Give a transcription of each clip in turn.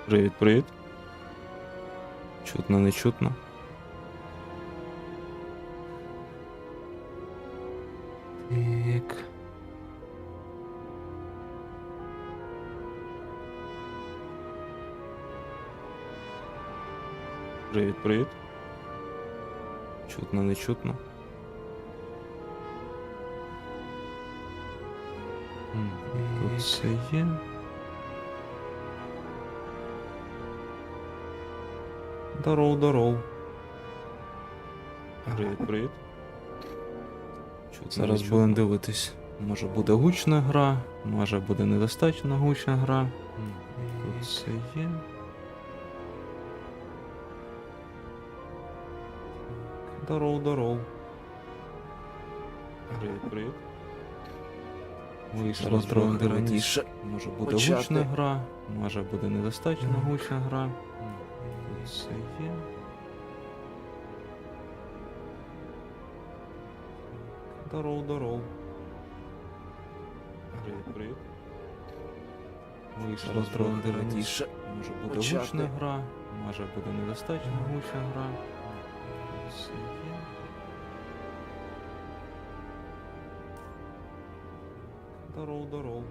Привіт, привіт. Чутно, не чутно. Так. Привіт, привіт. Чутно, не чутно. Тут все є. Здоров. Привіт, привіт. Зараз будемо дивитись. Може буде гучна гра, може буде недостатньо гучна гра. Тут все є. Здоров. Привіт. Вийшло трохи раніше. Може буде гучна гра, може буде недостатньо гучна гра. Тут все є. Здоров. Привіт. Вийшло трохи раніше. Може буде гучна гра, може буде недостатньо гучна гра. Тут все є. Здоров.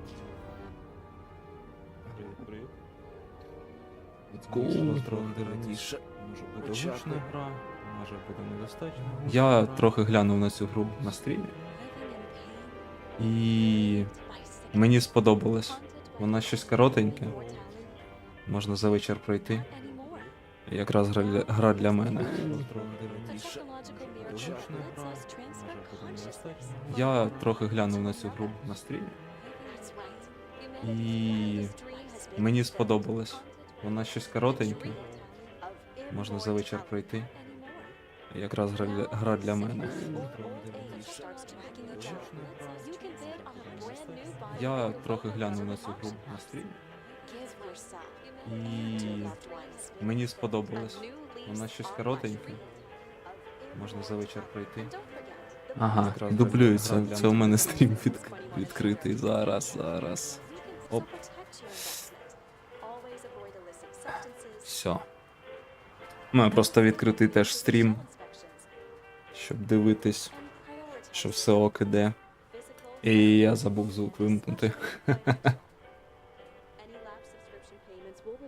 Привіт. Вийшло трохи раніше. Може буде гучна гра, може буде недостатньо гучна. Я трохи глянув на цю гру на стрімі. І мені сподобалось. Вона щось коротеньке. Можна за вечір пройти. Якраз гра для мене. Я трохи глянув на цю гру на стрімі. І мені сподобалось. Вона щось коротеньке. Можна за вечір пройти. Якраз гра для мене. Я трохи глянув на цю гру на стрімі. І мені сподобалось. Вона щось коротеньке. Можна за вечір пройти. Ага, дублюється. Це у мене стрім відкритий. Зараз. Оп. Все. У мене просто відкритий теж стрім, щоб дивитись, що все ок іде. І я забув звук вимкнути.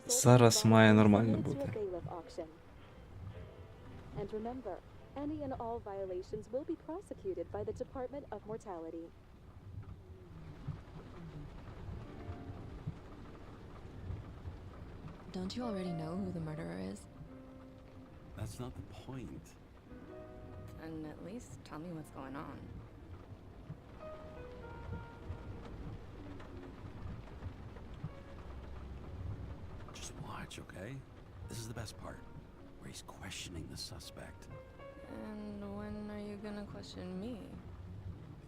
Зараз має нормально бути. And remember, any and all violations will be prosecuted by the Department of Mortality. Don't you already know who the murderer is? That's not the point. And at least tell me what's going on. Just watch, okay? This is the best part, where he's questioning the suspect. And when are you gonna question me?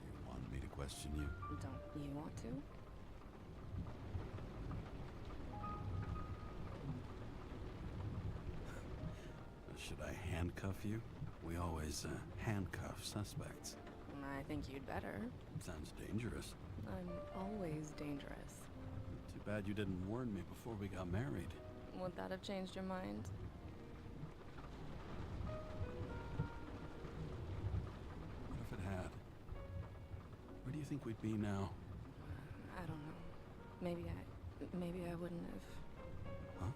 You want me to question you? Don't you want to? Should I handcuff you? We always handcuff suspects. I think you'd better. Sounds dangerous. I'm always dangerous. Too bad you didn't warn me before we got married. Would that have changed your mind? What if it had? Where do you think we'd be now? I don't know. Maybe I wouldn't have. Huh?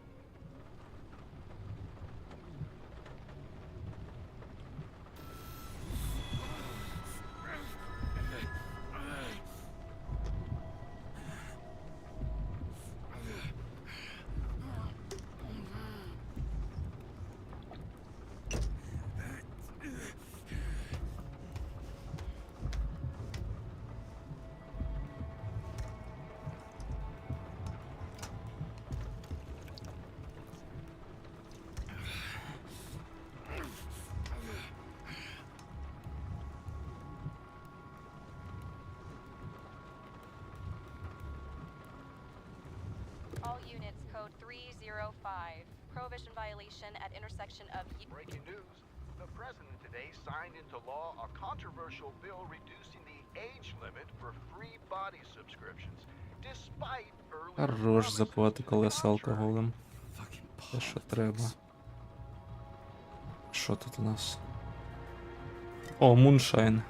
All units, code 305. Prohibition violation at intersection of... Breaking news. The president today signed into law a controversial bill reducing the age limit for free body subscriptions, despite earlier Хорош promises запивати to the колеса contrary. алкоголем. Те, що треба. Що тут у нас? О, Муншайн.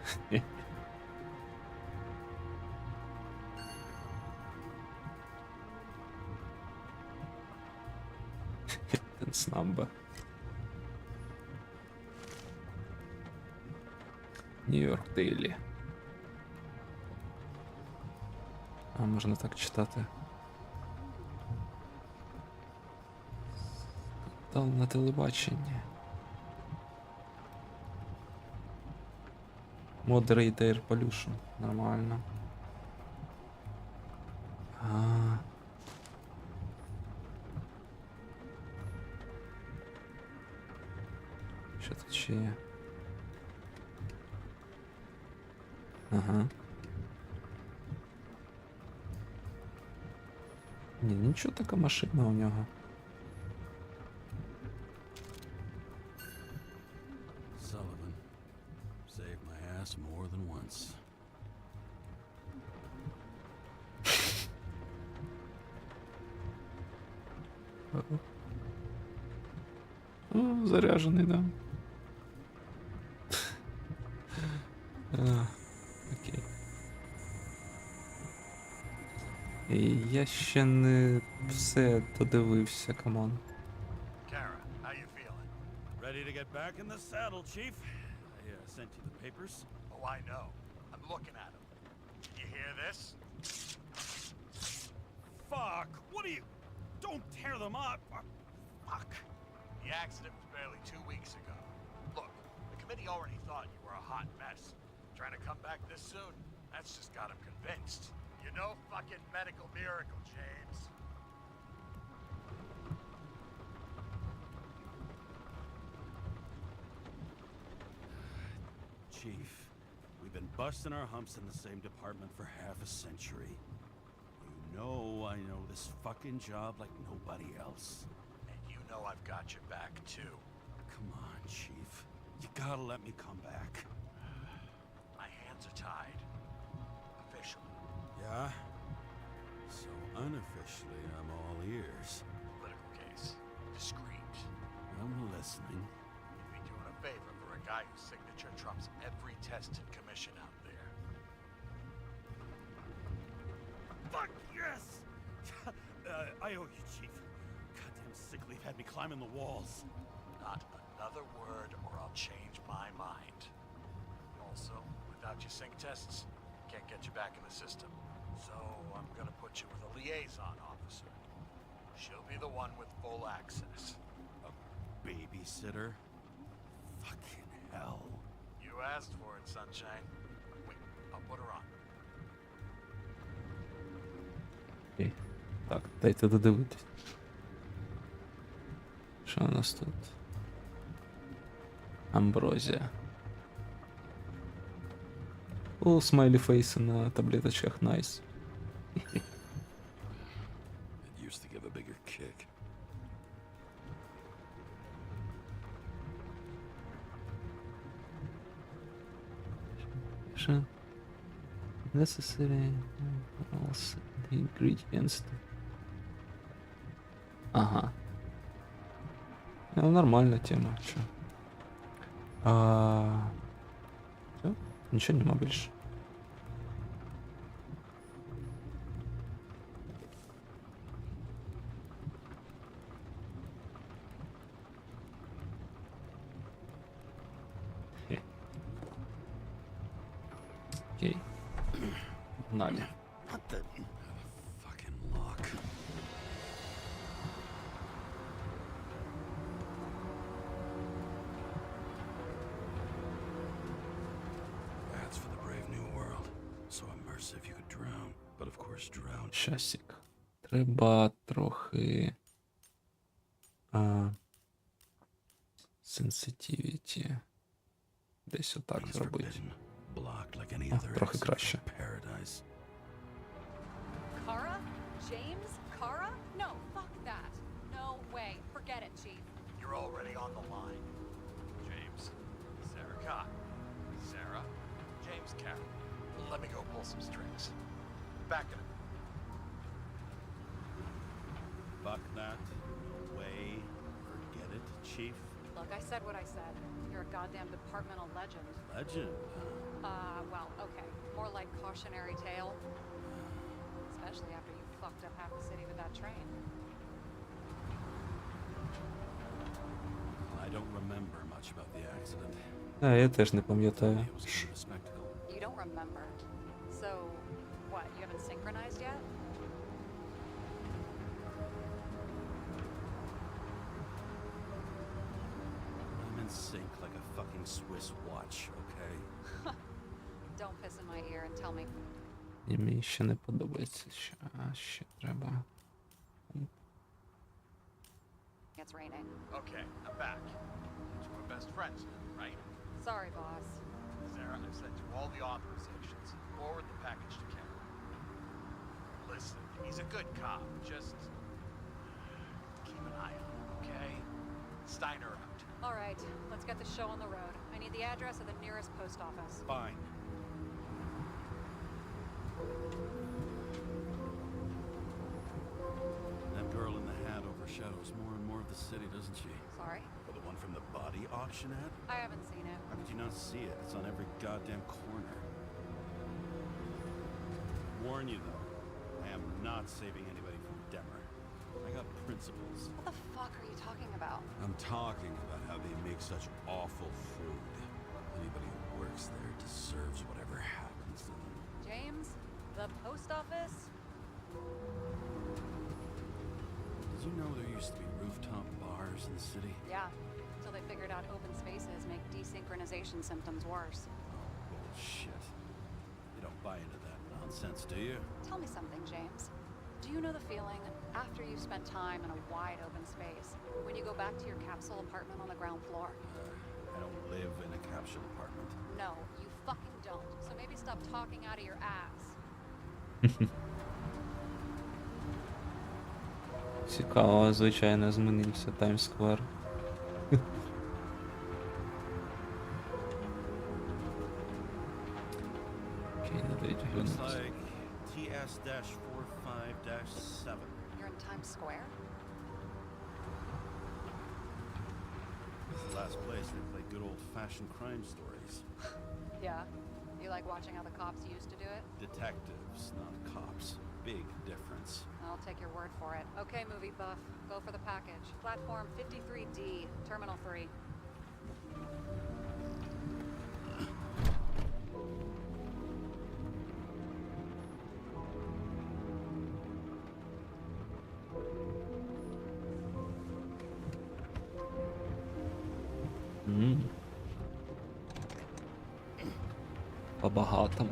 Тенснамба. Нью-Йорк Дейлі. А, можна так читати. Скандал на телебаченні. Moderate Air Pollution. Нормально. А. Що тут ще є? Ага. Ні, нічого, така машина у нього. Sullivan saved my ass more than once. О, заряжений, да. Окей. І я ще не все додивився, камон. Kara, how you feeling? Ready to get back in the saddle, Chief? I sent you the papers. Oh, I know. I'm looking at them. Can you hear this? Fuck! What are you... Don't tear them up! Fuck. The accident was barely 2 weeks ago. Look, the committee already thought you were a hot mess. Trying to come back this soon, that's just got them convinced. You know fucking medical miracle, James. Chief, we've been busting our humps in the same department for half a century. You know I know this fucking job like nobody else. And you know I've got your back, too. Come on, Chief. You gotta let me come back. My hands are tied. Officially. Yeah? So unofficially, I'm all ears. Political case. Discreet. I'm listening. You'd be doing a favor for a guy whose signature trumps every tested commission out there. Fuck yes! I owe you, Chief. Goddamn sick leave had me climbing the walls. Not another word or I'll change my mind. Also, without your sync tests, can't get you back in the system. So I'm gonna put you with a liaison officer. She'll be the one with full access. A babysitter? Fucking hell. You asked for it, Sunshine. Wait, I'll put her on. Окей. Так, дайте додивитись. Що у нас тут? Амброзія. О, смайлі фейси на таблеточках, найс. It used to give a bigger kick. Що? Necessary also the ingredients. Ага. Ну, нормальная тема, чё. Всё? Ничего нема больше. Окей. Погнали. What the... Fucking lock. That's for the brave new world. So immersive you could drown. But of course drown. Щасик. Треба трохи sensitivity. Десь отак He's зробити. forbidden. Blocked like any А, other трохи exit краще. from paradise. Kara? James? Kara? No, fuck that. No way. Forget it, Chief. You're already on the line. James, Sarah Cott. Sarah, James Carroll. Let me go pull some strings. Back in a Fuck that. No way. Chief? Look, I said what I said. You're a goddamn departmental legend. Legend? Well, okay. More like cautionary tale. Especially after you fucked up half the city with that train. I don't remember much about the accident. Я теж не пам'ятаю. It was kind of a spectacle. You don't remember. So, what, you haven't synchronized yet? I'm in sync like a fucking Swiss watch, okay? Don't piss in my ear and tell me. І мені ще не подобається. Ще треба. It's raining. Okay, I'm back. You two are best friends now, right? Sorry, boss. Sarah, I've sent you all the authorizations. Forward the package to Ken. Listen, he's a good cop. Just keep an eye on him, okay? Steiner out. All right, let's get the show on the road. I need the address of the nearest post office. Fine. That girl in the hat overshadows more and more of the city, doesn't she? Sorry? Or the one from the body auction ad? I haven't seen it. How could you not see it? It's on every goddamn corner. Warn you though, I am not saving anybody from Demmer. I got principles. What the fuck are you talking about? I'm talking about how they make such awful food. Anybody who works there deserves whatever happens to them. James? The post office? Did you know there used to be rooftop bars in the city? Yeah, until they figured out open spaces make desynchronization symptoms worse. Oh, bullshit. You don't buy into that nonsense, do you? Tell me something, James. Do you know the feeling after you've spent time in a wide open space, when you go back to your capsule apartment on the ground floor? I don't live in a capsule apartment. No, you fucking don't. So maybe stop talking out of your ass. Цікаво, звичайно, змінився Таймс-сквер. Окей, не дають Looks глянути. like TS-45-7. You're in Times Square? This is the last place they play good old-fashioned crime stories. Yeah. You like watching how the cops used to do it? Detectives, not cops. Big difference. I'll take your word for it. Okay, movie buff. Go for the package. Platform 53D, Terminal 3. По-багатому.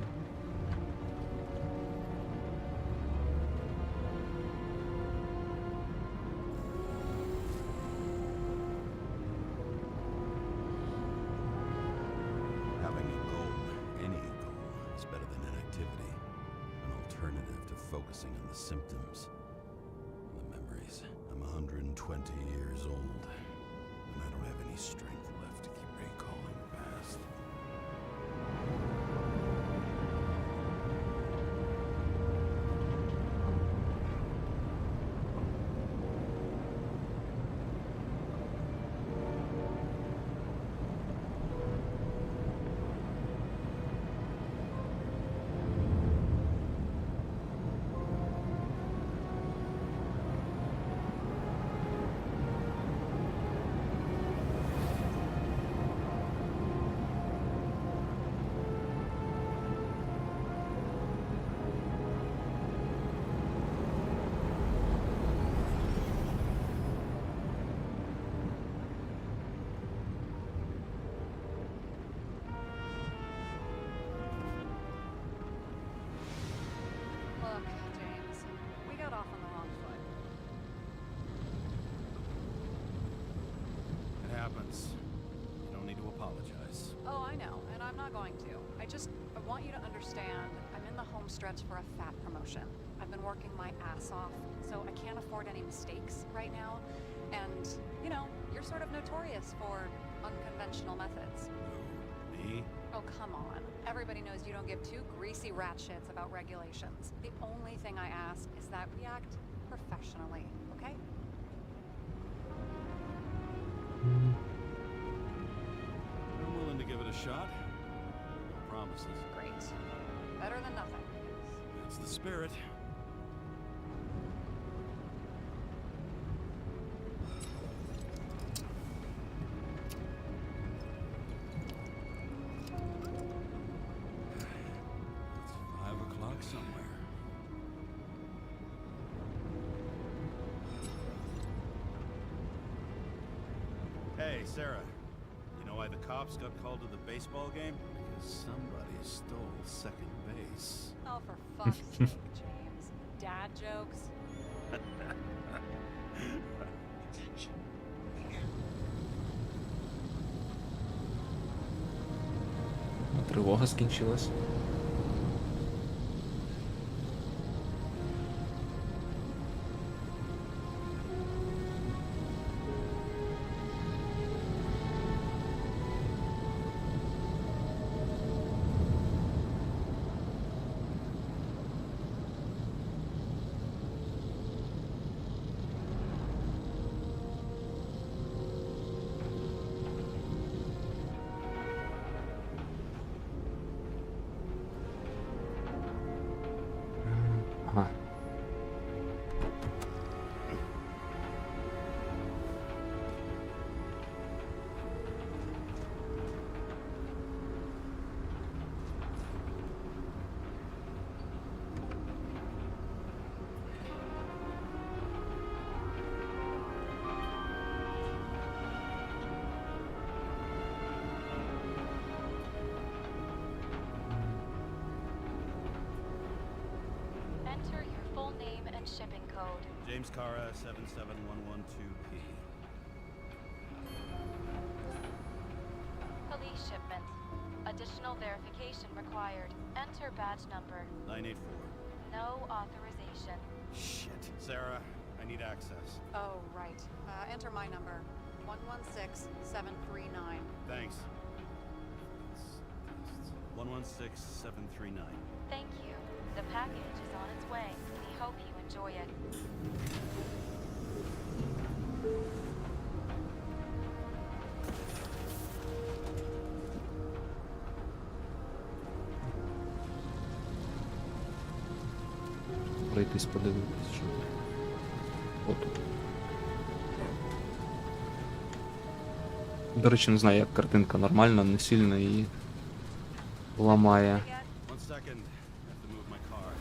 Having a goal, any goal, is better than inactivity. An alternative to focusing on the symptoms and the memories. I'm 120 years old, and I don't have any strength left to keep recalling the past. Look, James, we got off on the wrong foot. It happens. You don't need to apologize. Oh, I know, and I'm not going to. I want you to understand, I'm in the home stretch for a fat promotion. I've been working my ass off, so I can't afford any mistakes right now. And, you know, you're sort of notorious for unconventional methods. Who? Me? Oh, come on. Everybody knows you don't give two greasy rat shits about regulations. The only thing I ask is that we act professionally, okay? shot. No promises. Great. Better than nothing. That's the spirit. It's 5 o'clock somewhere. Hey, Sarah. You know why the cops got called to the baseball game? Because somebody stole second base. Oh, for fuck's sake, James. Dad jokes? Тривога скінчилась. Ага. Enter your full name and shipping code. James Cara, 77112P. Police shipment. Additional verification required. Enter badge number. 984. No authorization. Shit. Sarah, I need access. Oh, right. Enter my number. 116739. Thanks. 116739. Thank you. The package is on its way. We hope you enjoy it. Пройтись подивитись, що отут. До речі, не знаю, як картинка нормальна, не сильно її ламає. 1 second. Have to move my car.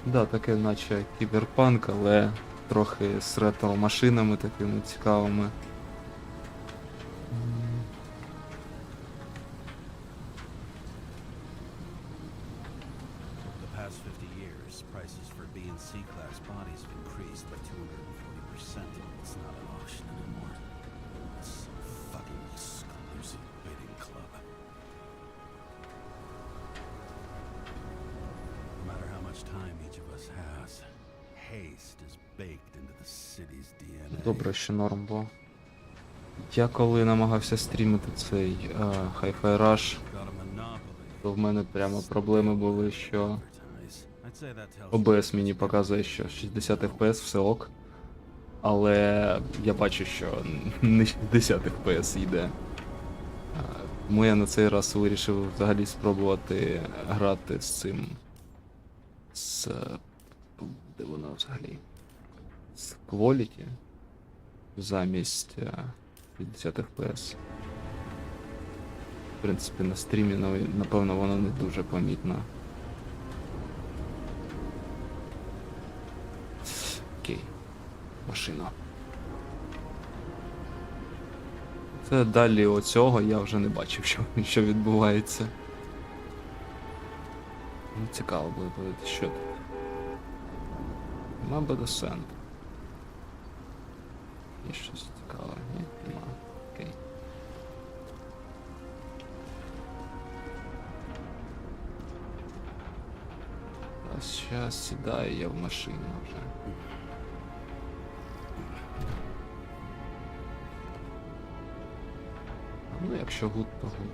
Да, таке наче кіберпанк, але трохи з ретро-машинами такими цікавими. Over the past 50 years, prices for B and C class bodies have increased by 240%. It's not an auction anymore. It's some fucking exclusive bidding club. No matter how much time each of us has, haste is baked into the city's DNA. Добре, що норм, бо я коли намагався стрімити цей Hi-Fi Rush, Got a monopoly. то в мене прямо проблеми були, що Advertise. I'd say that tells you OBS мені показує, що 60 FPS все ок, але я бачу, що не 60 FPS йде. Тому я на цей раз вирішив взагалі спробувати грати з цим. З. Де воно взагалі? З Quality замість 50 FPS. В принципі, на стрімі, напевно, воно не дуже помітно. Окей. Машина. Це далі оцього я вже не бачив, що відбувається. Ну, цікаво буде подивитися, що тут. Мабуть, десент. Є щось цікаве, ні? Нема. Окей. А зараз сідаю я в машину вже. Ну, якщо гуд, то гуд.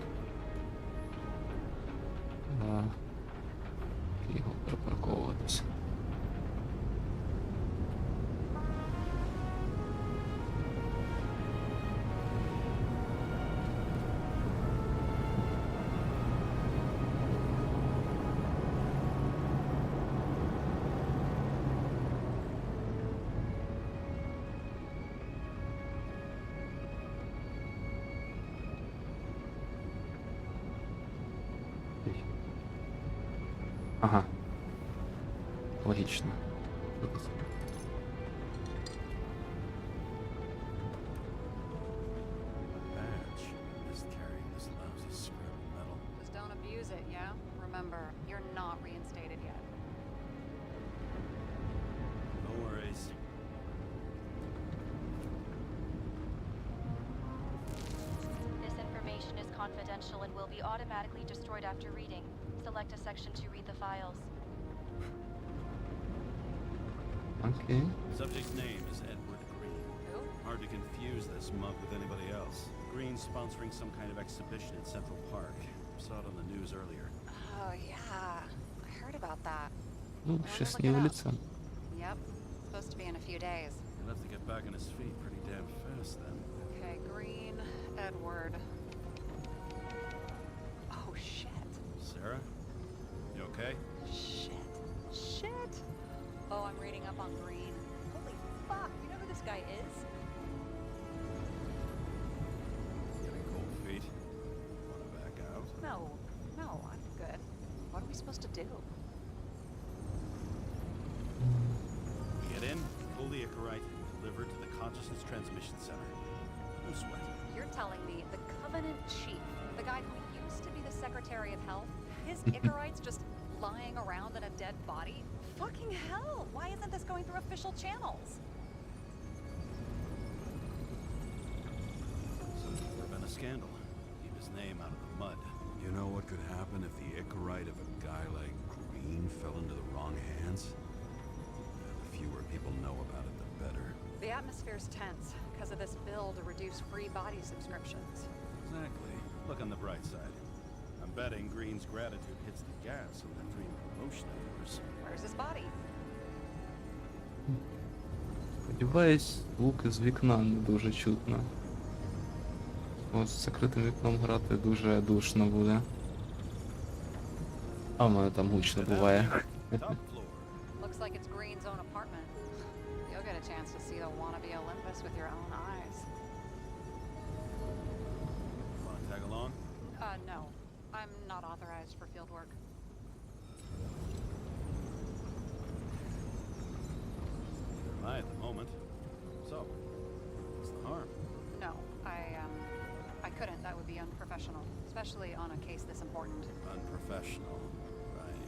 Ага. Логічно. Badge is carrying this lousy scrap of metal. Just don't abuse it, yeah? Remember, you're not reinstated yet. No worries. This information is confidential and will be automatically destroyed after reading. Select a section to read the files. Окей. Subject's name is Edward Green. Who? Hard to confuse this mug with anybody else. Green's sponsoring some kind of exhibition in Central Park. Saw it on the news earlier. Oh, yeah. I heard about that. Ну, Wanna щось look не it up? улица. Yep. Supposed to be in a few days. He'll have to get back on his feet pretty damn fast then. Okay, Green, Edward. Oh, shit. Sarah? You okay? Shit. Shit. Oh, I'm reading up on Green. Holy fuck. You know who this guy is? Getting cold feet. Wanna back out? No. No, I'm good. What are we supposed to do? We get in, pull the Icarite, and deliver it to the Consciousness Transmission Center. No sweat. You're telling me the Covenant Chief, the guy who used to be the Secretary of Health, his Icarite's just lying around in a dead body? Fucking hell! Why isn't this going through official channels? There's never been a scandal. Keep his name out of the mud. You know what could happen if the Icarite of a guy like Green fell into the wrong hands? The fewer people know about it, the better. The atmosphere's tense because of this bill to reduce free body subscriptions. Exactly. Look on the bright side. I'm betting Green's gratitude hits the gas on that dream promotion of yours. Where's his body? Сподіваюсь, звуки з вікна не дуже чутно. Ось з закритим вікном грати дуже душно буде. А в мене там гучно буває. Top floor. Looks like it's Green's own apartment. You'll get a chance to see the wannabe Olympus with your own eyes. Wanna tag along? No. I'm not authorized for field work. Neither am I at the moment. So, what's the harm? No, I couldn't. That would be unprofessional, especially on a case this important. Unprofessional. Right.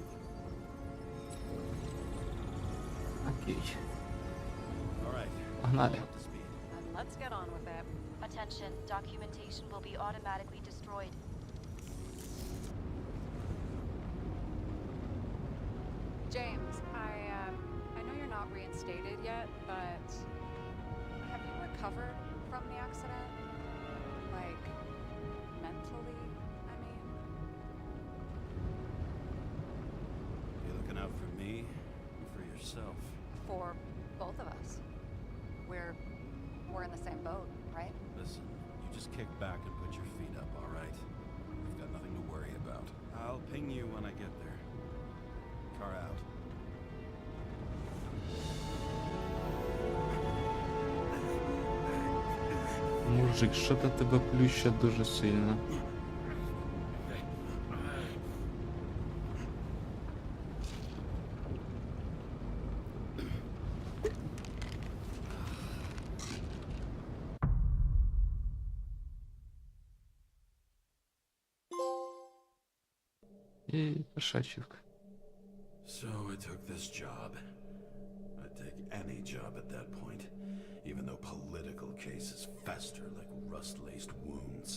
Окей. Alright. Погнали. Up to speed. And let's get on with it. Attention, documentation will be automatically destroyed. James, I know you're not reinstated yet, but have you recovered from the accident? Like, mentally, I mean? You looking out for me or for yourself? For both of us. We're in the same boat, right? Listen, you just kick back and put your feet up, alright? You've got nothing to worry about. I'll ping you when I get there. Car out. Мужик, що то тебе плющить дуже сильно. І перша ачівка. So I took this job. I'd take any job at that point, even though political cases fester like rust-laced wounds.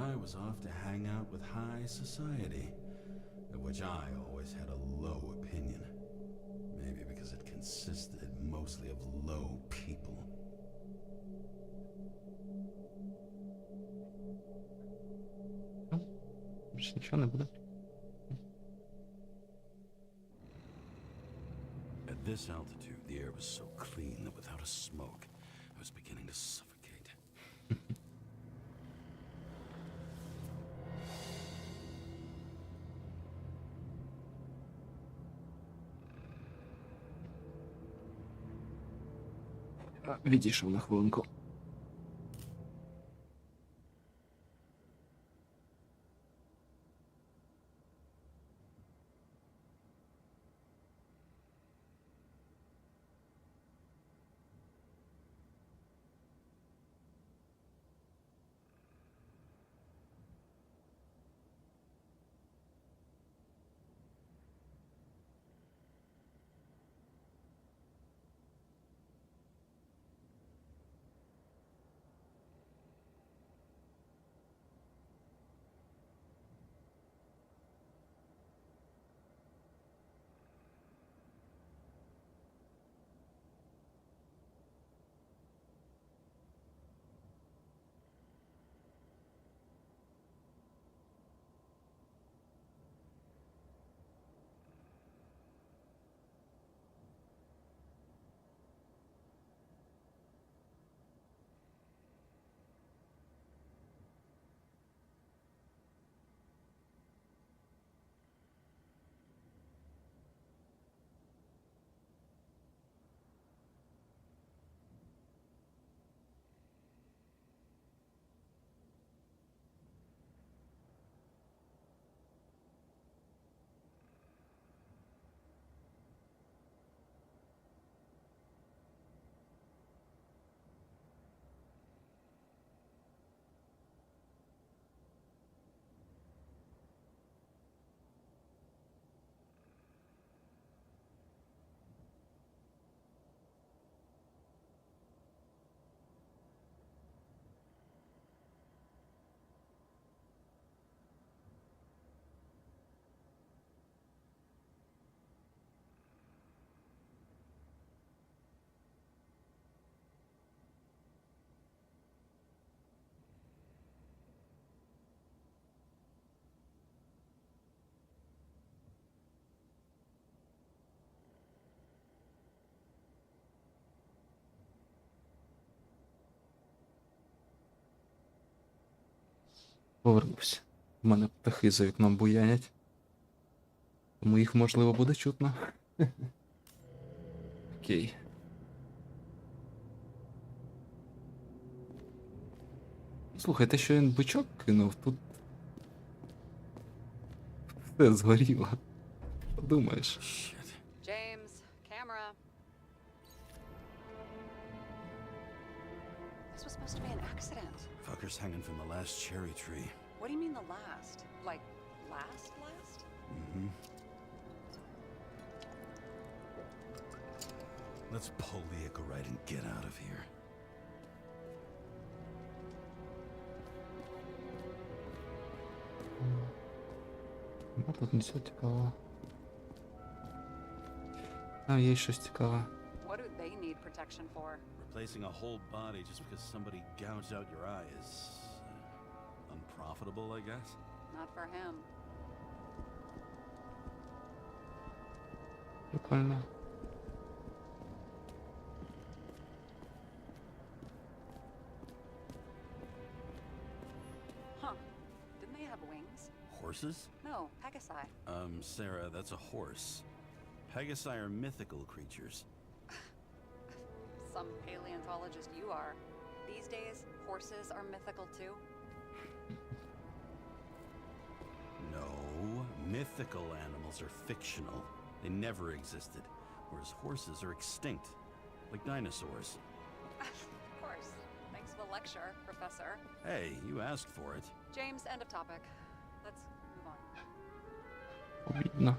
I was off to hang out with high society, of which I always had a low opinion. Maybe because it consisted mostly of low people. Більше нічого не буде. At this altitude, the air was so clean that without a smoke, I was beginning to suffocate. Відійшов на хвилинку. Повернувся. У мене птахи за вікном буянять. Тому їх, можливо, буде чутно. Окей. Слухай, те, що він бичок кинув, тут все згоріло. Подумаєш. Shit. James, camera. This was supposed to be an accident. Fucker's hanging from the last cherry tree. What do you mean the last? Like, last? Mm-hmm. Let's pull the Icarite and get out of here. Ну, тут нічого цікавого. А, є щось цікаве. What do they need protection for? Replacing a whole body just because somebody gouged out your eye is unprofitable, I guess. Not for him. Прикольно. Huh. Didn't they have wings? Horses? No, Pegasi. Sarah, that's a horse. Pegasi are mythical creatures. Some paleontologist you are. These days, horses are mythical too. No, mythical animals are fictional. They never existed, whereas horses are extinct, like dinosaurs. Of course. Thanks for the lecture, Professor. Hey, you asked for it. James, end of topic. Let's move on. Обідно.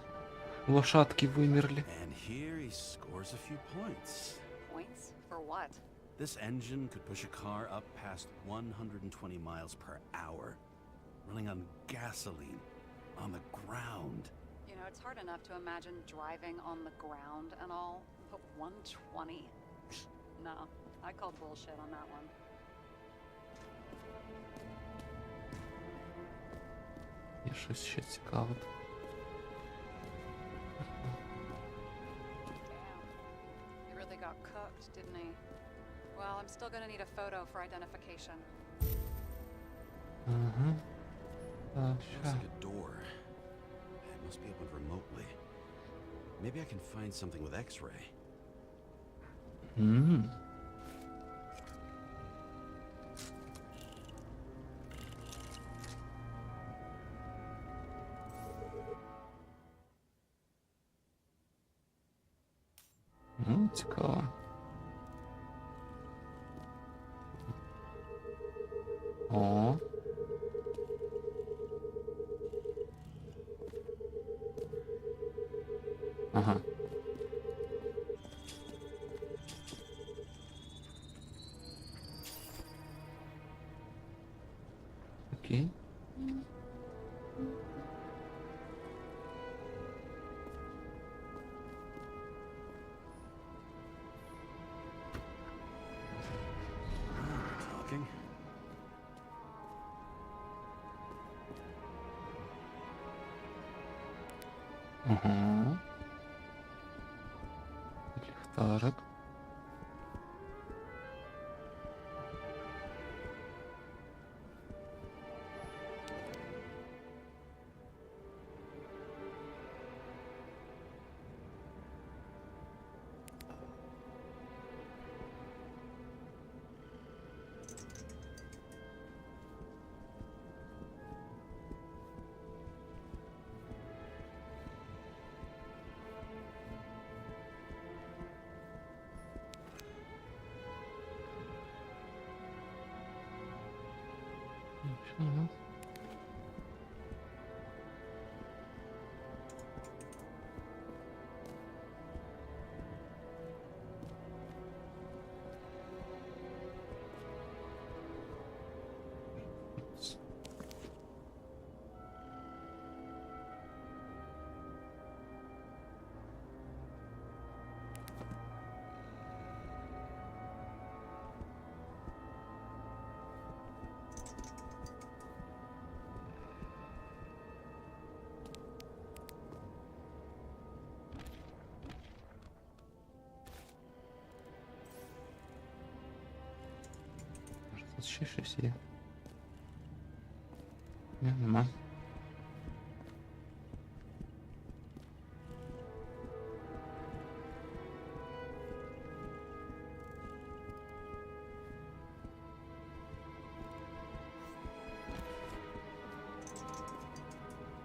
Лошадки вимерли. And here he scores a few points. Points? For what? This engine could push a car up past 120 miles per hour, running on gasoline, on the ground. You know, it's hard enough to imagine driving on the ground and all, but 120? No, I call bullshit on that one. Є щось ще цікаве. Damn. He really got cooked, didn't he? Well, I'm still gonna need a photo for identification. Ага. Так, Looks ща. like a door. It must be opened remotely. Maybe I can find something with X-ray. Мгм. Ну, цікаво. О. Ага. Окей. Talking? Ага. Ліхтарик. Що у нас? Може, тут ще щось є? Ні, нема.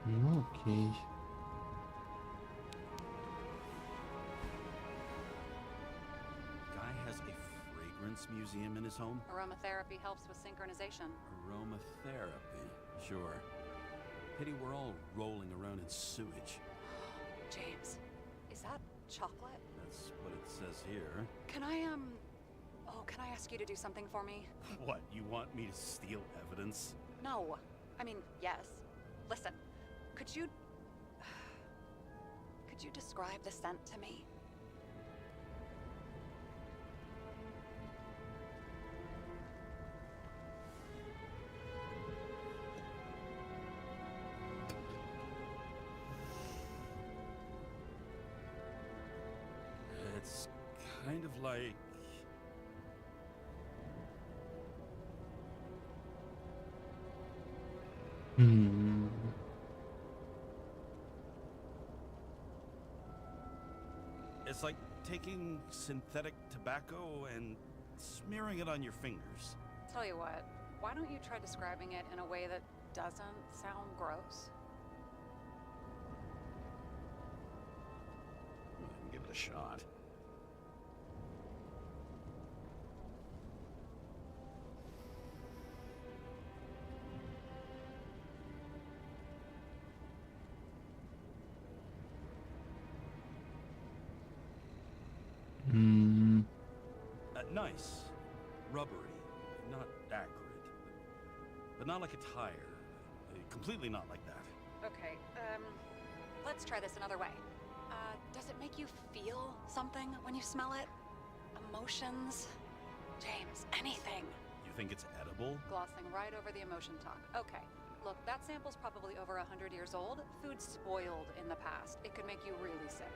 Ну, окей. Guy has a fragrance museum in his home? Aromatherapy helps with synchronization. Aromatherapy, sure. Pity we're all rolling around in sewage. James, is that chocolate? That's what it says here. Can I, can I ask you to do something for me? What, you want me to steal evidence? No. I mean, yes. Listen, could you describe the scent to me? It's kind of like... It's like taking synthetic tobacco and smearing it on your fingers. Tell you what, why don't you try describing it in a way that doesn't sound gross? Give it a shot. Nice. Rubbery. Not acrid. But not like a tire. Completely not like that. Okay, let's try this another way. Does it make you feel something when you smell it? Emotions? James, anything. You think it's edible? Glossing right over the emotion talk. Okay, look, that sample's probably over 100 years old. Food spoiled in the past. It could make you really sick.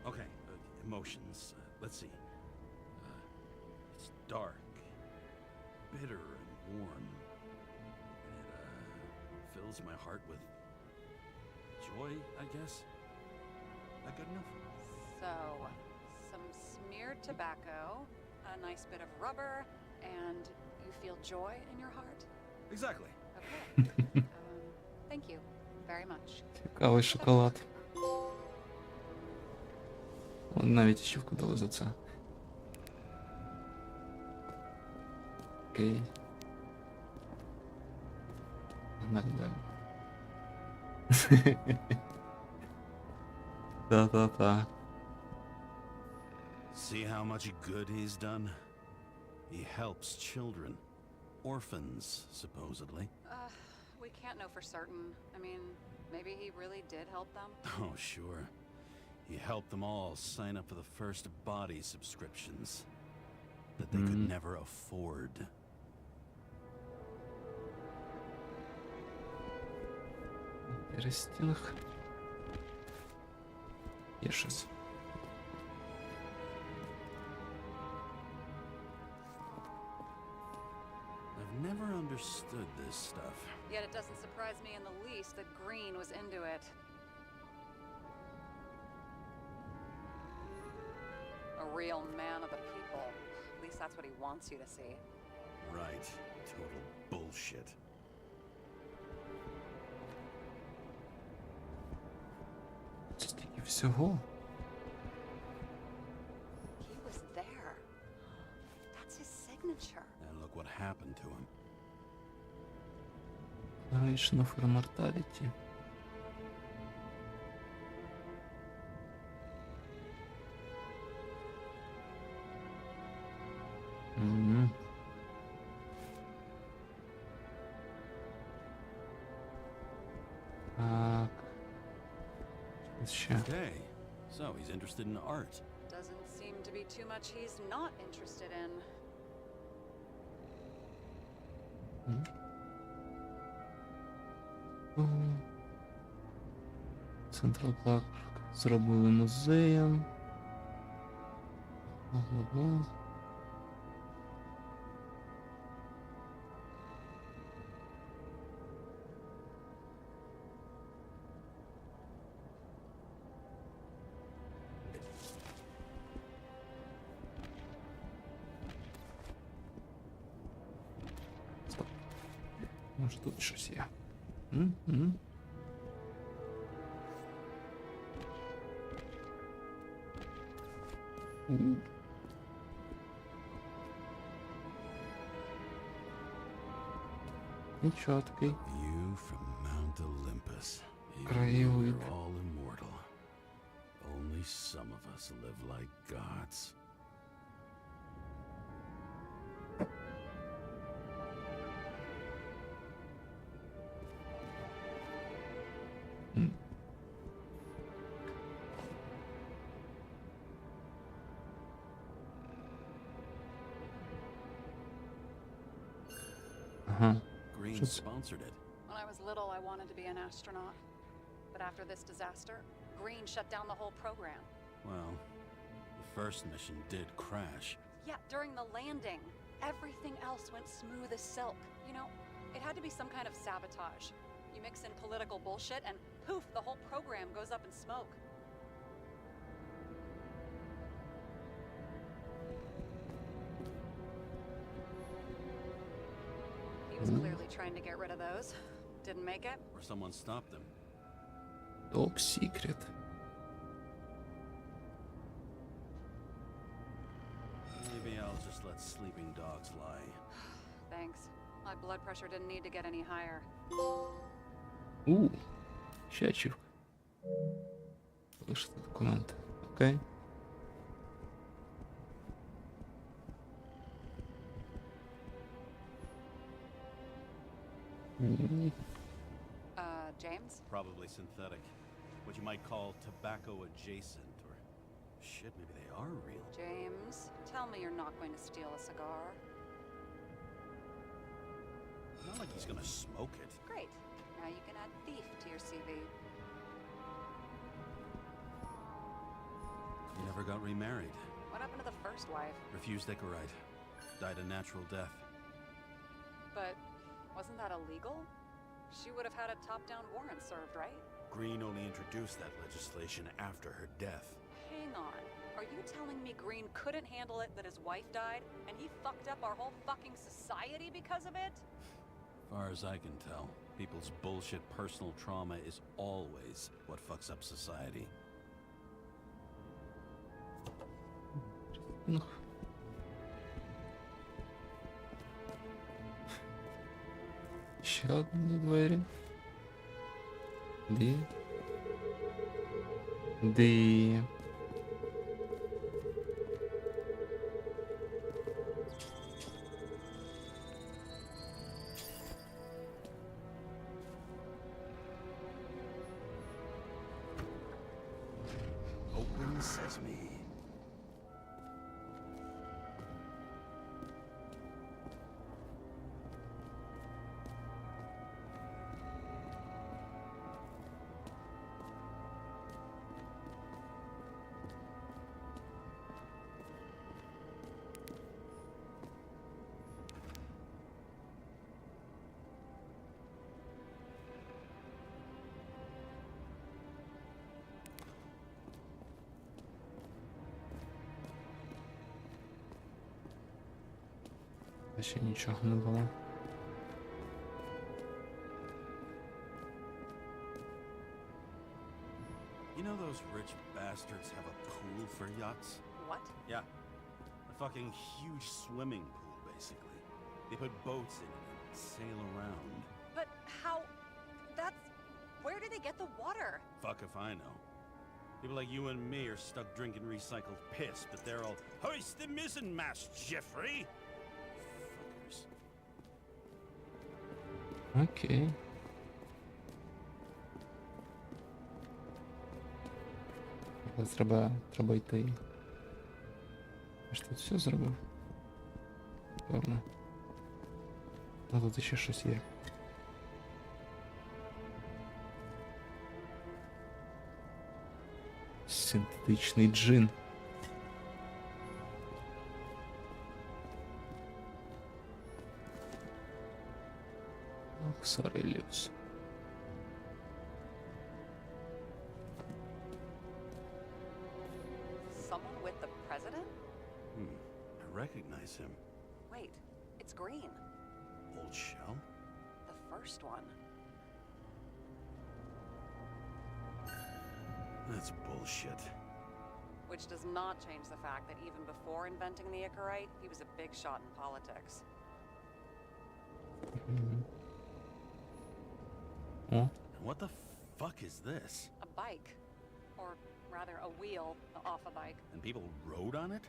Okay, emotions. Let's see. It's dark, bitter and warm. It fills my heart with joy, I guess. That good enough? So, some smeared tobacco, a nice bit of rubber, and you feel joy in your heart? Exactly. Okay. Thank you very much. Цікавий шоколад. Навіть ачівку дали за це. Окей. Погнали далі. Та-та-та. See how much good he's done? He helps children. Orphans, supposedly. We can't know for certain. I mean, maybe he really did help them. Oh, sure. He helped them all sign up for the first body subscriptions that they could never afford. Перестінг. Є щось. I've never understood this stuff. Yet it doesn't surprise me in the least that Green was into it. A real man of the people. At least that's what he wants you to see. Right. Total bullshit. Стільки всього. He was there. That's his signature. And look what happened to him. Duration of immortality. Так. Ще. Okay. So he's interested in art. Doesn't seem to be too much he's not interested in. Централ Парк зробили музеєм. Бла-бла-бла. Стоп. Може тут щось є. М-м. Нічого такий. View from Mount Olympus. Even Краєвид. though we're all immortal. Only some of us live like gods. Ага. Green Just- sponsored it. When I was little, I wanted to be an astronaut. But after this disaster, Green shut down the whole program. Well, the first mission did crash. Yeah, during the landing. Everything else went smooth as silk. You know, it had to be some kind of sabotage. You mix in political bullshit and poof, the whole program goes up in smoke. He was clearly trying to get rid of those. Didn't make it. Or someone stopped them. Топ секрет. Maybe I'll just let sleeping dogs lie. Thanks. My blood pressure didn't need to get any higher. Ще ачівка. Залишити документи. Окей. James? Probably synthetic. What you might call tobacco adjacent, or shit, maybe they are real. James, tell me you're not going to steal a cigar. Not like he's gonna smoke it. Great. Now you can add thief to your CV. He never got remarried. What happened to the first wife? Refused Icarite. Died a natural death. But wasn't that illegal? She would have had a top-down warrant served, right? Green only introduced that legislation after her death. Hang on. Are you telling me Green couldn't handle it that his wife died, and he fucked up our whole fucking society because of it? Far as I can tell, people's bullshit personal trauma is always what fucks up society. Ну. Ще одні двері. Де? Де? Open sesame. Ще нічого не було. You know those rich bastards have a pool for yachts? What? Yeah. A fucking huge swimming pool, basically. They put boats in it and sail around. But how... That's... Where do they get the water? Fuck if I know. People like you and me are stuck drinking recycled piss, but they're all, hoist the mizzenmast, Jeffrey! Fuckers. Окей. Але треба йти. Я ж тут все зробив. Певно. А тут ще щось є. Синтетичний джин. Оксареліус. Someone with the president? I recognize him. Wait, it's Green. Old shell? The first one. That's bullshit. Which does not change the fact that even before inventing the Icarite, he was a big shot in politics. О, And what the fuck is this? A bike. Or rather, a wheel off a bike. And people rode on it?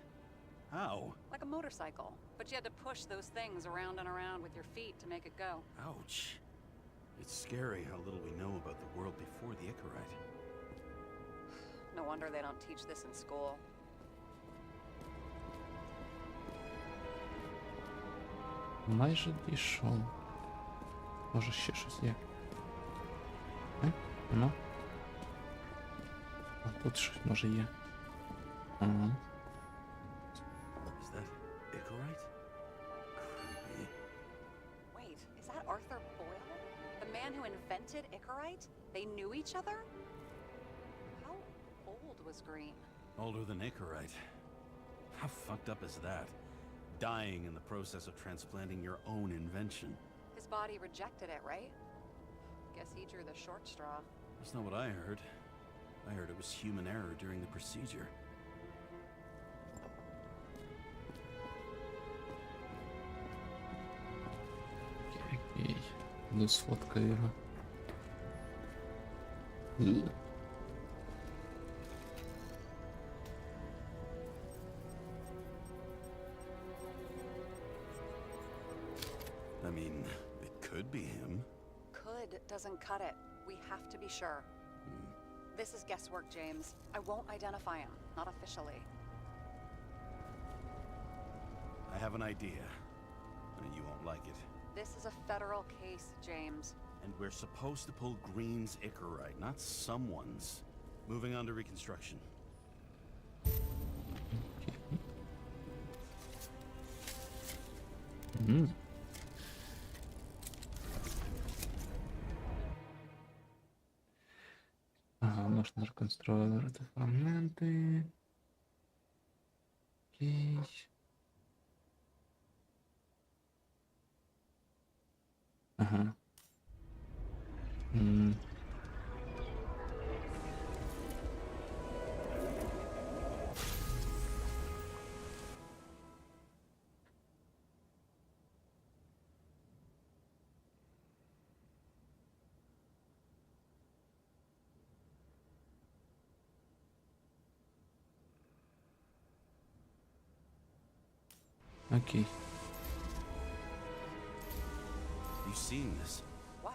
How? Like a motorcycle. But you had to push those things around and around with your feet to make it go. Ouch. It's scary how little we know about the world before the Icarite. No wonder they don't teach this in school. майже дійшов. Може ще щось є. Ну. А тут щось може є. Ага. Is that Icarite? Creepy. Wait, is that Arthur Boyle? The man who invented Icarite? They knew each other? How old was Green? Older than Icarite. How fucked up is that? Dying in the process of transplanting your own invention. His body rejected it, right? Guess he drew the short straw. That's not what I heard. I heard it was human error during the procedure. Окей. Ну, сфоткаю його. I mean, it could be him. Could doesn't cut it. We have to be sure. This is guesswork, James. I won't identify him. Not officially. I have an idea. And you won't like it. This is a federal case, James. And we're supposed to pull Green's Icarite, not someone's. Moving on to reconstruction. Ага, можна реконструювати фрагменти. Окей. Ага. Окей. You've seen this. What?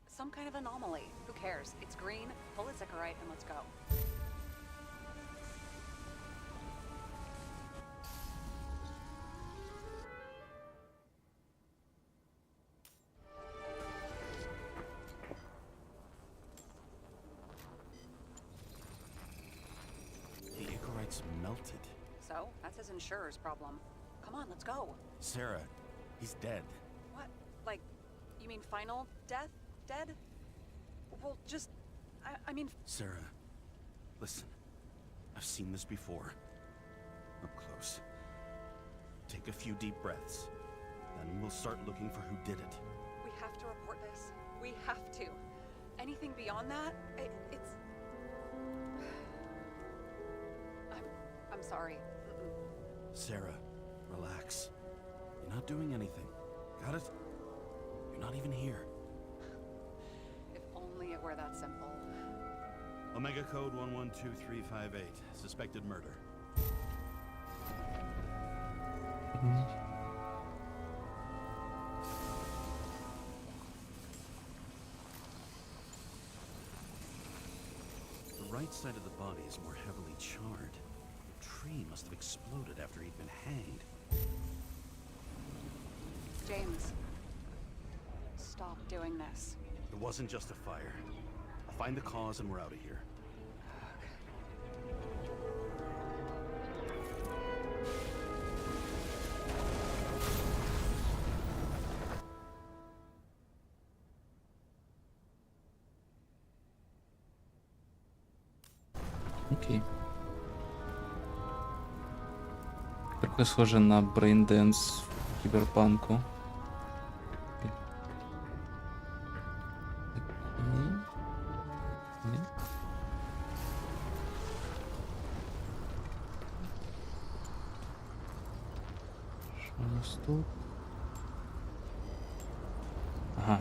Some kind of anomaly. Who cares? It's Green. Pull its Icarite and let's go. The Icarite's melted. So, that's his insurer's problem. Come on, let's go. Sarah, he's dead. What? Like, you mean final death? Dead? Well, just... I mean... Sarah, listen. I've seen this before. Up close. Take a few deep breaths. Then we'll start looking for who did it. We have to report this. We have to. Anything beyond that, it's... I'm sorry. Sarah, relax. You're not doing anything. Got it? You're not even here. If only it were that simple. Omega code 112358. Suspected murder. The right side of the body is more heavily charred. The tree must have exploded after he'd been hanged. James. stop doing this. It wasn't just a fire. I'll find the cause and we're out of here. Окей. Трохи схоже на брейнденс в кіберпанку. Ні? Що у нас тут? Ага.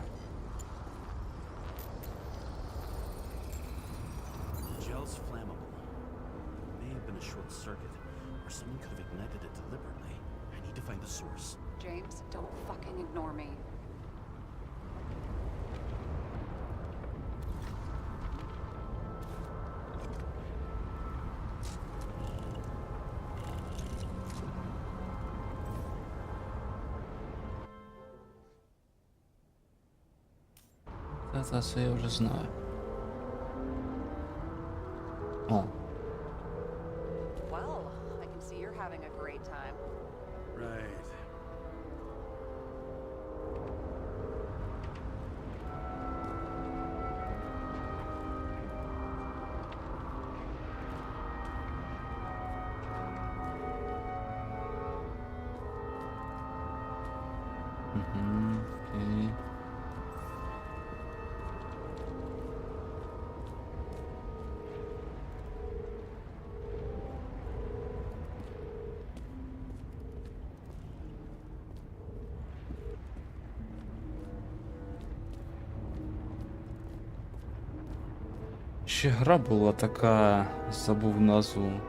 Gel's flammable. May have been a short circuit, or someone could have ignited it deliberately. I need to find the source. James, don't fucking ignore me. Та це я вже знаю. О. Well, I can see you're having a great time. Right. Окей. Ще гра була така, забув назву.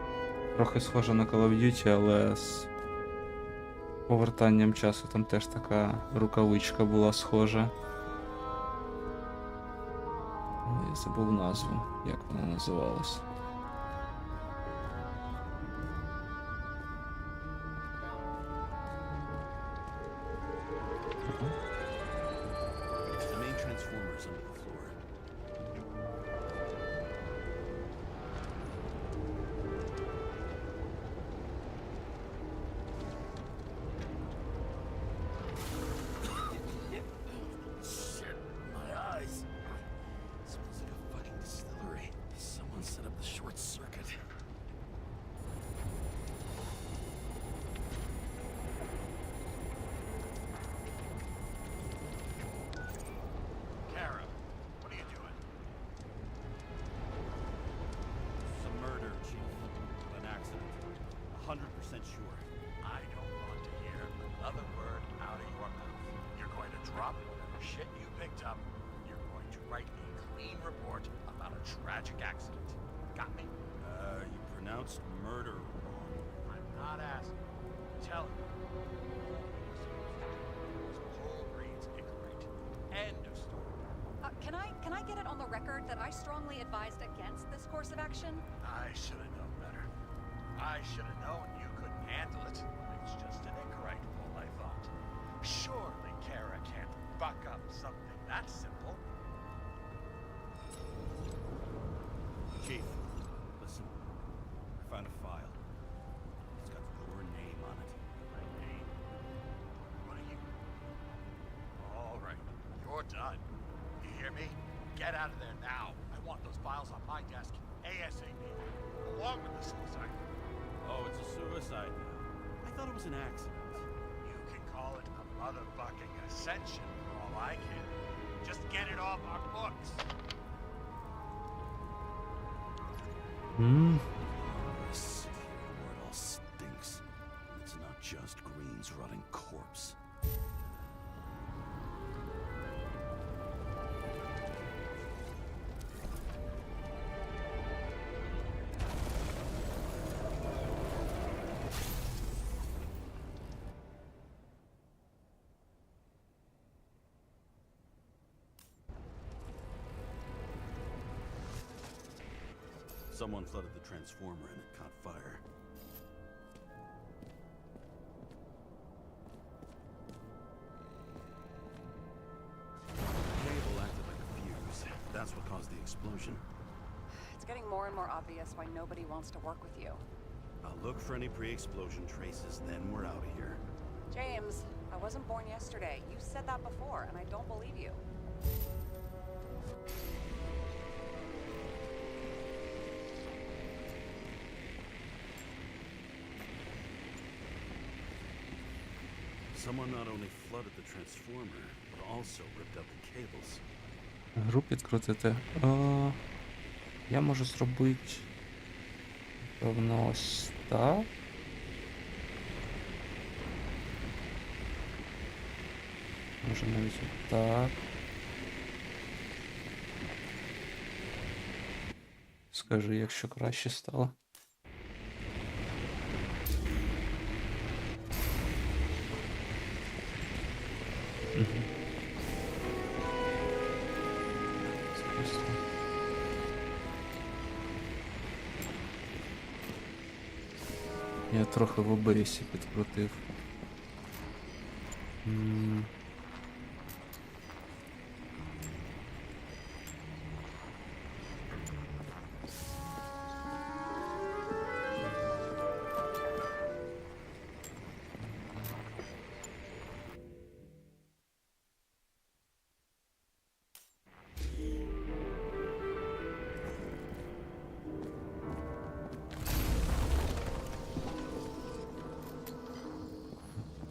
Трохи схожа на Call of Duty, але з повертанням часу там теж така рукавичка була схожа. Але я забув назву, як вона називалась. The main transformer is under the floor. Shit, my eyes. Smells like a fucking distillery. Someone set up the short circuit. Kara, what are you doing? It's a murder, Chief. An accident. 100% sure. I don't want to hear another word out of your mouth. You're going to drop whatever shit you picked up. You're going to write a clean report about a tragic accident. Got me? You pronounced murder wrong. I'm not asking. Tell me. Paul Green's Icarate. End of story. Can I get it on the record that I strongly advised against this course of action? I should have known better. I should have known you couldn't handle it. It's just an Icarite, all I thought. Surely Kara can't buck up something that simple. Chief, listen. I found a file. It's got your name on it. My name? What are you? All right, you're done. You hear me? Get out of there now. I want those files on my desk ASAP, along with the suicide. Oh, it's a suicide now. I thought it was an accident. You can call it a motherfucking ascension for all I care. Just get it off our books. This city where it all stinks. It's not just Green's rotting corpse. Someone flooded the transformer and it caught fire. that's what caused the explosion. It's getting more and more obvious why nobody wants to work with you. I'll look for any pre-explosion traces, then we're out of here. James, I wasn't born yesterday. You said that before, and I don't believe you. Someone not only flooded the transformer, but also ripped out the cables. Гру підкрутити. Я можу зробити, певно, ось так. Може навіть отак. Скажи, якщо краще стало. Я трохи в обрісі підкрутив.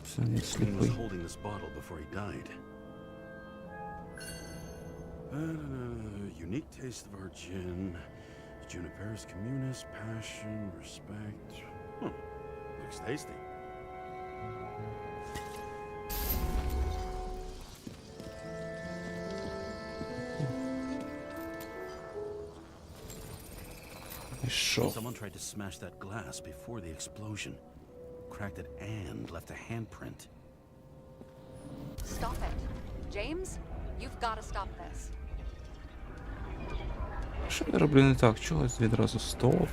Все, я He was сліпий. holding this bottle before he died. Unique taste of our gin. Juniper's communis, passion, respect. Looks tasty. Пішов. Someone tried to smash that glass before the explosion. Cracked it and left a handprint. Stop it. James, you've got to stop this. Що я роблю не так? Чогось відразу стоп.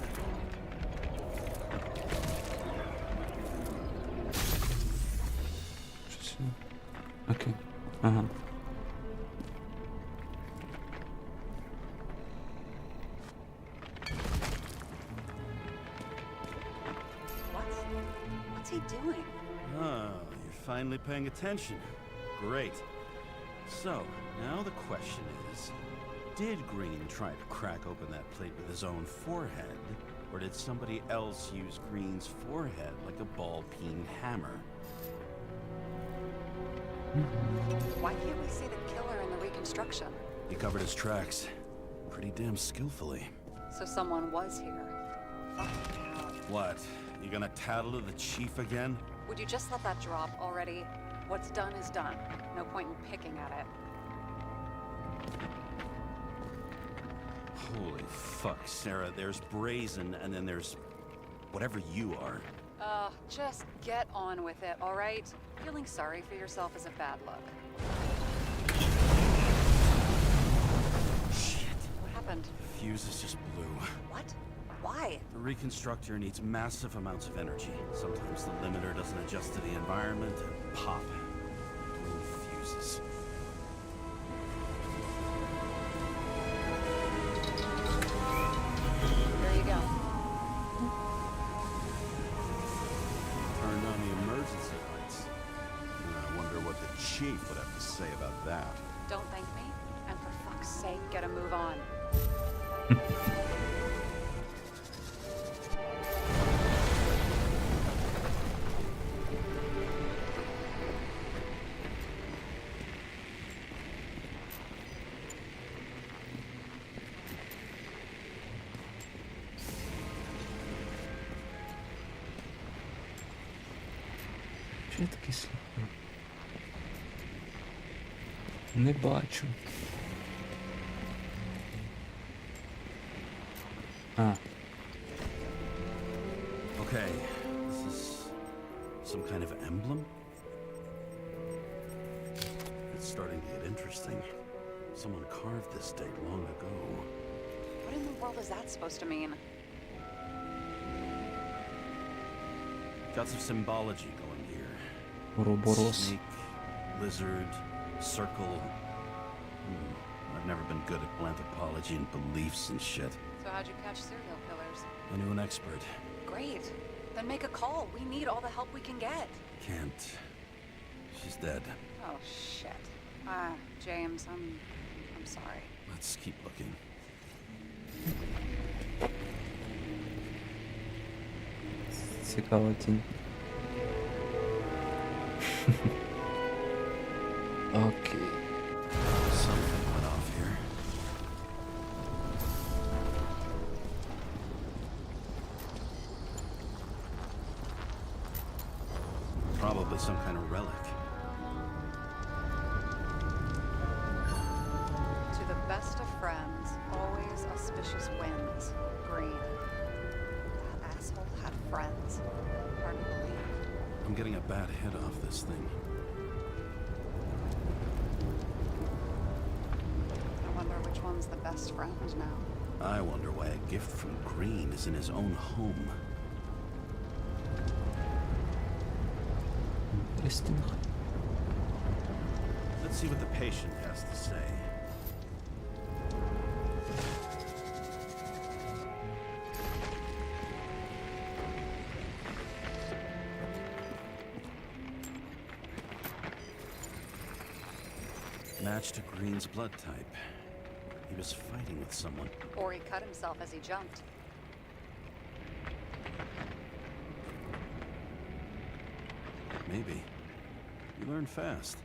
Щось. Окей. Ага. What's he doing? Ah, you're finally paying attention. Great. So, now the question is, did Green try to crack open that plate with his own forehead, or did somebody else use Green's forehead like a ball-peen hammer? Why can't we see the killer in the reconstruction? He covered his tracks pretty damn skillfully. So someone was here. Fucking hell. What? You gonna tattle to the chief again? Would you just let that drop already? What's done is done. No point in picking at it. Holy fuck, Sarah. There's brazen, and then there's whatever you are. Just get on with it, all right? Feeling sorry for yourself is a bad look. Shit. What happened? Fuses just blew. What? Why? The reconstructor needs massive amounts of energy. Sometimes the limiter doesn't adjust to the environment, and pop. Blew fuses. There you go. Turned on the emergency lights. I wonder what the chief would have to say about that. Don't thank me, and for fuck's sake, get a move on. Чого я такий сліпий? Не бачу. А. Okay, this is some kind of emblem? It's starting to get interesting. Someone carved this date long ago. What in the world is that supposed to mean? Got some symbology going here. Ouroboros. Snake, lizard, circle. I I've never been good at anthropology and beliefs and shit. So how'd you catch serial killers? I knew an expert. Great. Then make a call. We need all the help we can get. Can't. She's dead. Oh, shit. James, I'm sorry. Let's keep looking. Цікава тінь. Окей. Something went off here. Probably some kind of relic. To the best of friends, always auspicious winds. Green. That asshole had friends. Hard to believe. I'm getting a bad hit off this thing. I wonder which one's the best friend now. I wonder why a gift from Green is in his own home. Interesting. Let's see what the patient has to say. Matched to Green's blood type. He was fighting with someone. Or he cut himself as he jumped. Maybe. You learn fast.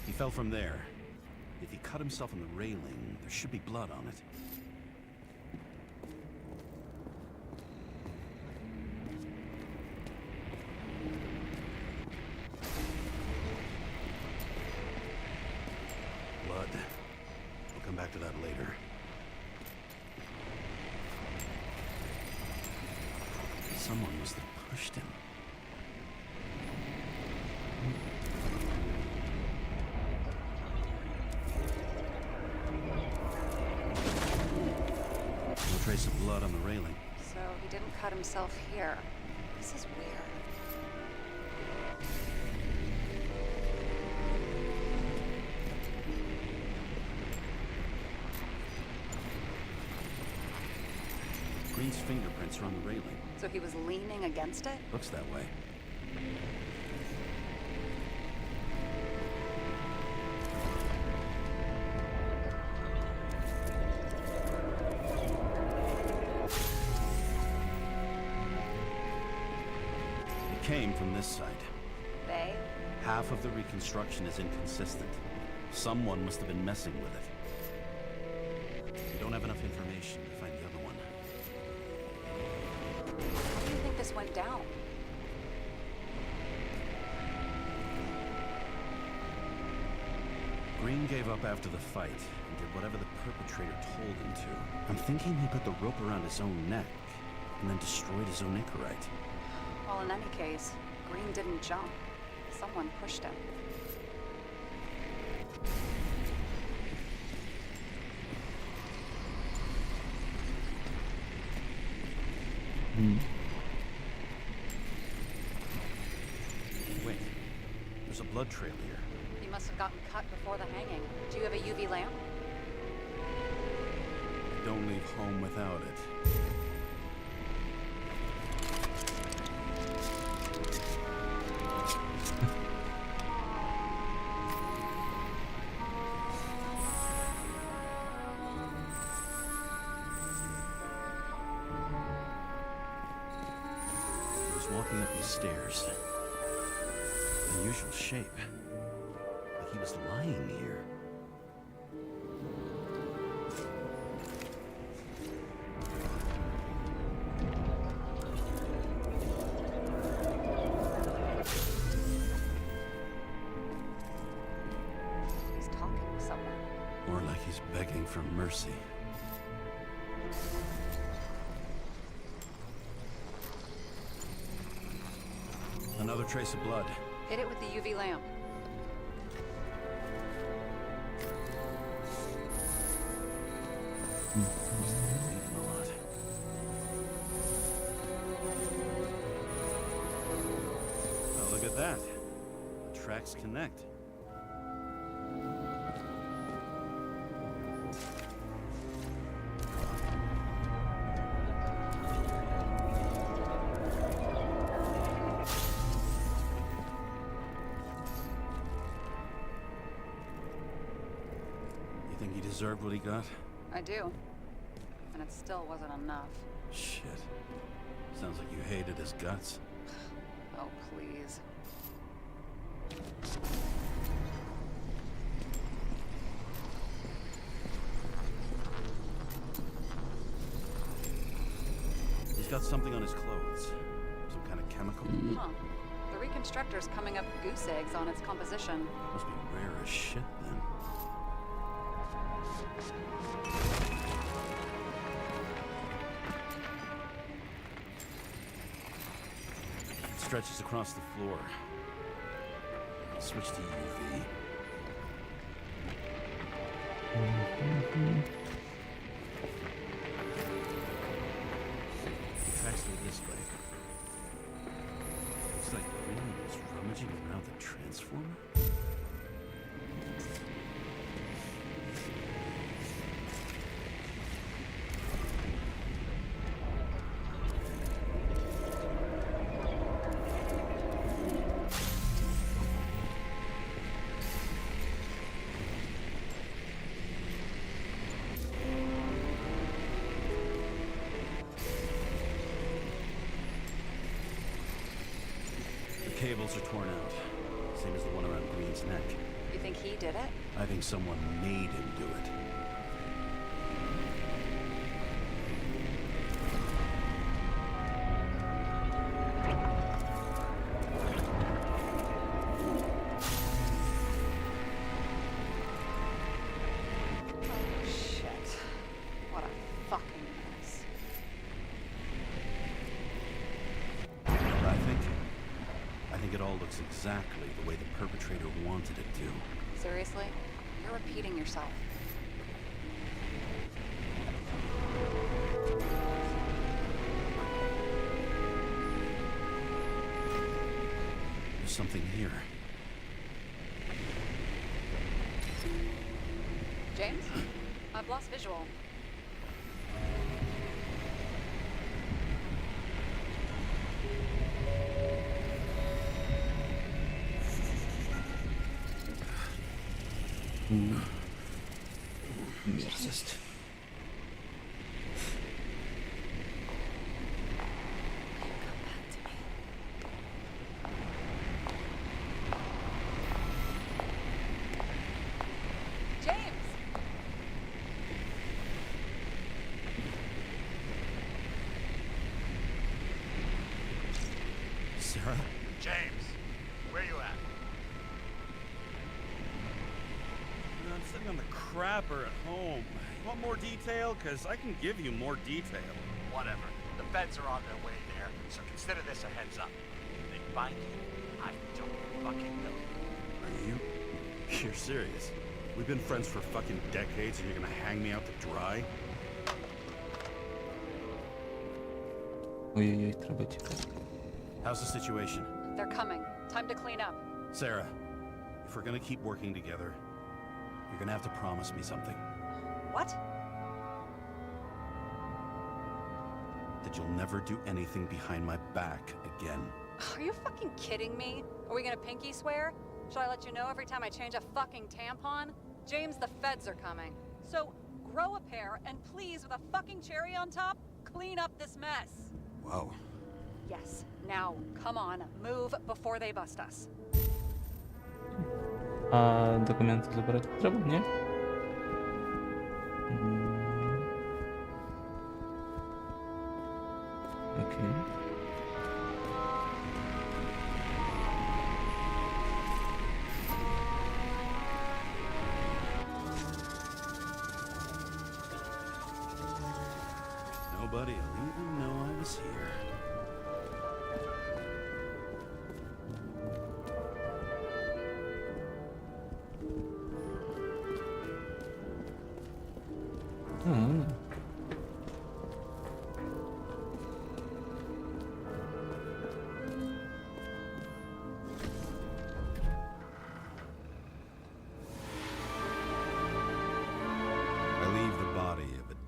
He fell from there. If he cut himself on the railing, there should be blood on it. Blood. We'll come back to that later. Someone must have pushed him. No trace of blood on the railing. So he didn't cut himself here. This is weird. Green's fingerprints are on the railing. So he was leaning against it? Looks that way. It came from this side. They? Half of the reconstruction is inconsistent. Someone must have been messing with it. We don't have enough information to find the other one. How do you think this went down? Green gave up after the fight and did whatever the perpetrator told him to. I'm thinking he put the rope around his own neck and then destroyed his own ichorite. Well, in any case, Green didn't jump. Someone pushed him. Wait, there's a blood trail here. He must have gotten cut before the hanging. Do you have a UV lamp? Don't leave home without it. He was walking up these stairs. Unusual shape. Like he was lying here. He's talking to someone. More like he's begging for mercy. Another trace of blood. Hit it with the UV lamp. Bleeding a lot. Oh, look at that. The tracks connect. You think he deserved what he got? I do. And it still wasn't enough. Shit. Sounds like you hated his guts. Oh, please. He's got something on his clothes. Some kind of chemical. Huh. The reconstructor's coming up goose eggs on its composition. Must be rare as shit then. It stretches across the floor. I'll switch to UV. Tracks go this way. Looks like Green is rummaging around the transformer. The cables are torn out, same as the one around Green's neck. You think he did it? I think someone made him do it. Oh, shit. What a fucking mess. But I think it all looks exactly the way the perpetrator wanted it to. Seriously? You're repeating yourself. There's something here. James? I've lost visual. Мерзость. James! Sarah? James, where you at? I'm sitting on the crapper at home. You want more detail? Because I can give you more detail. Whatever. The feds are on their way there, so consider this a heads up. If they find you, I don't fucking know. Are you? You're serious? We've been friends for fucking decades and you're gonna hang me out to dry? Ой-ой-ой, треба тікати. How's the situation? They're coming. Time to clean up. Sarah, if we're gonna keep working together, you're gonna have to promise me something. What? That you'll never do anything behind my back again. Are you fucking kidding me? Are we gonna pinky swear? Should I let you know every time I change a fucking tampon? James, the feds are coming. So, grow a pair, and please, with a fucking cherry on top, clean up this mess. Wow. Yes. Now, come on, move before they bust us. А документи забирати треба, ні? Окей. Nobody'll even know I was here.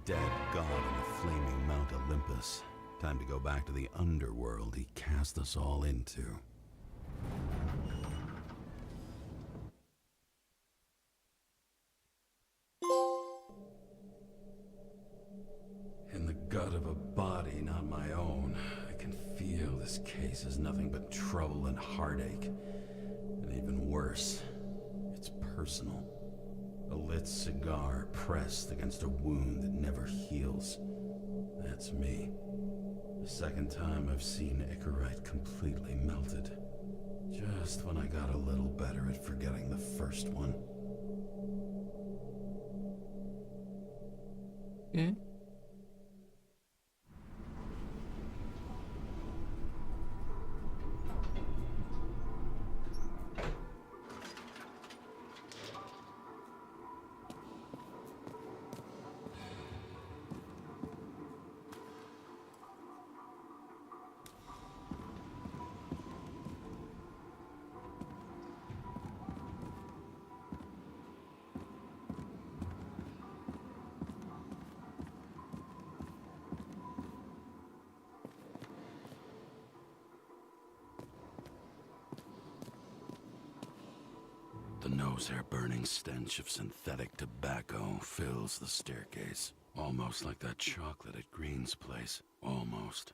dead god on the flaming Mount Olympus. Time to go back to the underworld he cast us all into. In the gut of a body not my own, I can feel this case is nothing but trouble and heartache. And even worse, it's personal. A lit cigar pressed against a wound that never heals. That's me. The second time I've seen Icarite completely melted. Just when I got a little better at forgetting the first one. Окей. The nose-hair-burning stench of synthetic tobacco fills the staircase. Almost like that chocolate at Green's place. Almost.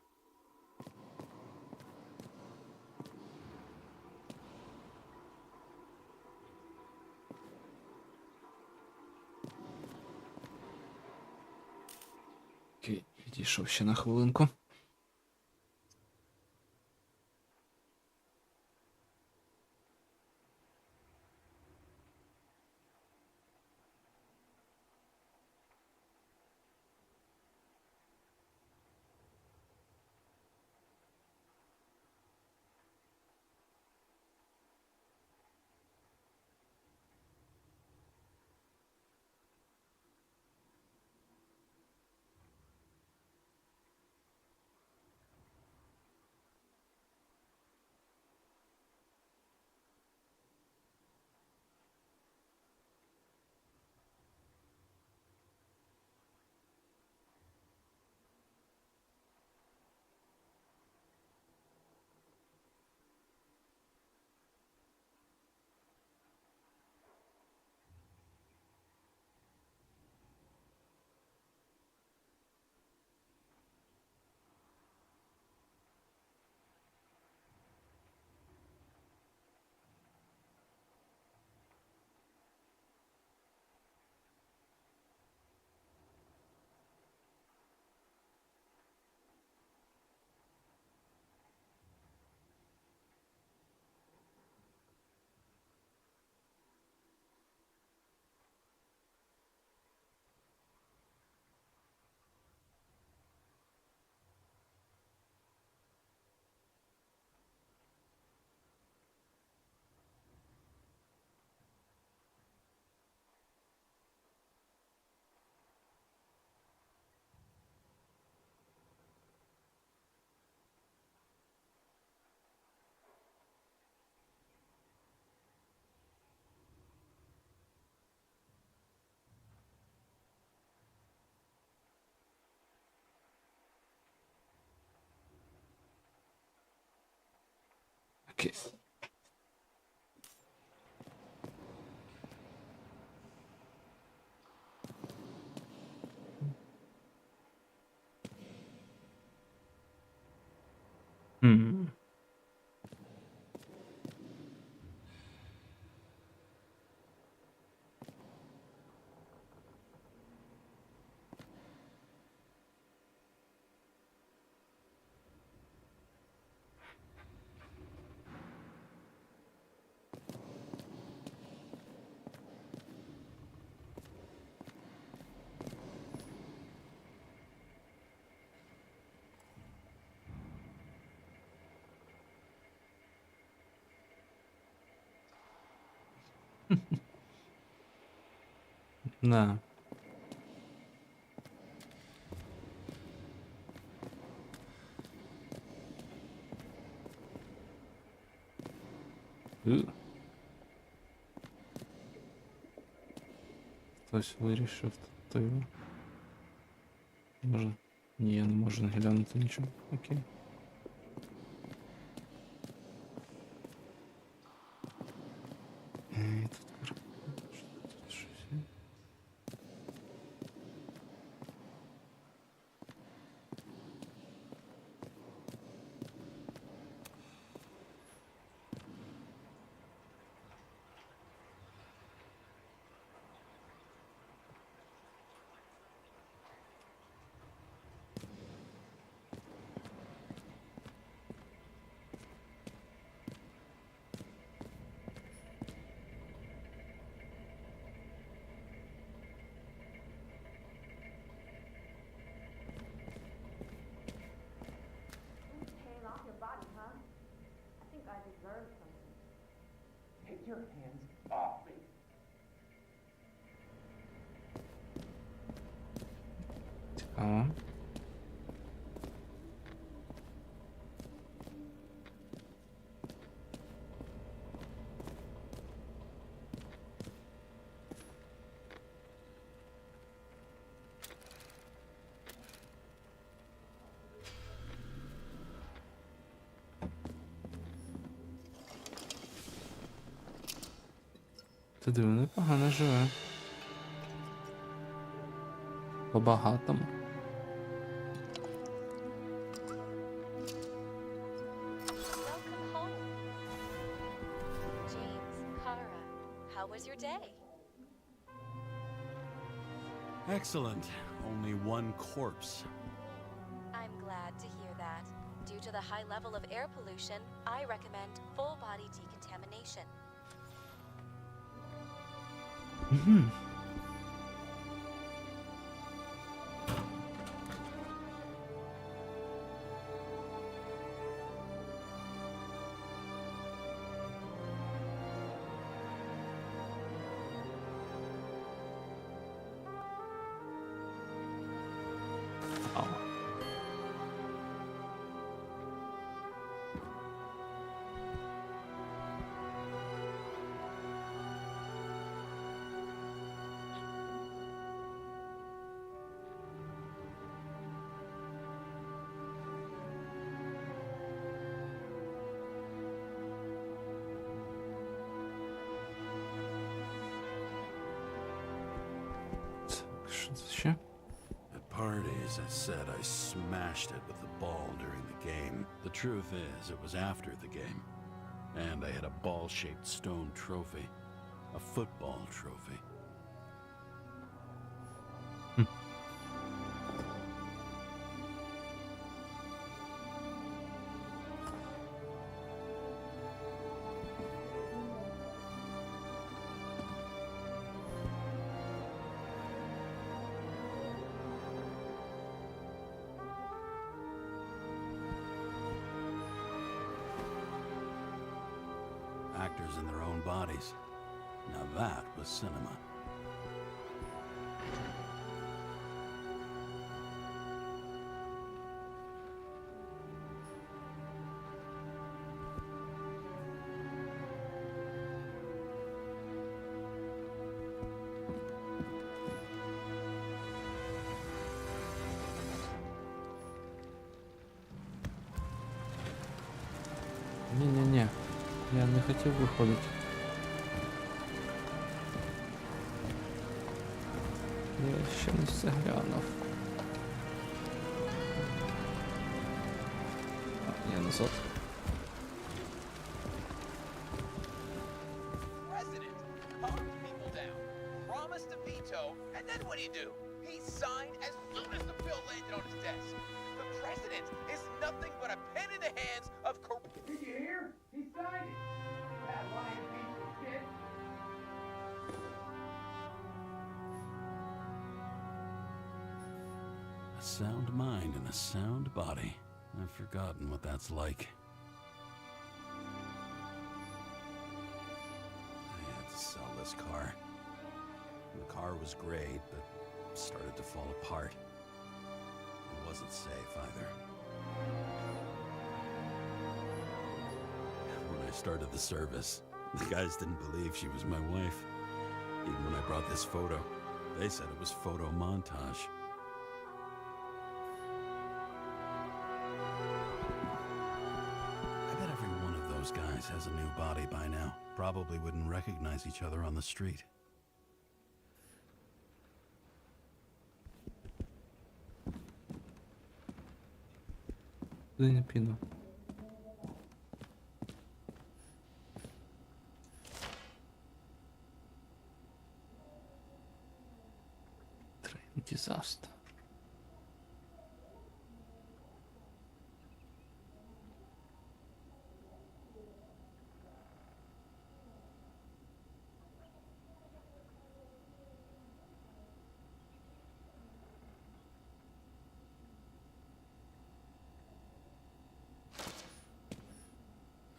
Окей, відійшов ще на хвилинку. Окей. Хм. Да. Хтось вирішив тут його. Може. Ні, я не можу не глянути нічого. Окей. Тут щось є. Hang off your body, huh? I think I deserve something. Take your hands off me. Цікаво. Ти диви, непогано живе. По-багатому. Welcome home. James, Kara, how was your day? Excellent. Only one corpse. I'm glad to hear that. Due to the high level of air pollution, I recommend full body decontamination. Ау. Так, що це ще? At parties, I said I smashed it with the ball during the game. The truth is, it was after the game. And I had a ball-shaped stone trophy. A football trophy. Actors in their own bodies. Now that was cinema. Ні-ні-ні. Я не хотів виходити. Я ще не все глянув. Я назад. President calmed people down, promised a veto, and then what do? He signed as soon as the bill landed on his desk. The president is nothing but a pen in the hands of corrupt. Did you hear? He signed it. That lying piece of shit. A sound mind and a sound body. I've forgotten what that's like. I had to sell this car. The car was great, but started to fall apart. It wasn't safe either. When I started the service, the guys didn't believe she was my wife. Even when I brought this photo, they said it was photo montage. always has a new body by now. Probably wouldn't recognize each other on the street. Туди не піду. Дизастер.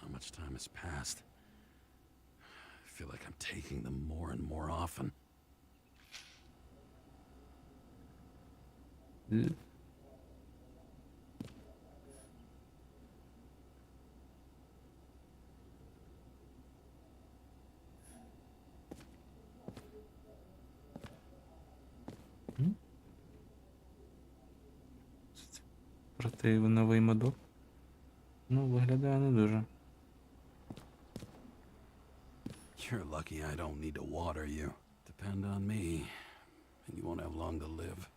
How much time has passed? I feel like I'm taking them more and more often. Проте новий модок. Ну, виглядає не дуже. You're lucky I don't need to water you. Depend on me, and you won't have long to live.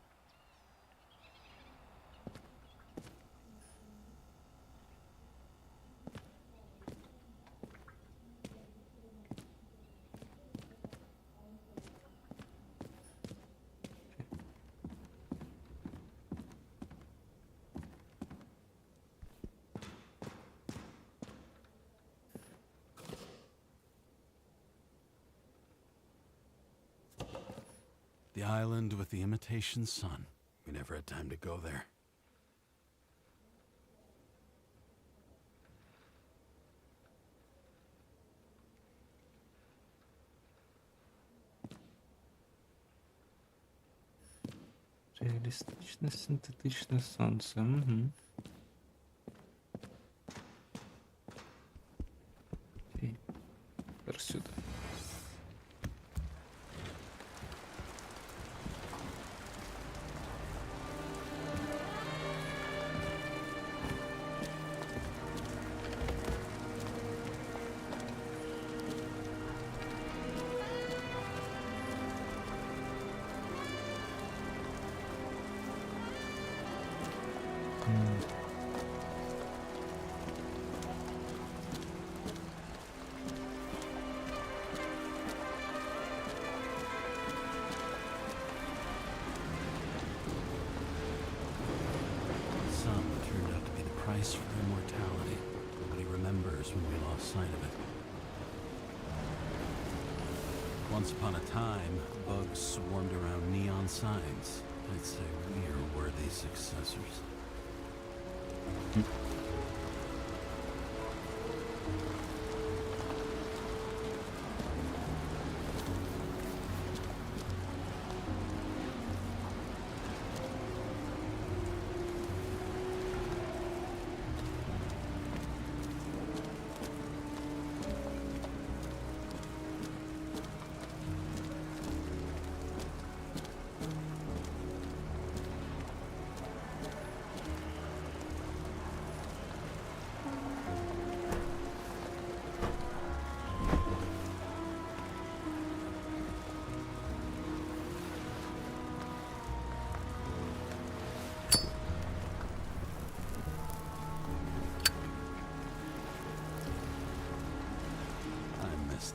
The island with the imitation sun. We never had time to go there. Реалістичне синтетичне сонце. Угу. Окей. Тепер сюди. Price for immortality. Nobody remembers when we lost sight of it. Once upon a time, bugs swarmed around neon signs. I'd say we are worthy successors.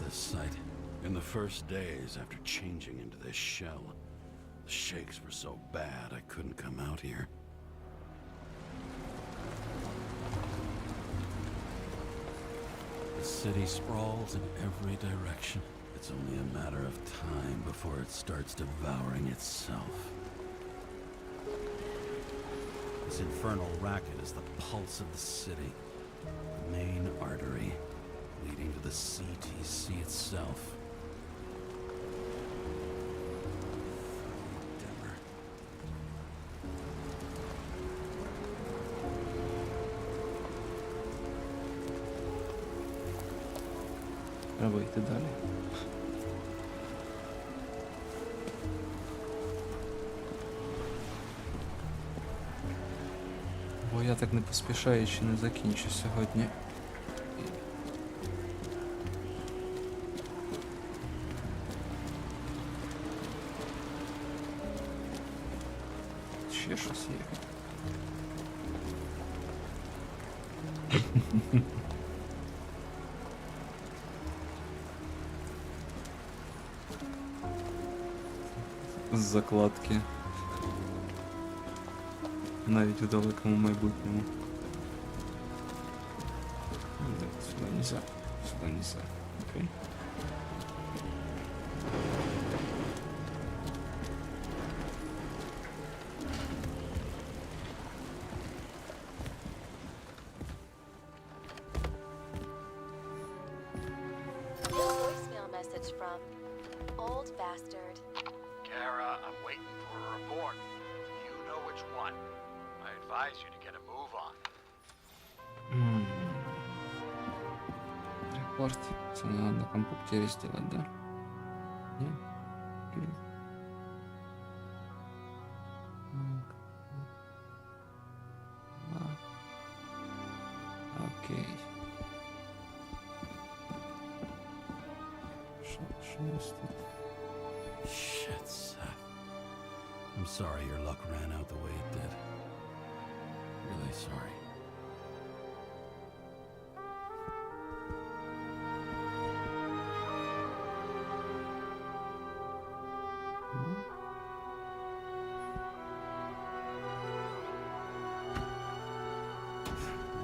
This site. In the first days after changing into this shell, the shakes were so bad I couldn't come out here. The city sprawls in every direction. It's only a matter of time before it starts devouring itself. This infernal racket is the pulse of the city, the main artery leading to the CTC itself. Denver. Треба йти далі. Бо я так не поспішаючи не закінчу сьогодні. ще щось є. З закладки. Навіть у далекому майбутньому. Сюди нельзя. Сюди нельзя. Окей. Voicemail message from old bastard. Kara, I'm waiting for a report. You know which one. I advise you to get a move on. Репорт. Це надо на компьютере сделать, да? Нет? Окей. Окей. Что у нас тут? Shit, Seth. I'm sorry your luck ran out the way it did. Really sorry.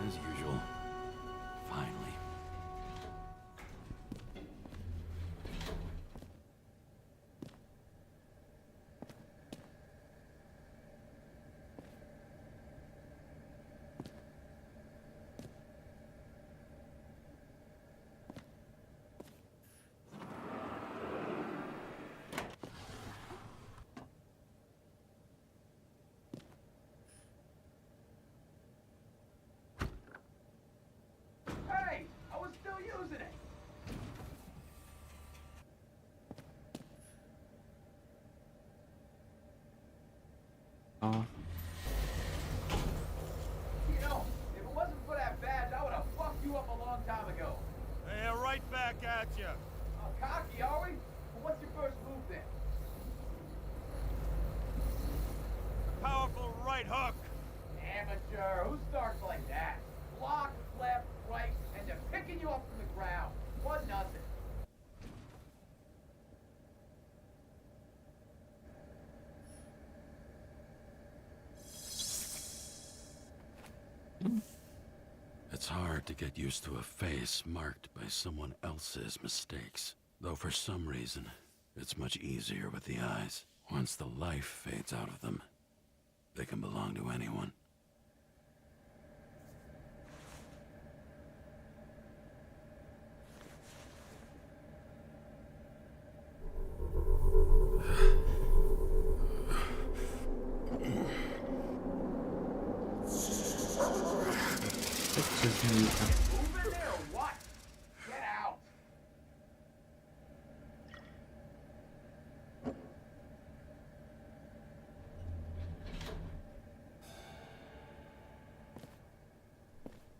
As usual. Finally. Hey, I was still using it. А, You know, if it wasn't for that badge, I would have fucked you up a long time ago. Hey, right back at you. Cocky, are we? Well, what's your first move then? Powerful right hook. Amateur. Who starts like that? Block, left, right, and they're picking you up from the ground. 1-0. It's hard to get used to a face marked by someone else's mistakes. Though for some reason, it's much easier with the eyes. Once the life fades out of them, they can belong to anyone. це все змійка. Move in there or what? Get out.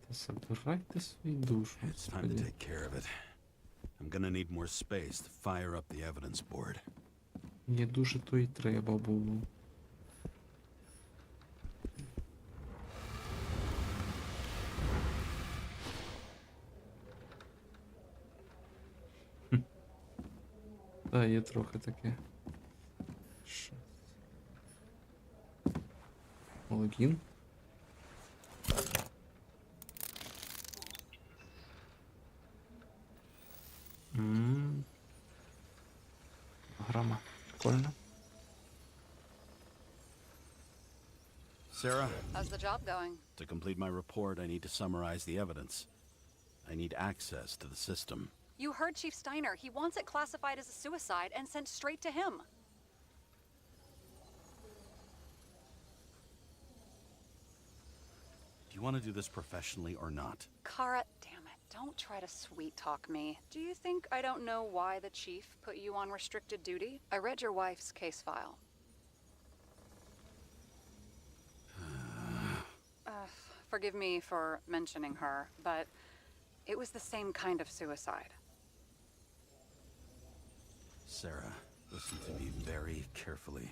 Та забирайте свою душу. It's time to Господи. take care of it. I'm gonna need more space to fire up the evidence board. Мені дуже то й треба було. Та, є трохи таке. Що? Логін? Грама. Прикольно. Sarah, How's the job going? to complete my report, I need to summarize the evidence. I need access to the system. You heard Chief Steiner. He wants it classified as a suicide and sent straight to him. Do you want to do this professionally or not? Kara, damn it. Don't try to sweet talk me. Do you think I don't know why the chief put you on restricted duty? I read your wife's case file. Forgive me for mentioning her, but it was the same kind of suicide. Sarah, listen to me very carefully.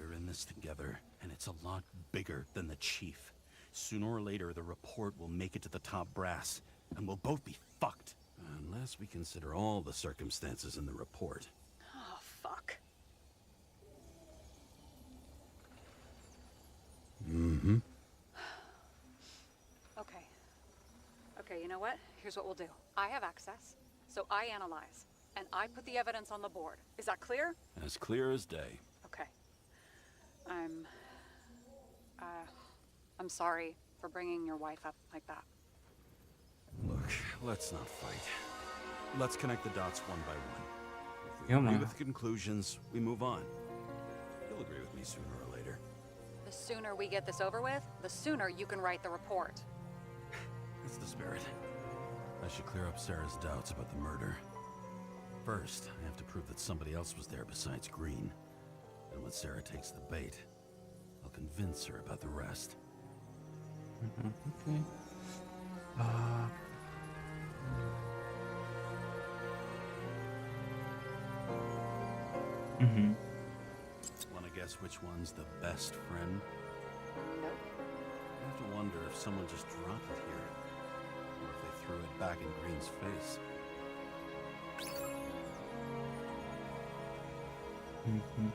We're in this together, and it's a lot bigger than the chief. Sooner or later, the report will make it to the top brass, and we'll both be fucked. Unless we consider all the circumstances in the report. Oh, fuck. Mm-hmm. Okay. Okay, you know what? Here's what we'll do. I have access, so I analyze, and I put the evidence on the board. Is that clear? As clear as day. Okay. I'm sorry for bringing your wife up like that. Look, let's not fight. Let's connect the dots one by one. If we Yeah, agree man. with conclusions, we move on. You'll agree with me sooner or later. The sooner we get this over with, the sooner you can write the report. That's the spirit. I should clear up Sarah's doubts about the murder. First, I have to prove that somebody else was there besides Green. And when Sarah takes the bait, I'll convince her about the rest. Okay. Mhm. Wanna guess which one's the best friend? Nope. I have to wonder if someone just dropped it here. Or if they threw it back in Green's face. Mhm.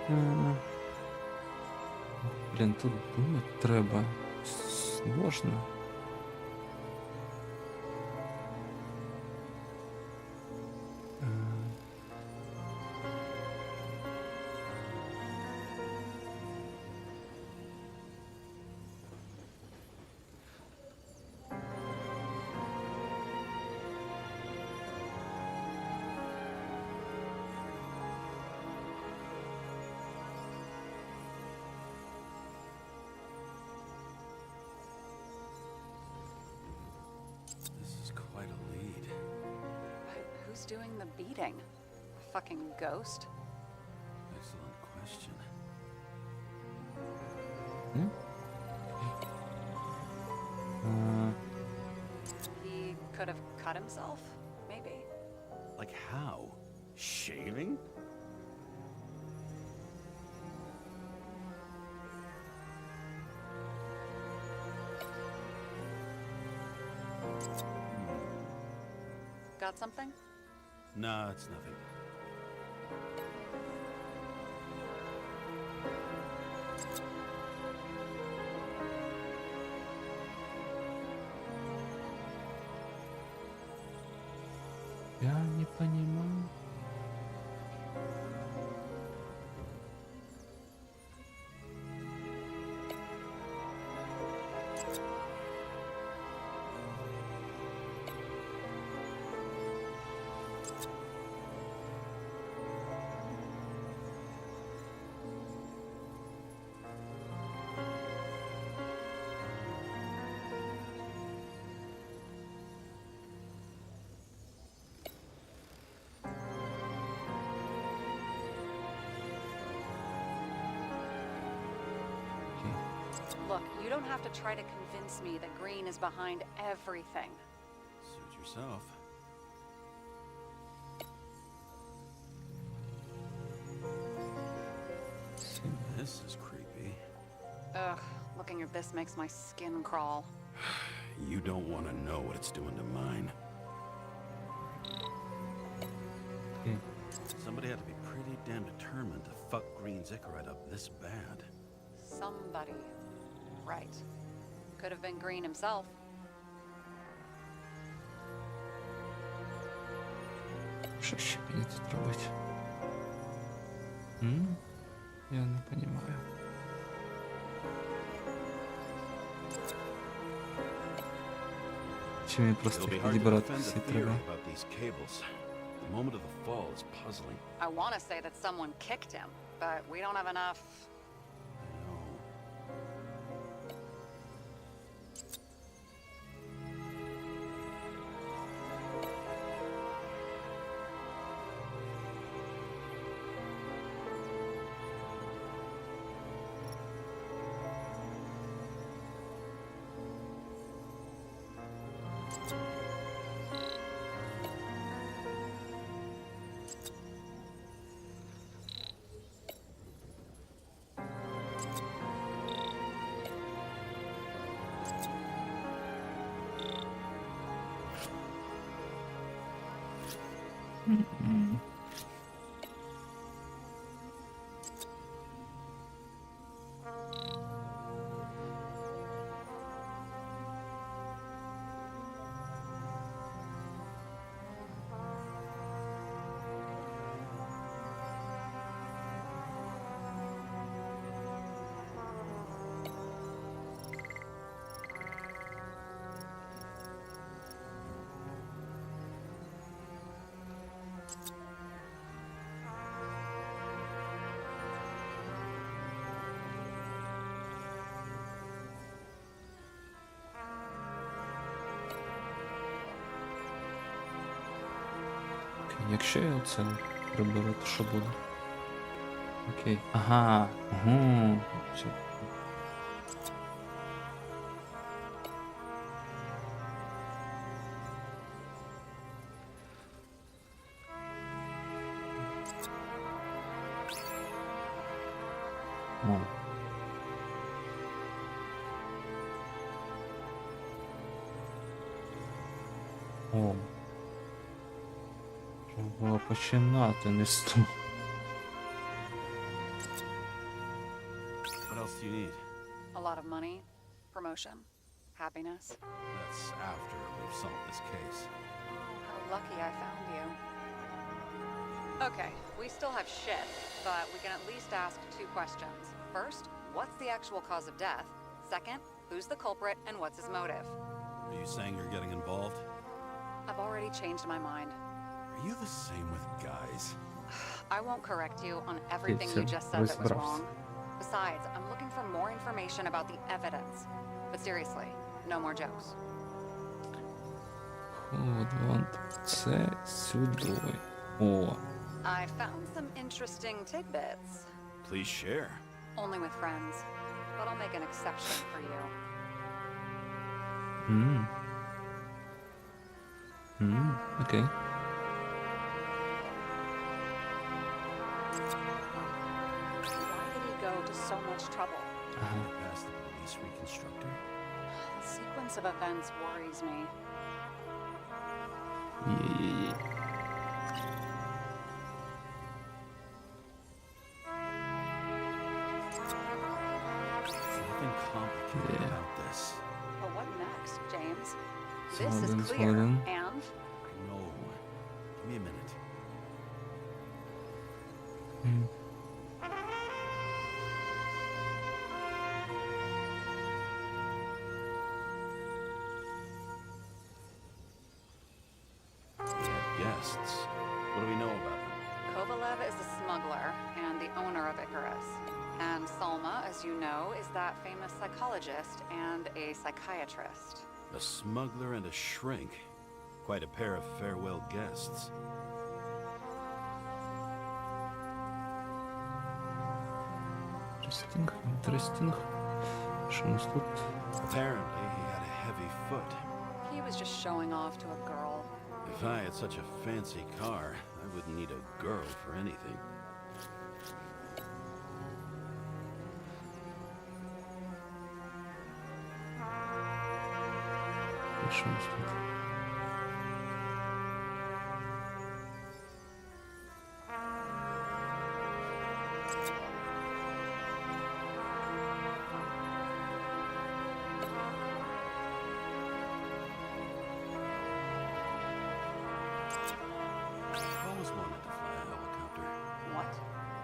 Е, Блін, тут думати треба. Сложно. Е, This is quite a lead. But who's doing the beating? A fucking ghost? Excellent question. е, He could have cut himself, maybe. Like how? Shaving? Got something? No, it's nothing. Я не понимаю. Look, you don't have to try to convince me that Green is behind everything. Suit yourself. This is creepy. Ugh, looking at this makes my skin crawl. You don't want to know what it's doing to mine. Okay. Somebody had to be pretty damn determined to fuck Green's Icarite up this bad. Somebody. Right. Could have been Green himself. Що ще мені тут робити? Я не понимаю. Чи мені просто It'll be їх hard to підібрати defend всі a theory треба? about these cables. The moment of the fall is puzzling. I want to say that someone kicked him, but we don't have enough. I know. Якщо я оце приберу, то що буде? Окей. Ага. Угу. Все. О. О. Треба починати не з того. What else do you need? A lot of money, promotion, happiness. That's after we've solved this case. How lucky I found you. Okay, we still have shit, but we can at least ask 2 questions. First, what's the actual cause of death? Second, who's the culprit and what's his motive? Are you saying you're getting involved? I've already changed my mind. Are you the same with guys? I won't correct you on everything you just said that was wrong. Besides, I'm looking for more information about the evidence. But seriously, no more jokes. Вон це сюди. О. I found some interesting tidbits. Please share. Only with friends. But I'll make an exception for you. Окей. Why did he go to so much trouble? Past the police reconstructor? The sequence of events worries me. Є-є-є. There's nothing complicated about this. But what next, James? So This then, is so clear. then. And I know. Give me a minute. We had guests. What do we know about them? Kovalev is a smuggler and the owner of Icarus. And Salma, as you know, is that famous psychologist and a psychiatrist. A smuggler and a shrink. Quite a pair of farewell guests. Інтерестинг. Що у нас тут? Apparently, he had a heavy foot. He was just showing off to a girl. If I had such a fancy car, I wouldn't need a girl for anything. Що у нас тут? I've always wanted to fly a helicopter. What?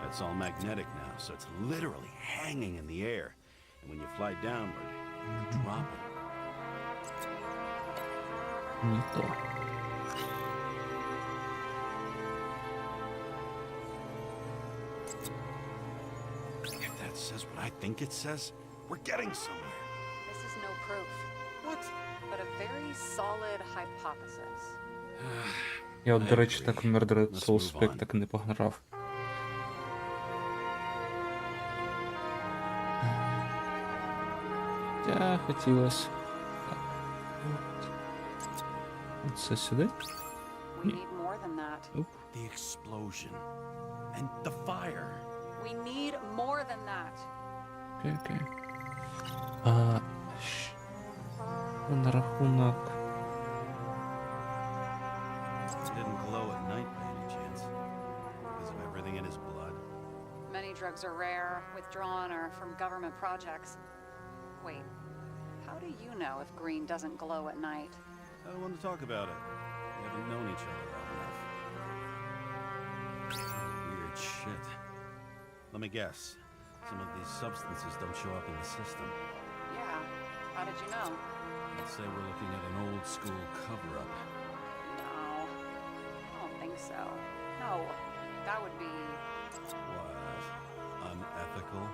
It's all magnetic now, so it's literally hanging in the air. And when you fly downward, you're dropping. Не то. If that says what I think it says, we're getting somewhere. This is no proof, What? but a very solid hypothesis. Я от, I до речі, agree. так в Murder Let's Soul move Spec on. так і не пограв. Я хотілося. Це сюди? We need more than that. The explosion. And the fire. We need more than that. Окей, окей. На рахунок. It didn't glow at night, baby. drugs are rare, withdrawn, or from government projects. Wait, how do you know if green doesn't glow at night? I don't want to talk about it. We haven't known each other long enough. Weird shit. Let me guess. Some of these substances don't show up in the system. Yeah, how did you know? Let's say we're looking at an old school cover-up. No, I don't think so. No, that would be... What? Unethical?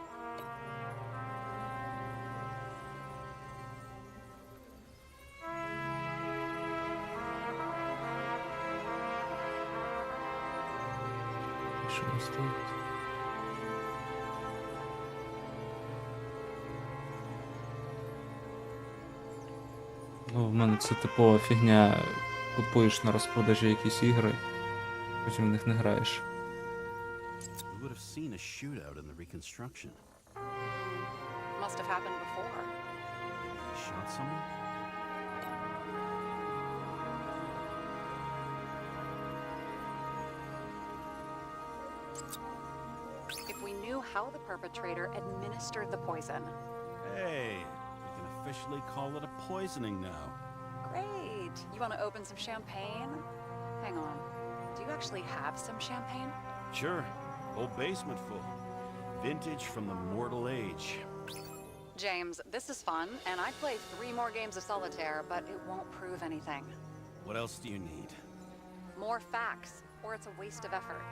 Що у нас тут? Ну, в мене це типова фігня. Купуєш на розпродажі якісь ігри, потім в них не граєш. We would have seen a shootout in the reconstruction. Must have happened before. He shot someone? If we knew how the perpetrator administered the poison. Hey, we can officially call it a poisoning now. Great. You want to open some champagne? Hang on. Do you actually have some champagne? Sure. Whole basement full. Vintage from the mortal age. James, this is fun, and I'd play 3 more games of solitaire, but it won't prove anything. What else do you need? More facts, or it's a waste of effort.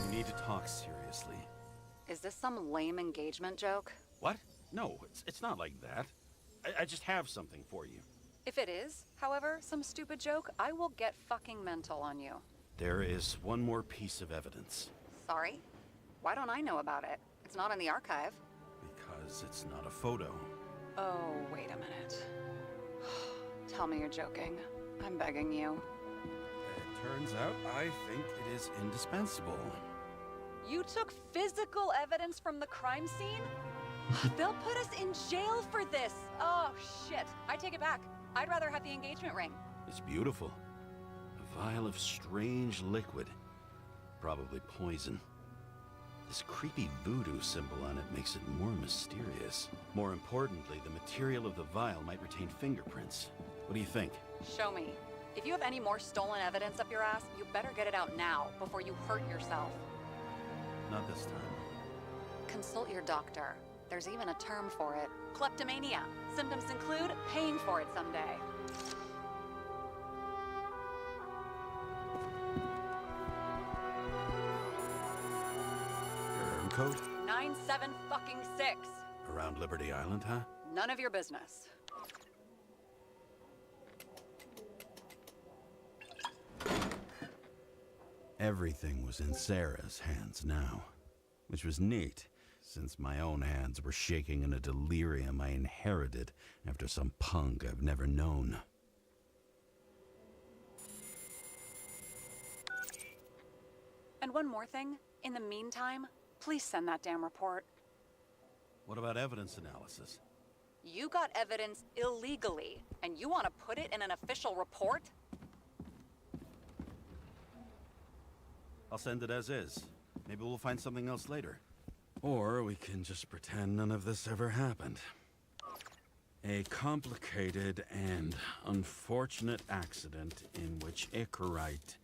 We need to talk seriously. Is this some lame engagement joke? What? No, it's not like that. I just have something for you. If it is, however, some stupid joke, I will get fucking mental on you. There is one more piece of evidence. Sorry? Why don't I know about it? It's not in the archive. Because it's not a photo. Oh, wait a minute. Tell me you're joking. I'm begging you. It turns out I think it is indispensable. You took physical evidence from the crime scene? They'll put us in jail for this. Oh, shit. I take it back. I'd rather have the engagement ring. It's beautiful. A vial of strange liquid. Probably poison. This creepy voodoo symbol on it makes it more mysterious. More importantly, the material of the vial might retain fingerprints. What do you think? Show me. If you have any more stolen evidence up your ass, you better get it out now before you hurt yourself. Not this time. Consult your doctor. There's even a term for it. Kleptomania. Symptoms include paying for it someday. Code? 97-fucking-6. Around Liberty Island, huh? None of your business. Everything was in Sarah's hands now, which was neat, since my own hands were shaking in a delirium I inherited after some punk I've never known. And one more thing. In the meantime, please send that damn report. What about evidence analysis? You got evidence illegally, and you want to put it in an official report? I'll send it as is. Maybe we'll find something else later. Or we can just pretend none of this ever happened. A complicated and unfortunate accident in which Icarite...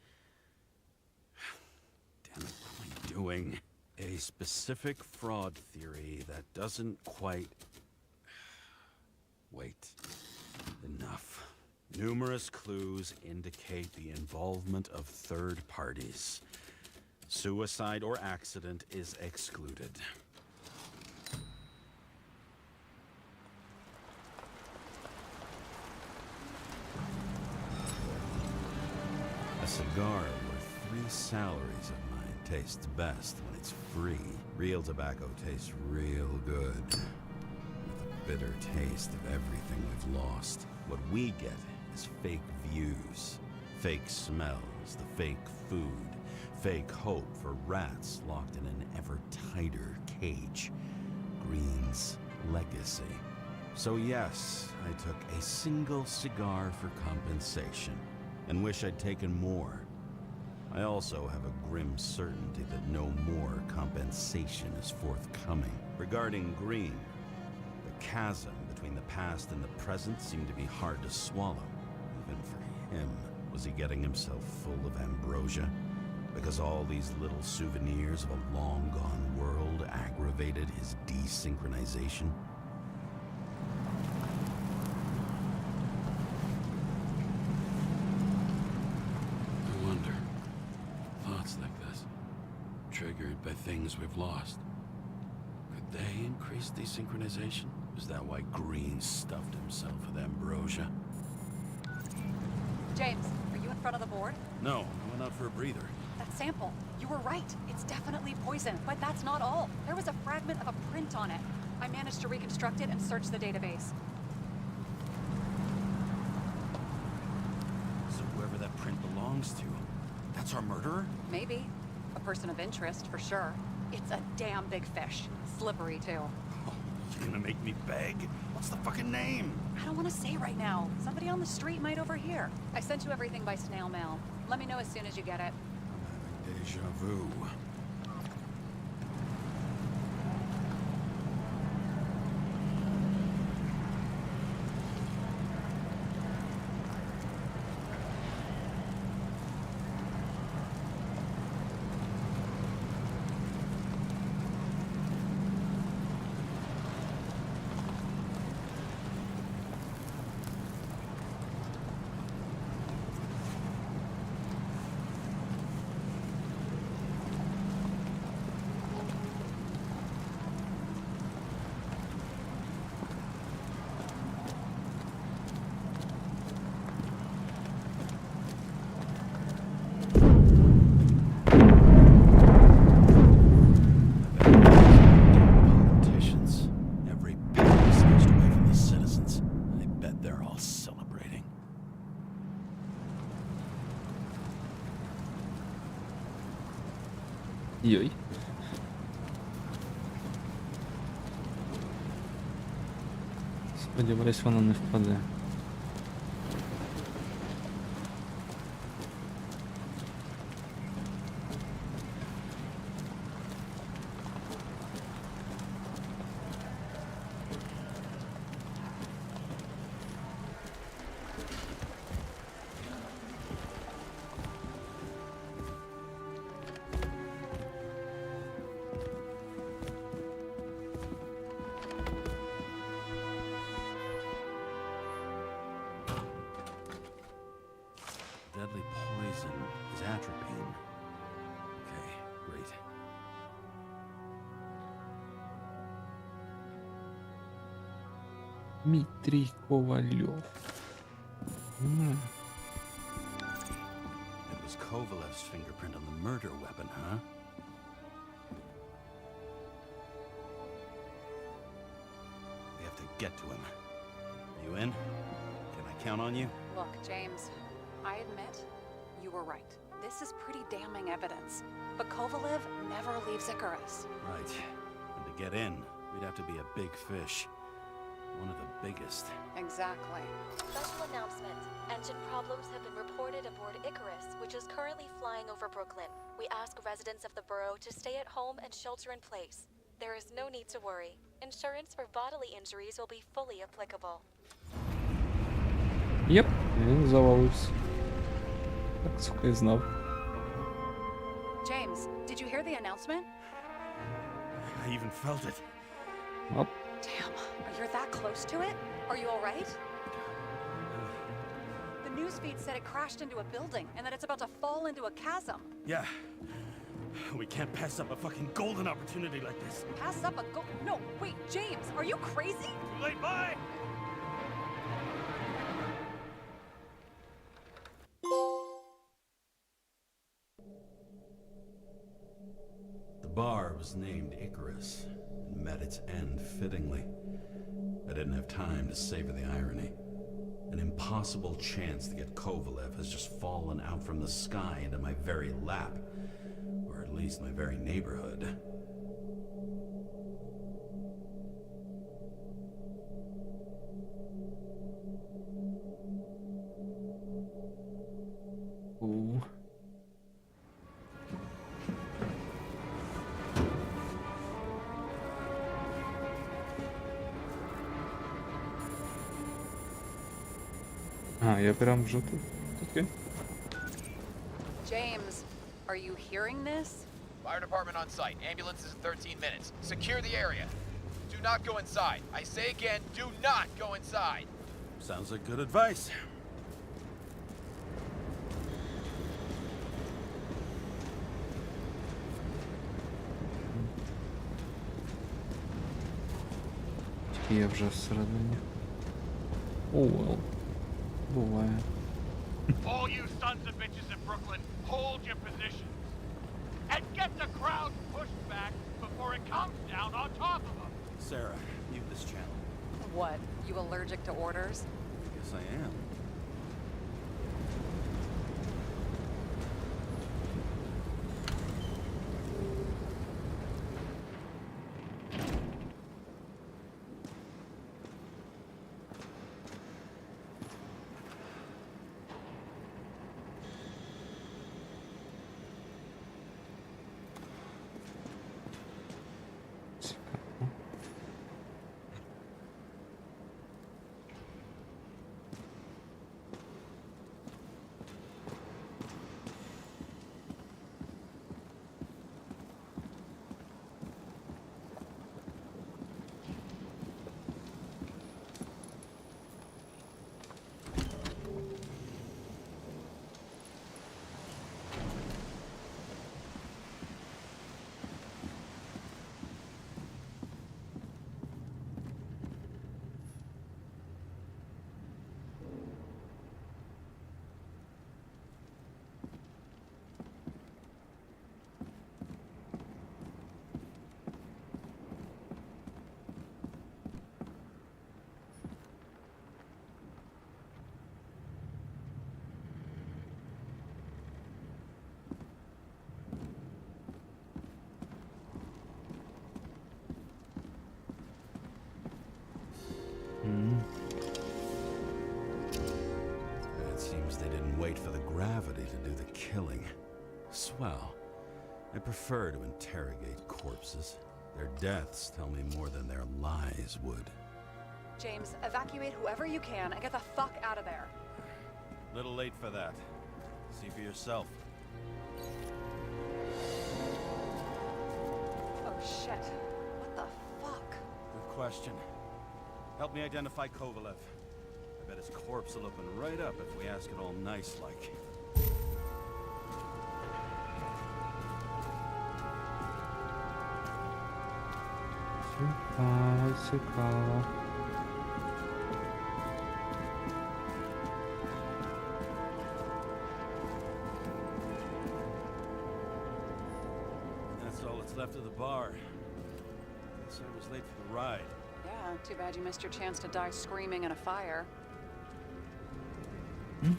Damn it, what am I doing? A specific fraud theory that doesn't quite... Wait. Enough. Numerous clues indicate the involvement of third parties. Suicide or accident is excluded. A cigar worth 3 salaries of mine tastes best when it's free. Real tobacco tastes real good. With a bitter taste of everything we've lost. What we get is fake views. Fake smells, the fake food, fake hope for rats locked in an ever tighter cage. Green's legacy. So yes, I took a single cigar for compensation, and wish I'd taken more. I also have a grim certainty that no more compensation is forthcoming. Regarding Green, the chasm between the past and the present seemed to be hard to swallow, even for him. Was he getting himself full of ambrosia? Because all these little souvenirs of a long-gone world aggravated his desynchronization? I wonder, thoughts like this, triggered by things we've lost, could they increase desynchronization? Is that why Green stuffed himself with ambrosia? James, are you in front of the board? No, I went out for a breather. That sample. You were right. It's definitely poison, but that's not all. There was a fragment of a print on it. I managed to reconstruct it and search the database. So whoever that print belongs to, that's our murderer? Maybe. A person of interest, for sure. It's a damn big fish. Slippery, too. Oh, you gonna make me beg? What's the fucking name? I don't want to say right now. Somebody on the street might overhear. I sent you everything by snail mail. Let me know as soon as you get it. I'm having deja vu. Йой. Сподіваюсь, воно не впаде. Deadly poison is atropine. Okay, great. Дмитрий Ковальов. It was Kovalev's fingerprint on the murder weapon, huh? We have to get to him. You in? Can I count on you? Look, James, I admit, you were right. This is pretty damning evidence. But Kovalev never leaves Icarus. Right. And to get in, we'd have to be a big fish. One of the biggest. Exactly. Special announcement. Engine problems have been reported aboard Icarus, which is currently flying over Brooklyn. We ask residents of the borough to stay at home and shelter in place. There is no need to worry. Insurance for bodily injuries will be fully applicable. Єп, він завалився. Так, сука, і знав. James, did you hear the announcement? I even felt it. Оп. Damn, you're that close to it? Are you all right? The newsfeed said it crashed into a building and that it's about to fall into a chasm. Yeah. We can't pass up a fucking golden opportunity like this. Pass up a No, wait, James, are you crazy? Too late, bye! The bar was named Icarus and met its end fittingly. I didn't have time to savor the irony. An impossible chance to get Kovalev has just fallen out from the sky into my very lap. Or at least my very neighborhood. Ooh. А, я прям вже тут. Окей. James, are you hearing this? Fire department on site. Ambulances in 13 minutes. Secure the area. Do not go inside. I say again, do not go inside. Sounds like good advice. Тільки я вже всередині. Оуел. Буває. All you sons of bitches in Brooklyn, hold your positions. And get the crowd pushed back before it comes down on top of them. Sarah, mute this channel. What, you allergic to orders? Yes, I am. Цікаво. It seems they didn't wait for the gravity to do the killing. Swell. I prefer to interrogate corpses. Their deaths tell me more than their lies would. James, evacuate whoever you can and get the fuck out of there. Little late for that. See for yourself. Oh shit. What the fuck? Good question. Help me identify Kovalev. I bet his corpse will open right up if we ask it all nice-like. Цікаво, цікаво. That's all that's left of the bar. Guess I was late for the ride. Yeah, too bad you missed your chance to die screaming in a fire. At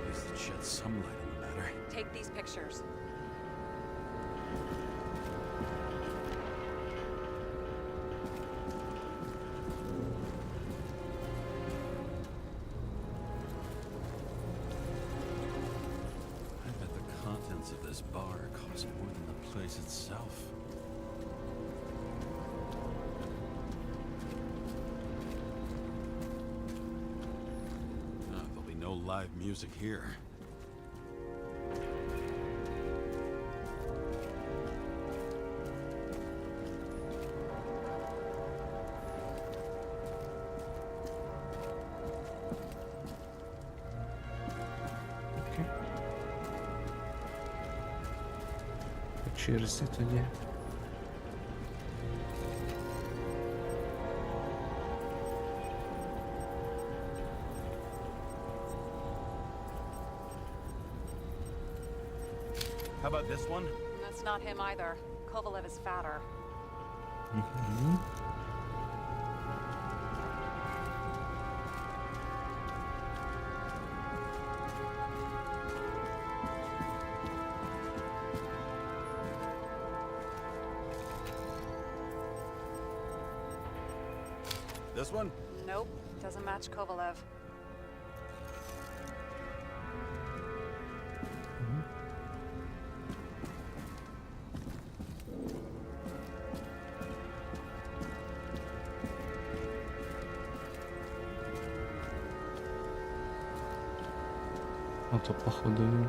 least it sheds some light on the matter. Take these pictures. I bet the contents of this bar cost more than the place itself. There'll be no live music here. Окей. По черзі тоді. How about this one? That's not him either. Kovalev is fatter. Мгм. This one? Nope, doesn't match Kovalev. Ото походу він.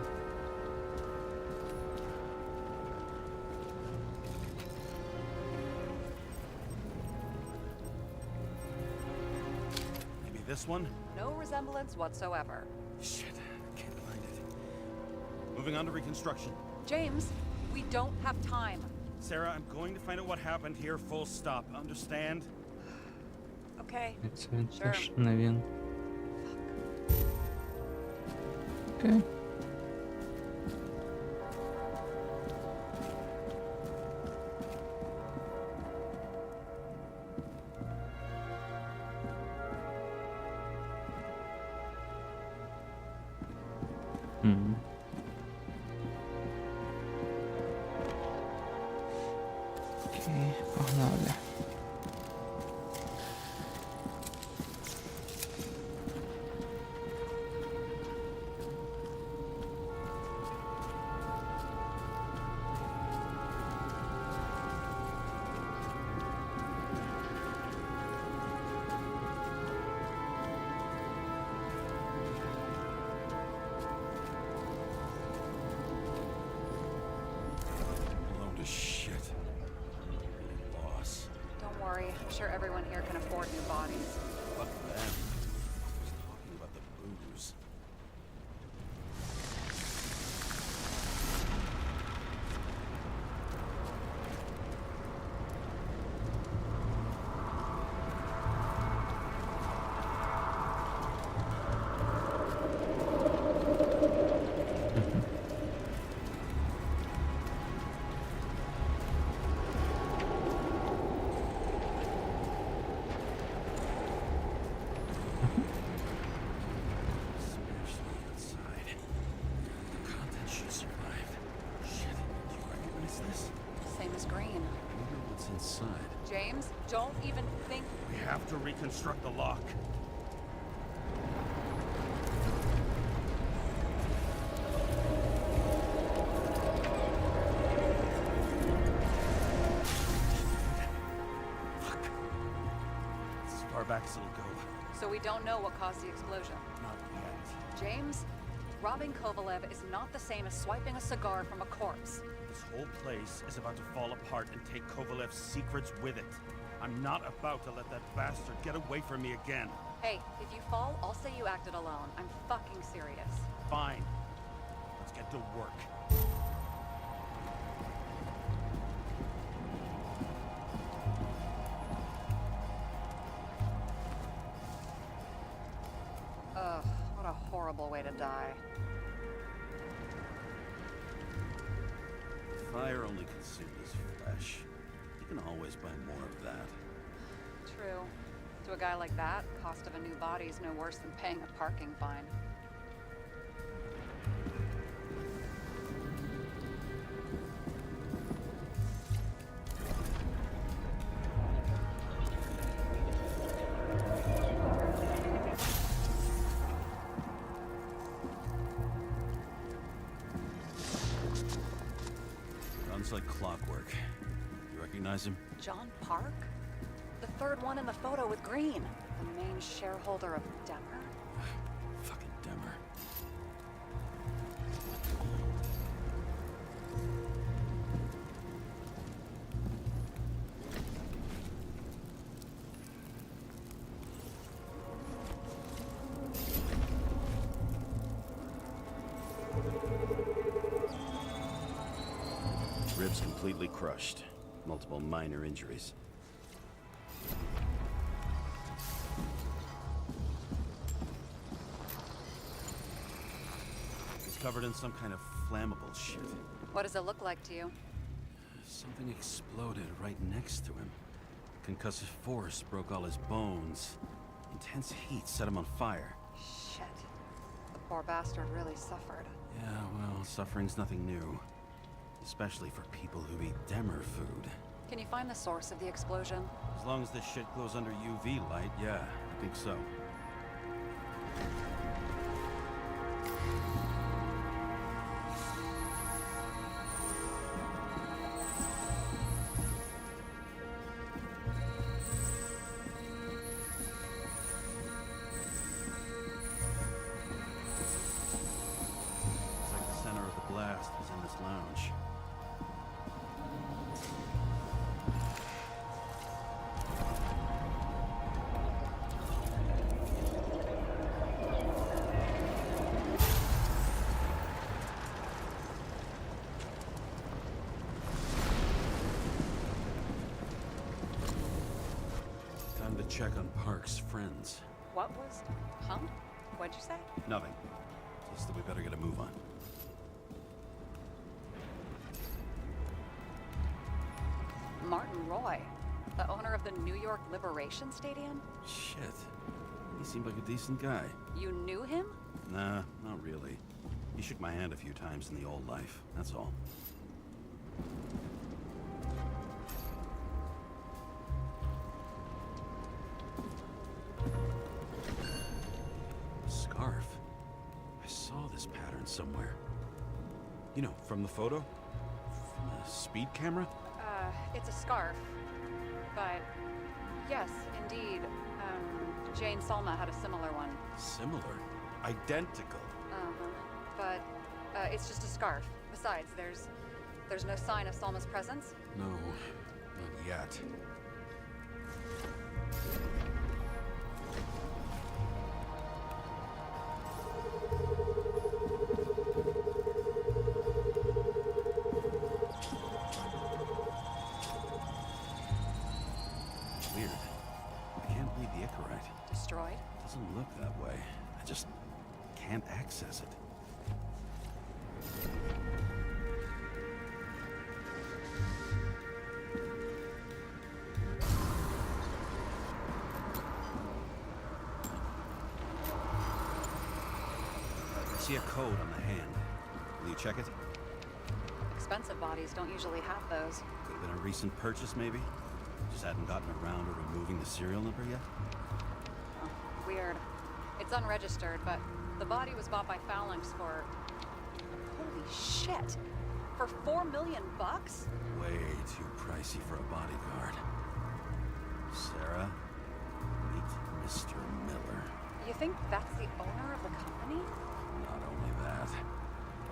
Maybe this one? No resemblance whatsoever. Shit, can't find it. Moving on to reconstruction. James, we don't have time. Sarah, I'm going to find out what happened here, full stop. Understand? Okay. Це він Sure. теж не він. Окей. Мгм. Окей, погнали. Load of shit. Boss. Don't worry, I'm sure everyone here can afford new bodies. Fuck them. I was talking about the booze. Smashed on the outside. The content should survive. Shit, do you recognize this? Same as green. I wonder what's inside. James, don't even think. We have to reconstruct the lock. Fuck. It's as far back as it'll go. So we don't know what caused the explosion. Not yet. James, robbing Kovalev is not the same as swiping a cigar from a corpse. This whole place is about to fall apart and take Kovalev's secrets with it. I'm not about to let that bastard get away from me again. Hey, if you fall, I'll say you acted alone. I'm fucking serious. Fine. Let's get to work. Ugh, what a horrible way to die. Fire only consumed his flesh. You can always buy more of that. True. To a guy like that, cost of a new body is no worse than paying a parking fine. Runs like clockwork. You recognize him? John Park? The third one in the photo with Green. The main shareholder of Demer? Fucking Demer. Ribs completely crushed. Multiple minor injuries. He's covered in some kind of flammable shit. What does it look like to you? Something exploded right next to him. Concussive force broke all his bones. Intense heat set him on fire. Shit. The poor bastard really suffered. Yeah, well, suffering's nothing new. Especially for people who eat Demer food. Can you find the source of the explosion? As long as this shit glows under UV light, yeah, I think so. Looks like the center of the blast was in this lounge. Time to check on Park's friends. What was... Huh? What'd you say? Nothing. Just that we better get a move on. Martin Roy, the owner of the New York Liberation Stadium? Shit. He seemed like a decent guy. You knew him? Nah, not really. He shook my hand a few times in the old life, that's all. Scarf. I saw this pattern somewhere. You know, from the photo? From a speed camera? It's a scarf. But, yes, indeed. Jane Salma had a similar one. Similar. Identical. But, it's just a scarf. Besides, there's no sign of Salma's presence. No, not yet. Weird. I can't read the Icarite. Destroyed? Doesn't look that way. I just can't access it. I see a code on the hand. Will you check it? Expensive bodies don't usually have those. Could have been a recent purchase, maybe? Just hadn't gotten around to removing the serial number yet? Weird. It's unregistered, but the body was bought by Phalanx for... Holy shit! For $4 million bucks? Way too pricey for a bodyguard. Sarah, meet Mr. Miller. You think that's the owner of the company? Not only that,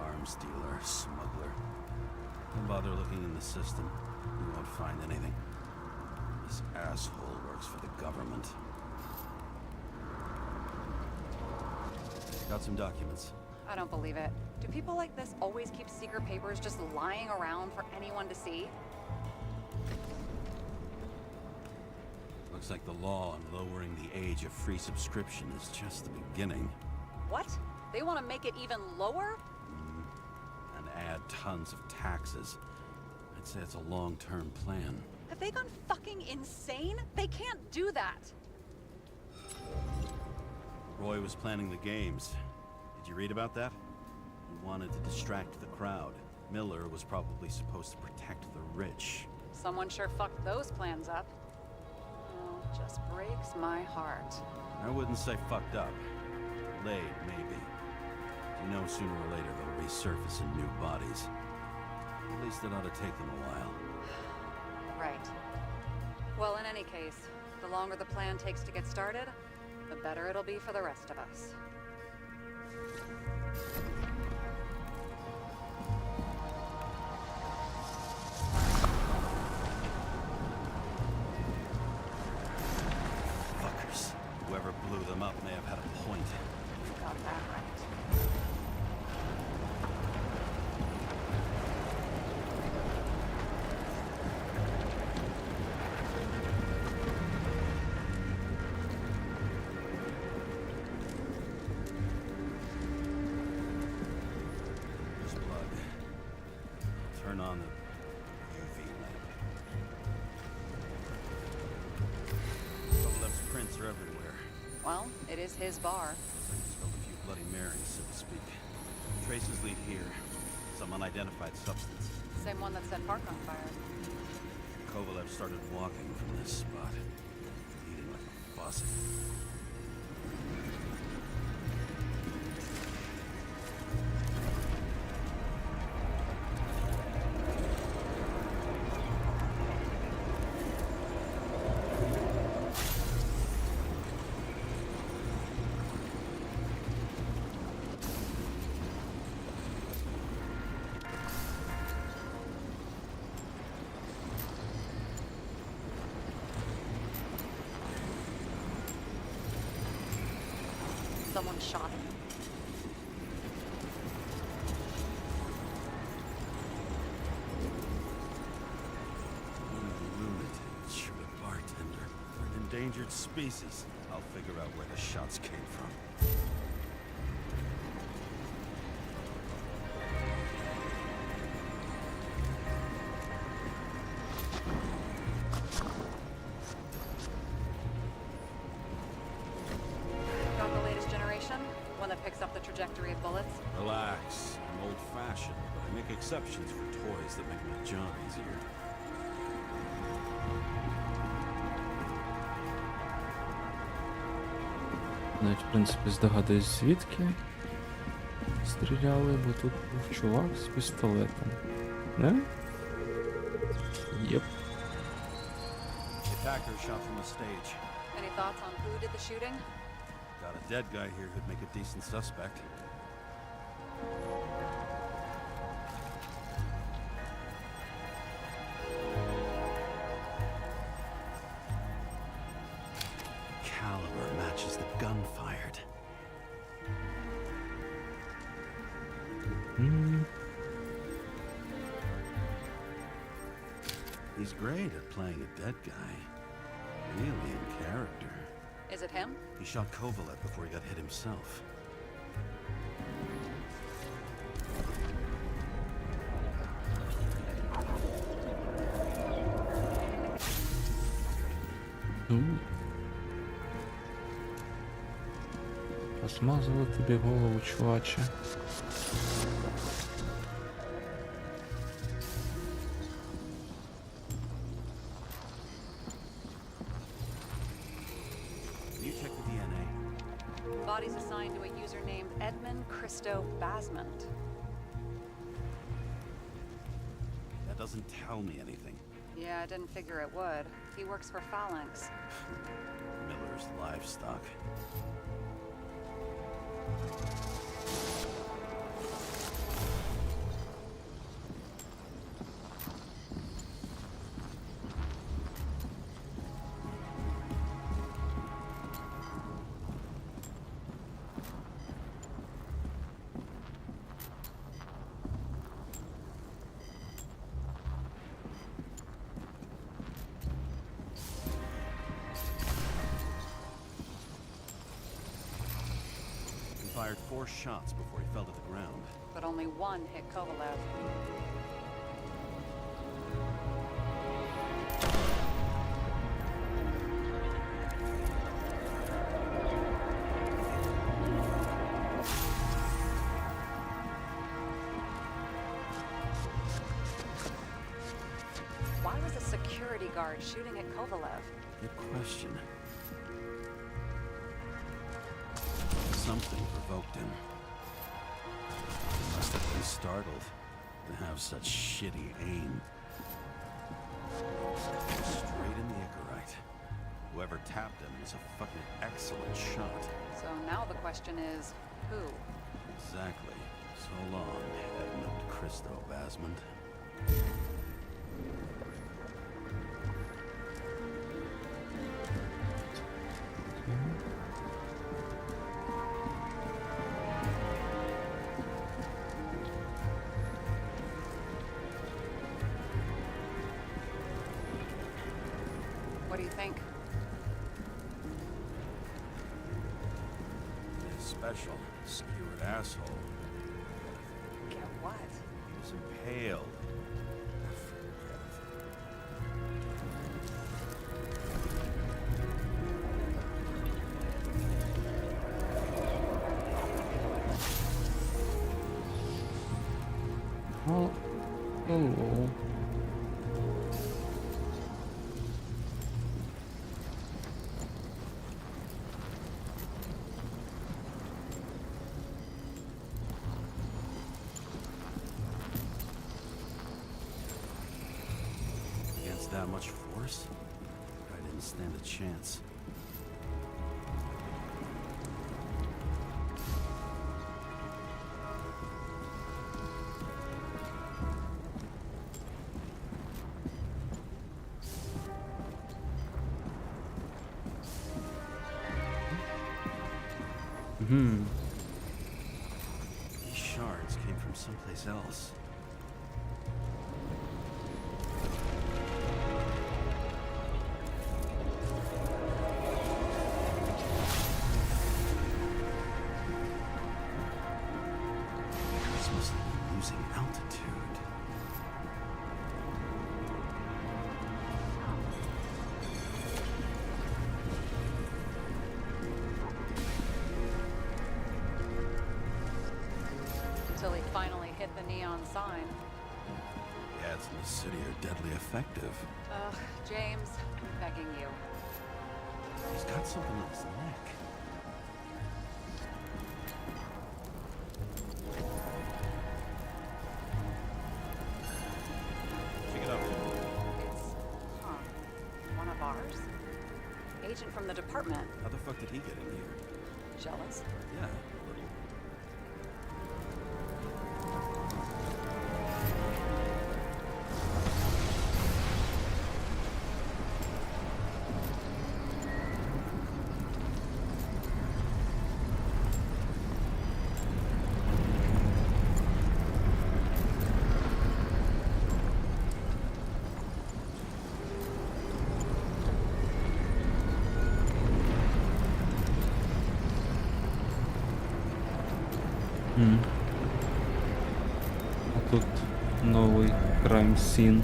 arms dealer, smuggler. Don't bother looking in the system. You won't find anything. This asshole works for the government. Got some documents. I don't believe it. Do people like this always keep secret papers just lying around for anyone to see? Looks like the law on lowering the age of free subscription is just the beginning. What? They want to make it even lower? And add tons of taxes. I'd say it's a long-term plan. Have they gone fucking insane? They can't do that! Roy was planning the games. Did you read about that? He wanted to distract the crowd. Miller was probably supposed to protect the rich. Someone sure fucked those plans up. Oh, just breaks my heart. I wouldn't say fucked up. Delayed, maybe. You know, sooner or later they'll resurface in new bodies. At least it ought to take them a while. Right. Well, in any case, the longer the plan takes to get started, the better it'll be for the rest of us. Fuckers. Whoever blew them up may have had a point. You got that right. Turn on the UV lamp. is his bar. Spilled a few Bloody Marys, so to speak. Traces lead here. Some unidentified substance. Same one that set Park on fire. Kovalev started walking from this spot, eating like a faucet. Someone shot him. Lunatic, shoot a bartender. We're an endangered species. I'll figure out where the shots came from. Got the latest generation? One that picks up the trajectory of bullets? Relax. I'm old-fashioned, but I make exceptions for toys that make my job easier. Навіть, в принципі, здогадуюсь, звідки стріляли, бо тут був чувак з пістолетом. Не? Єп. The attacker shot from the stage. Any thoughts on who did the shooting? Got a dead guy here who'd make a decent suspect. Caliber matches the gun fired. He's great at playing a dead guy. Really in character. Is it him? He shot Kovalev before he got hit himself. Посмазало тобі голову, чуваче. You check the DNA. Body's assigned to a user named Edmund Christo Basment. That doesn't tell me anything. Yeah, I didn't figure it would. He works for Phalanx. Miller's livestock. Fired 4 shots before he fell to the ground. But only one hit Kovalev. Why was a security guard shooting at Kovalev? Good question. Something provoked him. He must have been startled to have such shitty aim. Straight in the Icarite. Whoever tapped him was a fucking excellent shot. So now the question is, who? Exactly. So long, Edmund Christo Basment. What do you think? Special, skewered asshole. Get what? He was impaled. Hello. Against that much force, I didn't stand a chance. These shards came from someplace else. This must have been losing altitude. Until he finally hit the neon sign. The ads in the city are deadly effective. Ugh, James, I'm begging you. He's got something on his neck. Pick it up. It's, one of ours? Agent from the department. How the fuck did he get in here? Jealous? Yeah, a little. А тут новий крайм сін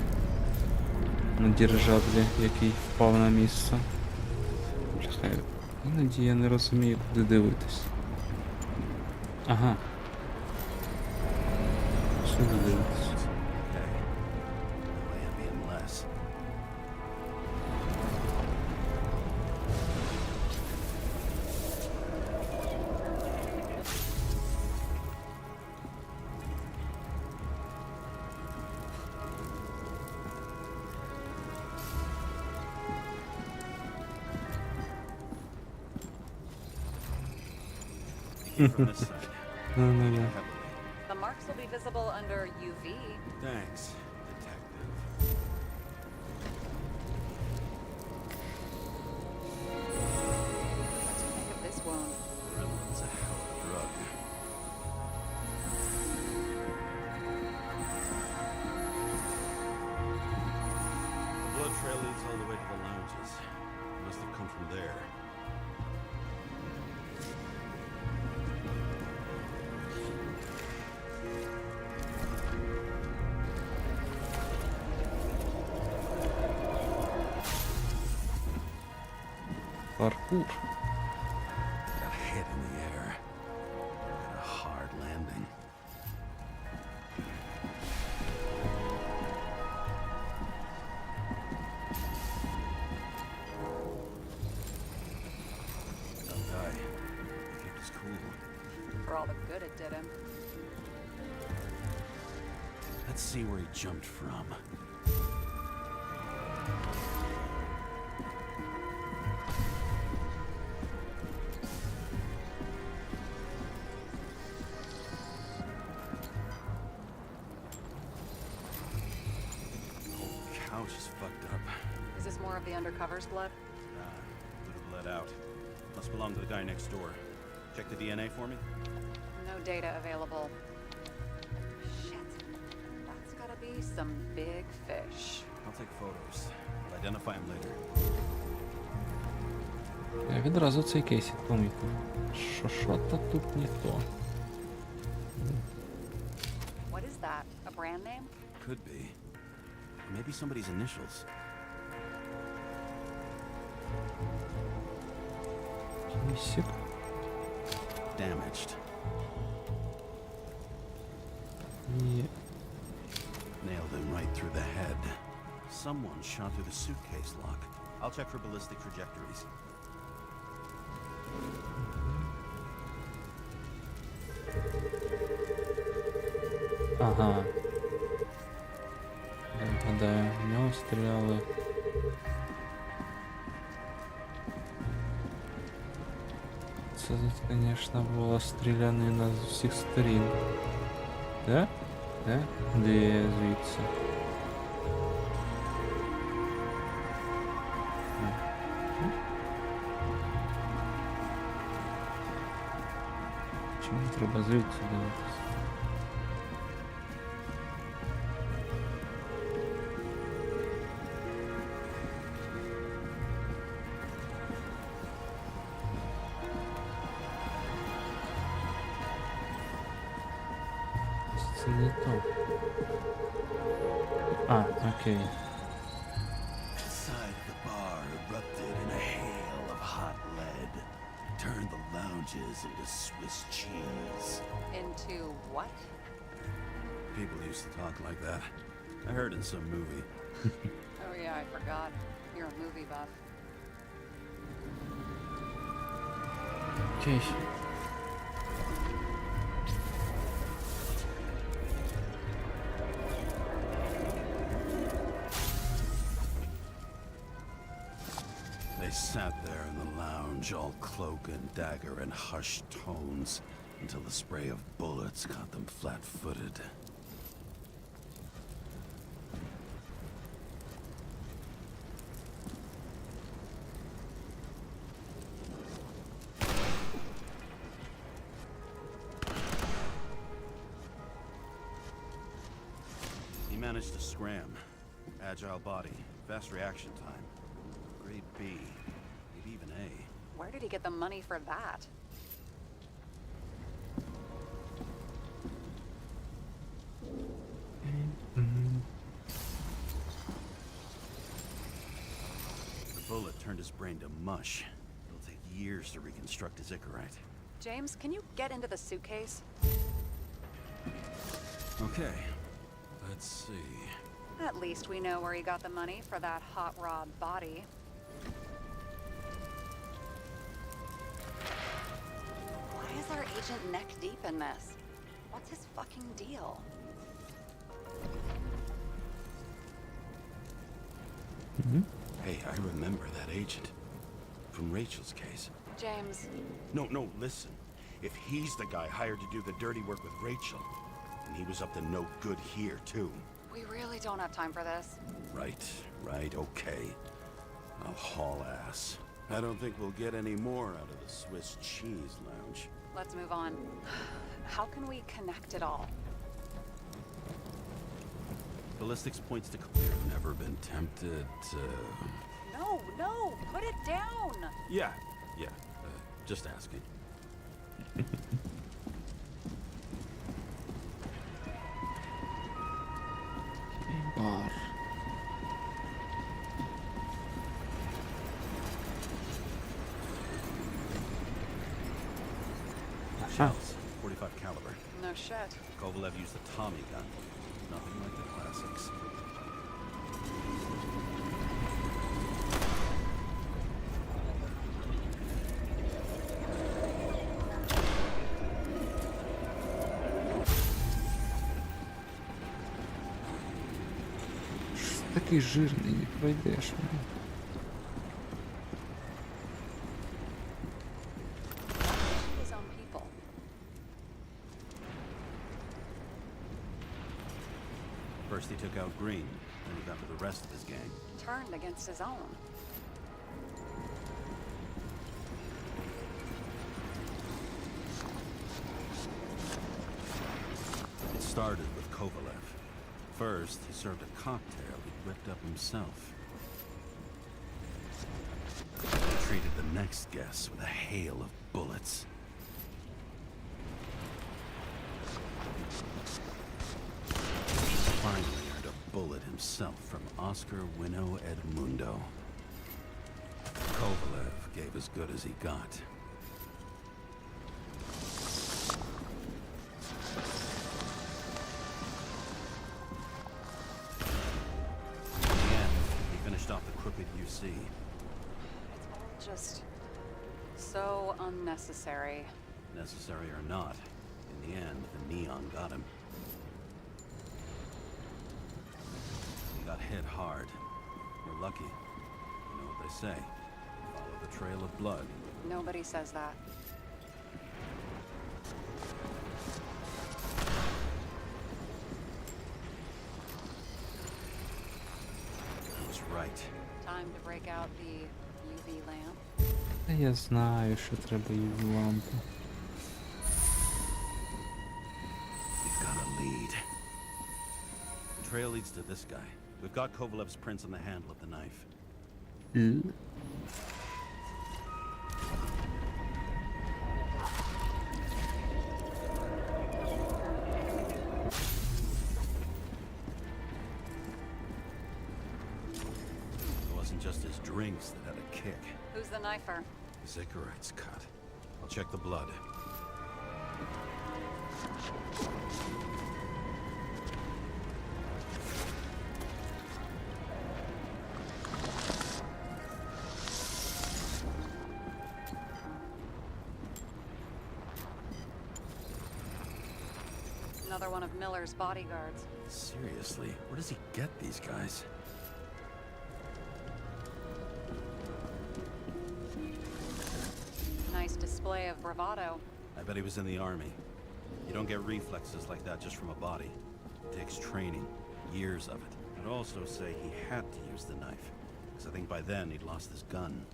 на дирижаблі, який впав на місце. Бляха, іноді я не розумію, куди дивитись. Ага. Сюди дивитись. From this side. No, no, no. The marks will be visible under UV. Thanks, detective. What do you think of this wound? Adrenaline's a hell of a drug. The blood trail leads all the way to the lounges. It must have come from there. Паркур. Got hit in the air. Got a hard landing. Don't die. He kept his cool. For all the good it did him. Let's see where he jumped from. Couch is fucked up. Is this more of the undercover's blood? Would have bled out. Must belong to the guy next door. Check the DNA for me. No data available. Shit. That's gotta be some big fish. I'll take photos. I'll identify him later. Я відразу цей кейсик помітив. Що-то тут не то. What is that? A brand name? Could be. Maybe somebody's initials. Кейсик. Damaged. І through the head. Someone shot through the suitcase lock. I'll check for ballistic trajectories. Ага. Я гадаю, в нього стріляли. Це, звісно, була стрілянина з усіх сторін. Де? Де? Де звідси? Чому треба звідси дивитися? Це не то. А, окей. Inside the bar erupted in a hail of hot lead. Turned the lounges into Swiss cheese. Into what? People used to talk like that. I heard in some movie. Oh yeah, I forgot. You're a movie buff. Окей. They sat there in the lounge, all cloak and dagger and hushed tones, until the spray of bullets caught them flat-footed. He managed to scram. Agile body, fast reaction time. Grade B, maybe even A. Where did he get the money for that? The bullet turned his brain to mush. It'll take years to reconstruct his Icarite. James, can you get into the suitcase? Okay, let's see. At least we know where he got the money for that hot rod body. Why is our agent neck deep in this? What's his fucking deal? Hey, I remember that agent. From Rachel's case. James, No, listen. If he's the guy hired to do the dirty work with Rachel, and he was up to no good here, too. we really don't have time for this. Right, okay. I'll haul ass. I don't think we'll get any more out of the Swiss cheese lounge. Let's move on. How can we connect it all? Ballistics points to clear. Never been tempted to... No, put it down! Yeah, just asking. Бар. Shells, 45 caliber. No shit. Kovalev used the Tommy gun. Nothing like the classics. Такий жирний, не пройдеш. His own people. First he took out Green, then he got to the rest of his gang. Turned against his own. It started with Kovalev. First, he served a cocktail he whipped up himself. He treated the next guest with a hail of bullets. Finally earned a bullet himself from Oscar Winnow Edmundo. Kovalev gave as good as he got. see. It's all just so unnecessary. Necessary or not, in the end, the neon got him. He got hit hard. We're lucky. You know what they say. Follow the trail of blood. Nobody says that. I was right. Time to break out the UV lamp. Та я знаю, що треба її лампу. We've got a lead. The trail leads to this guy. We've got Kovalev's prints on the handle of the knife. It wasn't just his drinks that had a kick. Who's the knifer? His Icarite's cut. I'll check the blood. Another one of Miller's bodyguards. Seriously, where does he get these guys? Nice display of bravado. I bet he was in the army. You don't get reflexes like that just from a body. It takes training, years of it. I'd also say he had to use the knife, because I think by then he'd lost his gun.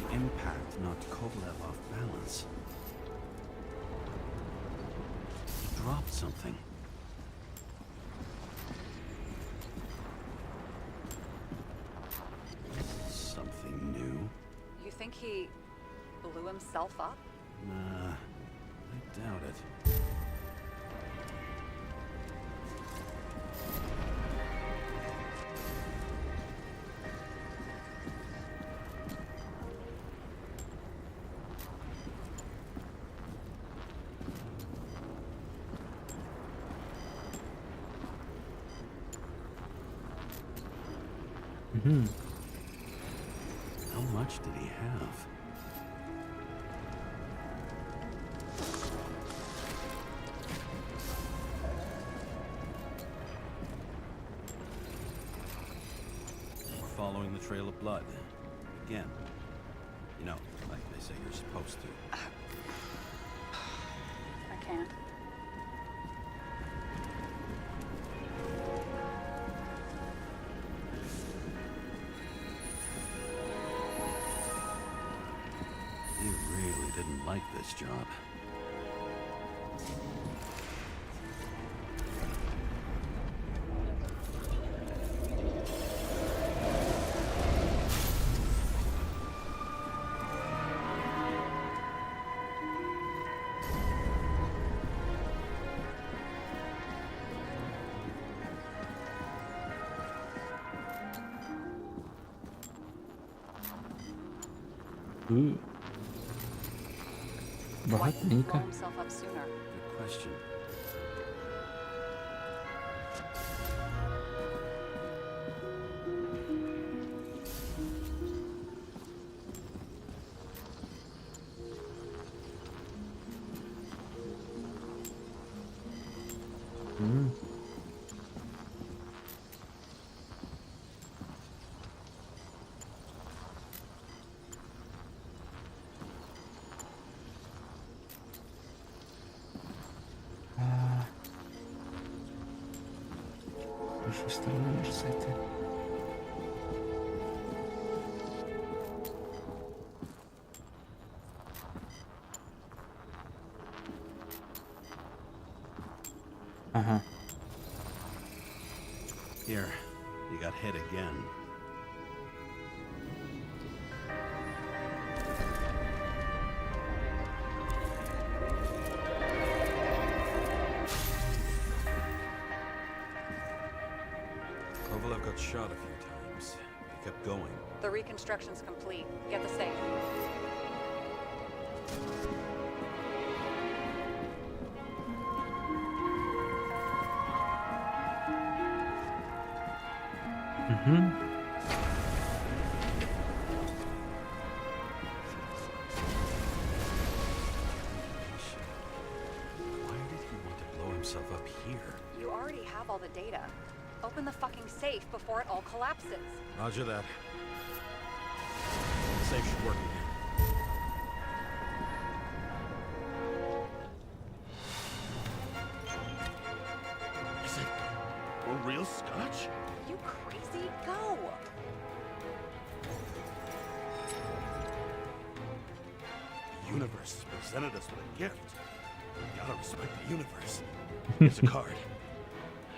The impact knocked Kovalev off balance. He dropped something. Something new? You think he blew himself up? Nah, I doubt it. How much did he have? We're following the trail of blood. Again. You know, like they say you're supposed to. I can't. He really didn't like this job. Why didn't he blow Багатенько. himself up sooner? Good question. Що сторони може зайти? Ага. Here, you got hit again. Kovalev got shot a few times. kept going. The reconstruction's complete. Get the safe. Why did he want to blow himself up here? You already have all the data. Open the fucking safe before it all collapses. Roger that. The safe should work again. Is it a real scotch? You crazy? Go! The universe has presented us with a gift. We gotta respect the universe. Here's a card.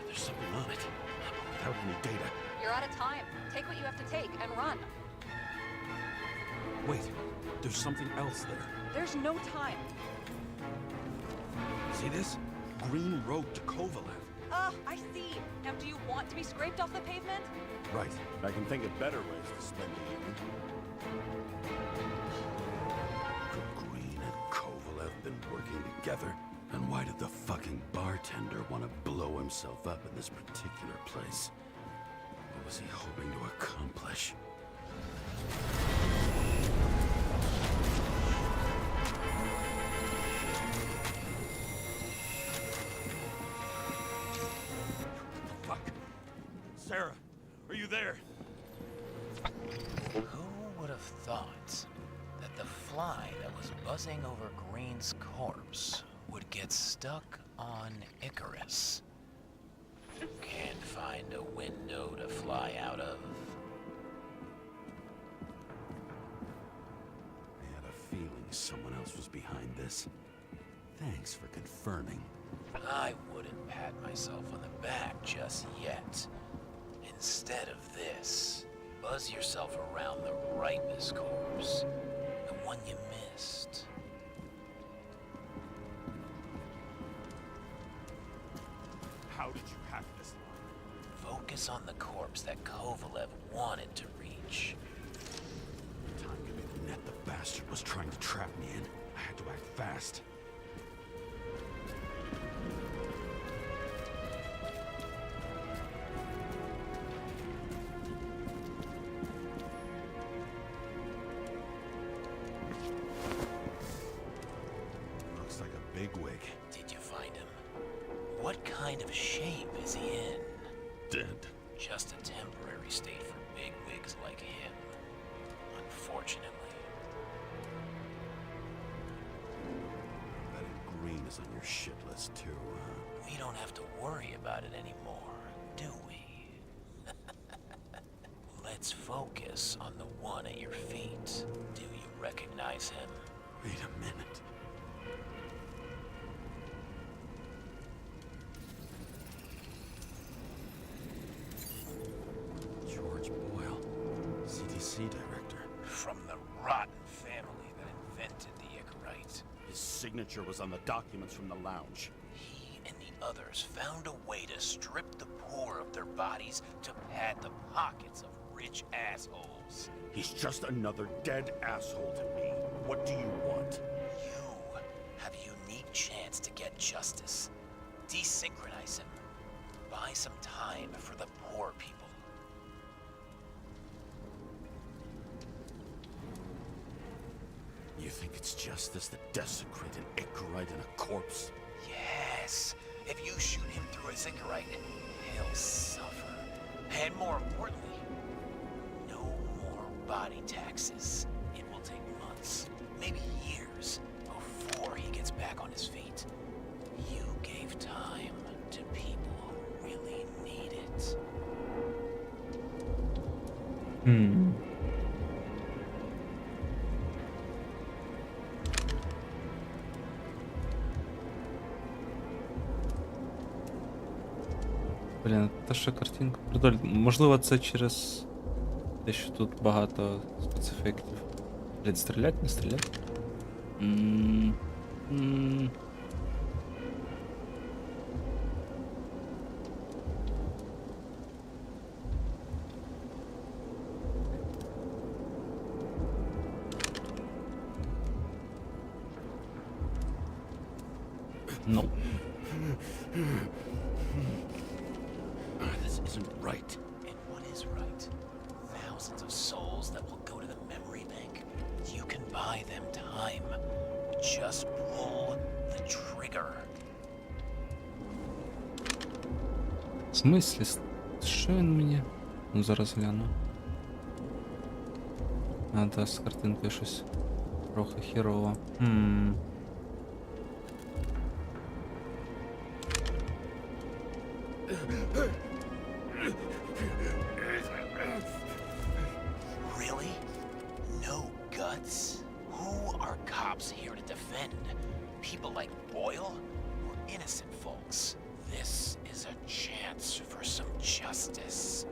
There's something on it, but without any data. You're out of time. Take what you have to take and run. Wait, there's something else there. There's no time. See this? Green Road to Kovalev. I see. Now do you want to be scraped off the pavement? Right. I can think of better ways to spend the evening. Could Green and Kovalev been working together? And why did the fucking bartender want to blow himself up in this particular place? What was he hoping to accomplish? Fuck. Sarah, are you there? Who would have thought that the fly that was buzzing over Green's corpse would get stuck on Icarus? Can't find a window to fly out of. I had a feeling someone else was behind this. Thanks for confirming. I wouldn't pat myself on the back just yet. Instead of this, buzz yourself around the Ripus corpse, the one you missed. How did you hack this line? Focus on the corpse that Kovalev wanted to reach. Time committed net the bastard was trying to trap me in. I had to act fast. Looks like a bigwig. Did you find him? What kind of shape is he in? Dead. Just a temporary state for bigwigs like him. Unfortunately. Betting Green is on your shit list too, huh? We don't have to worry about it anymore, do we? Let's focus on the one at your feet. Do you recognize him? Wait a minute. George Boyle, CDC director. From the rotten family that invented the Icarite. His signature was on the documents from the lounge. He and the others found a way to strip the poor of their bodies to pad the pockets of rich assholes. He's just another dead asshole to me. What do you want? You have a unique chance to get justice. Desynchronize him. Buy some time for the poor people. You think it's justice to desecrate an Icarite and a corpse? Yes. If you shoot him through a Icarite, he'll suffer. And more importantly, no more body taxes. It will take months, maybe years, before he gets back on his feet. You gave time to people who really need it. Блін, та що картинка продоль. Можливо, це через те, що тут багато спецефектів. Блін, стрілять, не стрілять? No. This isn't right. And what is right? Thousands of souls that will go to the memory bank. You can buy them time. Just pull the trigger. В смислі? Що він мені? Ну, зараз гляну. А, да, з картинкою щось трохи хірово. Really? No guts? Who are cops here to defend? People like Boyle or innocent folks? This is a chance for some justice.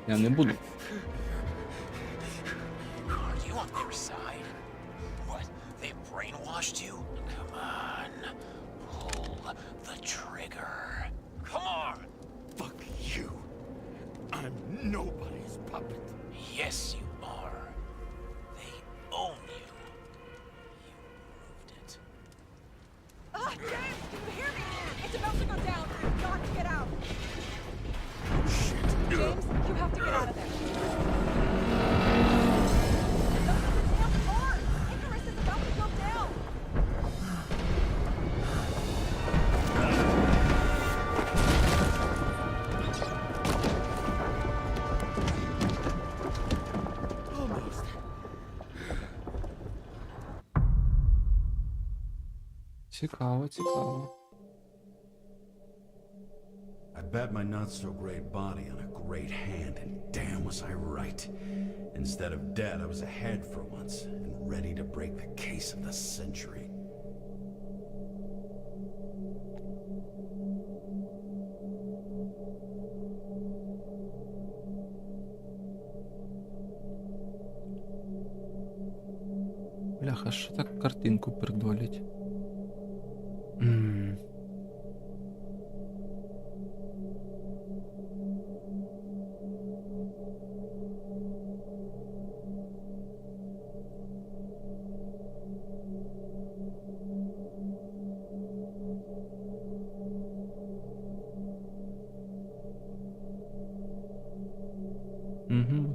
Я не буду. Are you on their side? What? They brainwashed you? Come on. Pull the trigger. Come on! Fuck you. I'm nobody's puppet. Yes, you are. They own you. You proved it. James, can you hear me? It's about to go down. You've got to get out. James, you have to get out of there. Look at the damn car! Icarus is about to go down! Almost. Цікаво, цікаво. I bet my not-so-great body on a great hand, and damn was I right. Instead of dead, I was ahead for once, and ready to break the case of the century. Бляха, що так картинку придолять?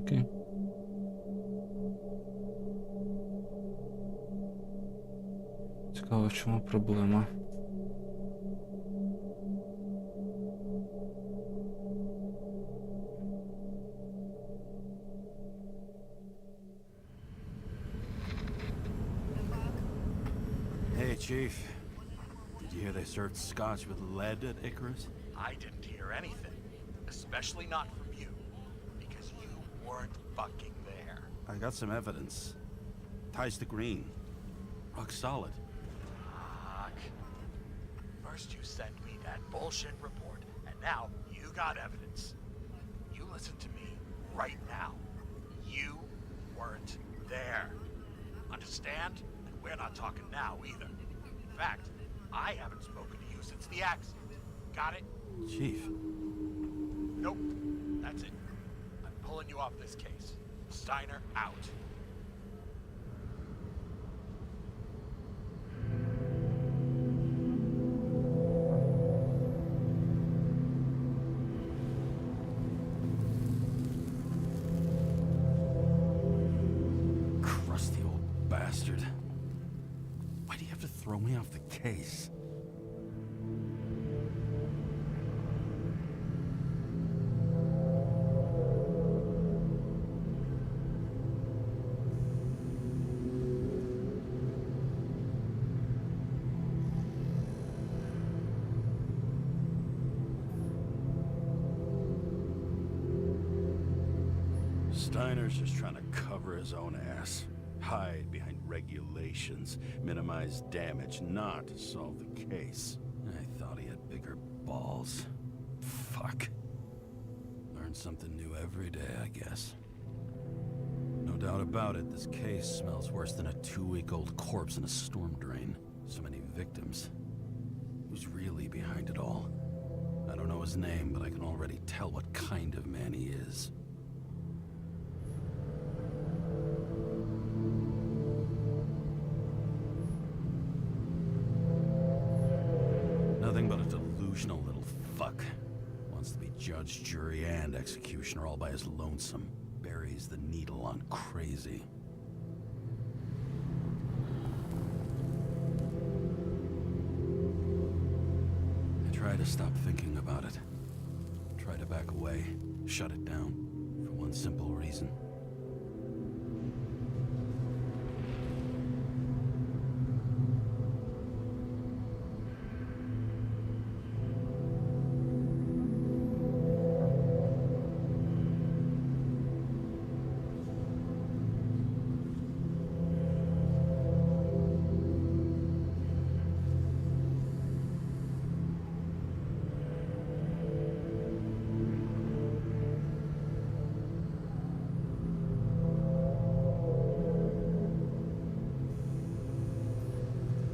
Окей. Цікаво, в чому проблема? Hey, Chief. Did you hear they served scotch with lead at Icarus? I didn't hear anything. Especially not from you. Because you weren't fucking there. I got some evidence. Ties to Green. Rock solid. Fuck. First you send me that bullshit report, and now you got evidence. You listen to me right now. You weren't there. Understand? And we're not talking now either. In fact, I haven't spoken to you since the accident. Got it? Chief. Nope. That's it. I'm pulling you off this case. Steiner out. Crusty old bastard. Why do you have to throw me off the case? Steiner's just trying to cover his own ass. Hide behind regulations, minimize damage, not solve the case. I thought he had bigger balls. Fuck. Learn something new every day, I guess. No doubt about it, this case smells worse than a 2-week-old corpse in a storm drain. So many victims. Who's really behind it all? I don't know his name, but I can already tell what kind of man he is. judge, jury, and executioner all by his lonesome. Buries the needle on crazy. I try to stop thinking about it. Try to back away, shut it down, for one simple reason.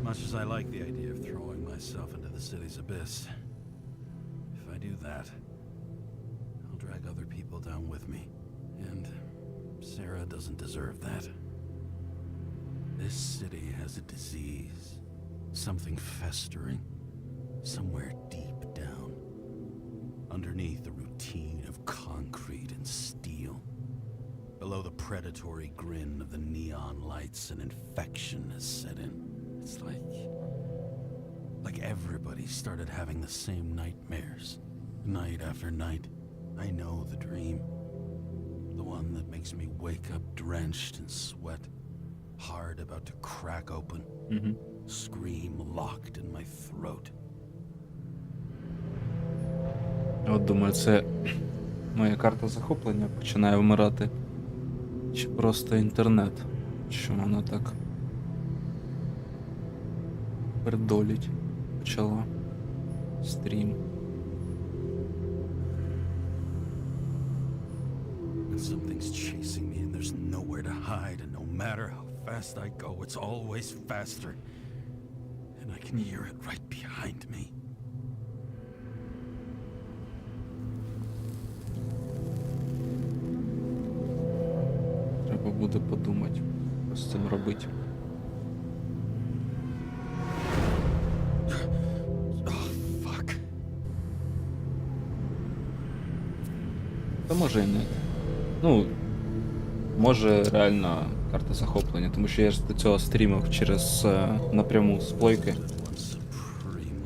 Much as I like the idea of throwing myself into the city's abyss, if I do that, I'll drag other people down with me. And Sarah doesn't deserve that. This city has a disease, something festering, somewhere deep down, underneath the routine of concrete and steel. Below the predatory grin of the neon lights, an infection has set in. It's like everybody started having the same nightmares, night after night. I know the dream. The one that makes me wake up drenched in sweat, heart about to crack open, scream locked in my throat. От думаю, це моя карта захоплення починає вмирати. Чи просто інтернет? Що воно так пердолить почало стрім. And something's chasing me and there's nowhere to hide, and no matter how fast I go, it's always faster. And I can hear it right behind me. Треба буде подумати, що з цим робити. Та може і не. Ну, може реально карта захоплення, тому що я ж до цього стрімив через напряму з плойки.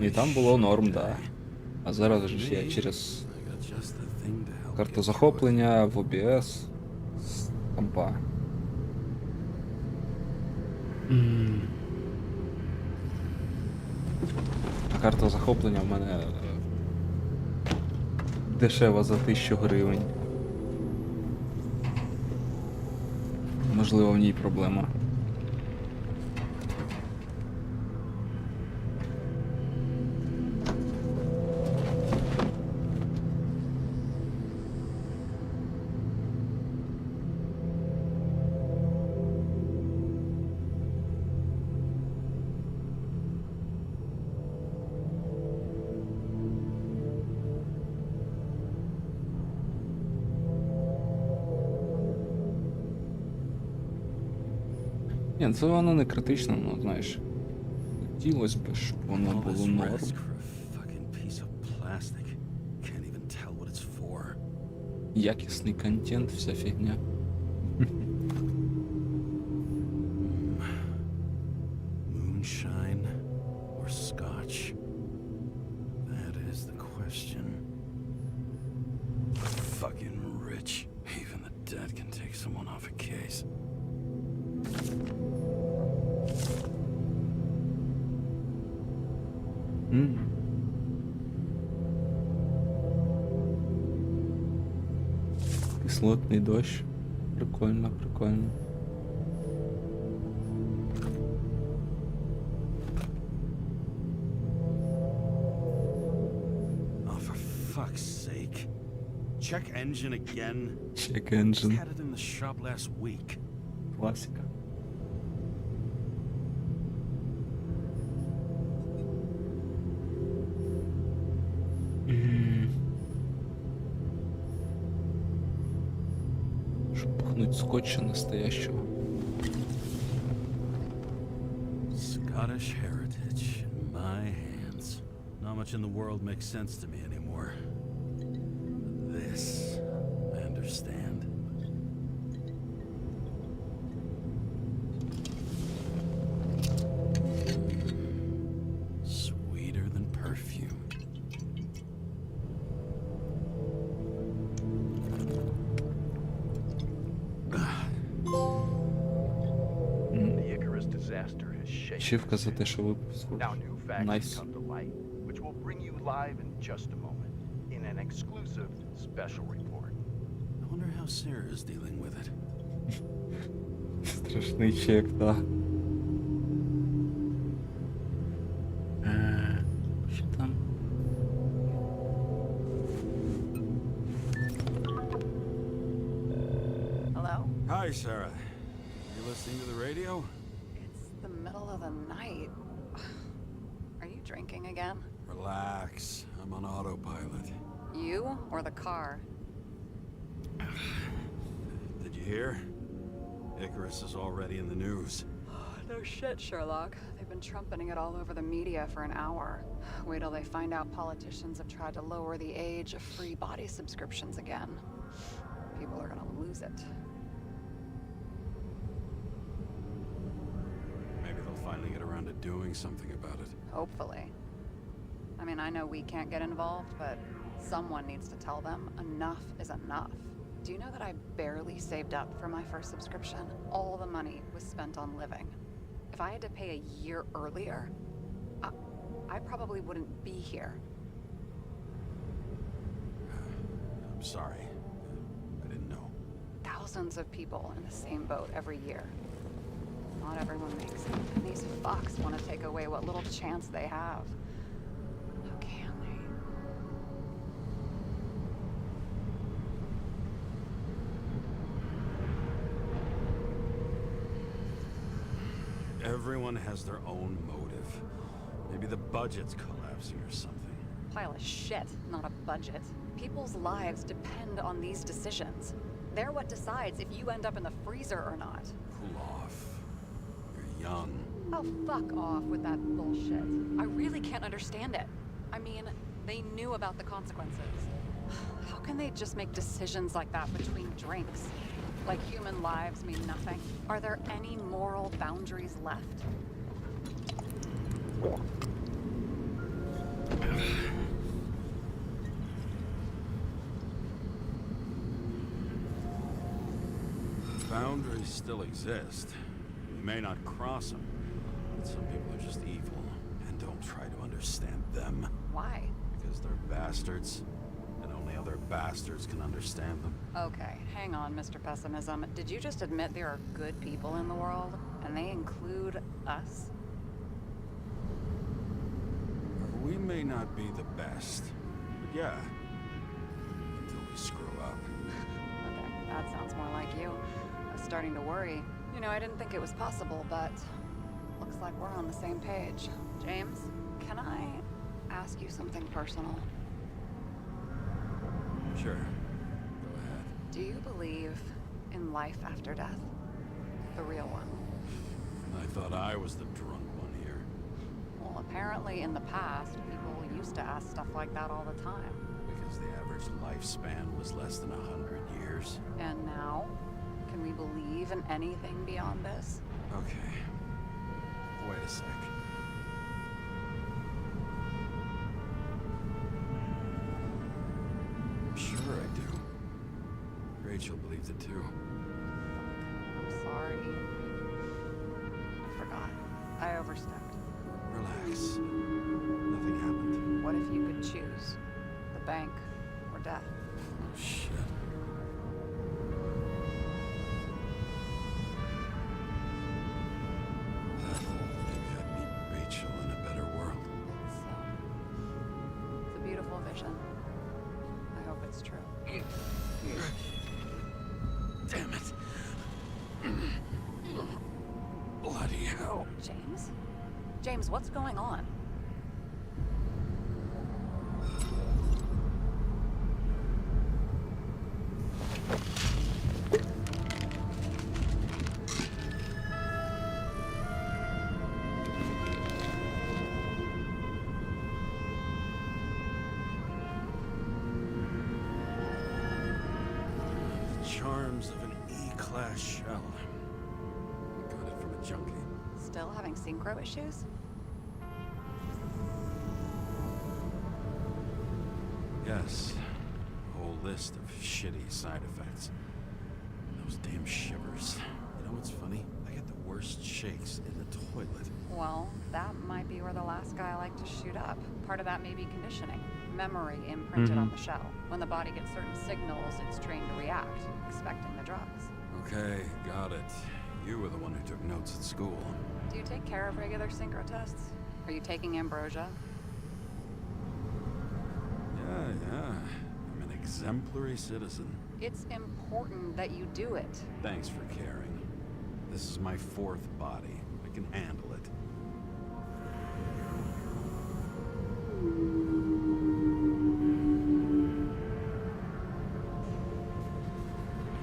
І там було норм, да. А зараз ж я через карту захоплення в OBS з компа. А карта захоплення в мене дешева за 1000 гривень. Можливо, в ній проблема. Ні, це воно не критично, ну, знаєш. Хотілося б, щоб воно було норм. Якісний контент, вся фігня. Moonshine or scotch? That is the question. Fucking rich. Even the dead can take someone off a case. Кислотний дощ. Прикольно, прикольно. Oh, for fuck's sake. Check engine again. Check engine. Had it in the shop last week. Класика. Щоб пахнуть скотча настоящего. Scottish heritage in my hands. Not much in the world makes sense to me anymore. Yes, I understand. Sweeter than perfume. The Icarus disaster has shaken Чівка за те, що випуск. Now new facts Nice. come to light, which will bring you live in just a moment in an exclusive special report. I wonder how Sarah is dealing with it. Страшний чек, так. Що там? Hello? Hi, Sarah. You listening to the radio? It's the middle of the night. Are you drinking again? Relax. I'm on autopilot. You or the car? Did you hear? Icarus is already in the news. No shit, Sherlock. They've been trumpeting it all over the media for an hour. Wait till they find out politicians have tried to lower the age of free body subscriptions again. People are gonna lose it. Maybe they'll finally get around to doing something about it. Hopefully. I mean, I know we can't get involved, but someone needs to tell them enough is enough. Do you know that I barely saved up for my first subscription? All the money was spent on living. If I had to pay a year earlier, I probably wouldn't be here. I'm sorry. I didn't know. Thousands of people in the same boat every year. Not everyone makes it, and these fucks want to take away what little chance they have. How can they? Everyone has their own motive. Maybe the budget's collapsing or something. Pile of shit, not a budget. People's lives depend on these decisions. They're what decides if you end up in the freezer or not. Cool off. You're young. Oh, fuck off with that bullshit. I really can't understand it. I mean, they knew about the consequences. How can they just make decisions like that between drinks? Like human lives mean nothing? Are there any moral boundaries left? Boundaries still exist. We may not cross them, but some people are just evil and don't try to understand them. Why? Because they're bastards, and only other bastards can understand them. Okay, hang on, Mr. Pessimism. Did you just admit there are good people in the world? And they include us? We may not be the best, but yeah, until we screw up. Okay, that sounds more like you. I was starting to worry. You know, I didn't think it was possible, but looks like we're on the same page. James, can I ask you something personal? Sure, go ahead. Do you believe in life after death? The real one? I thought I was the drunk one here. Well, apparently in the past, people used to ask stuff like that all the time. Because the average lifespan was less than 100 years. And now? Can we believe in anything beyond this? Okay. Wait a sec. Sure I do. Rachel believes it too. I'm sorry. I forgot. I overstepped. Relax. Nothing happened. What if you could choose? The bank or death? Oh, shit. Maybe I'd meet Rachel in a better world. It's a beautiful vision. I hope it's true. Damn it. Bloody hell. James? James, what's going on? terms of an E-class shell. Got it from a junkie. Still having synchro issues? Yes. A whole list of shitty side effects. Those damn shivers. You know what's funny? I get the worst shakes in the toilet. Well, that might be where the last guy liked to shoot up. Part of that may be conditioning. Memory imprinted on the shell. When the body gets certain signals, it's trained to react, expecting the drugs. Okay, got it. You were the one who took notes at school. Do you take care of regular synchro tests? Are you taking ambrosia? Yeah. I'm an exemplary citizen. It's important that you do it. Thanks for caring. This is my fourth body. I can handle it.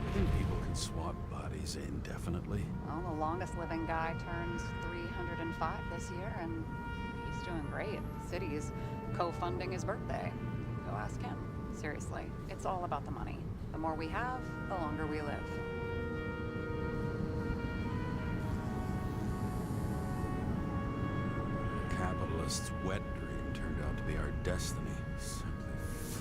I think people can swap bodies indefinitely. Well, the longest living guy turns 305 this year, and he's doing great. The city's co-funding his birthday. Go ask him. Seriously, it's all about the money. The more we have, the longer we live. The capitalist's wet dream turned out to be our destiny. Simply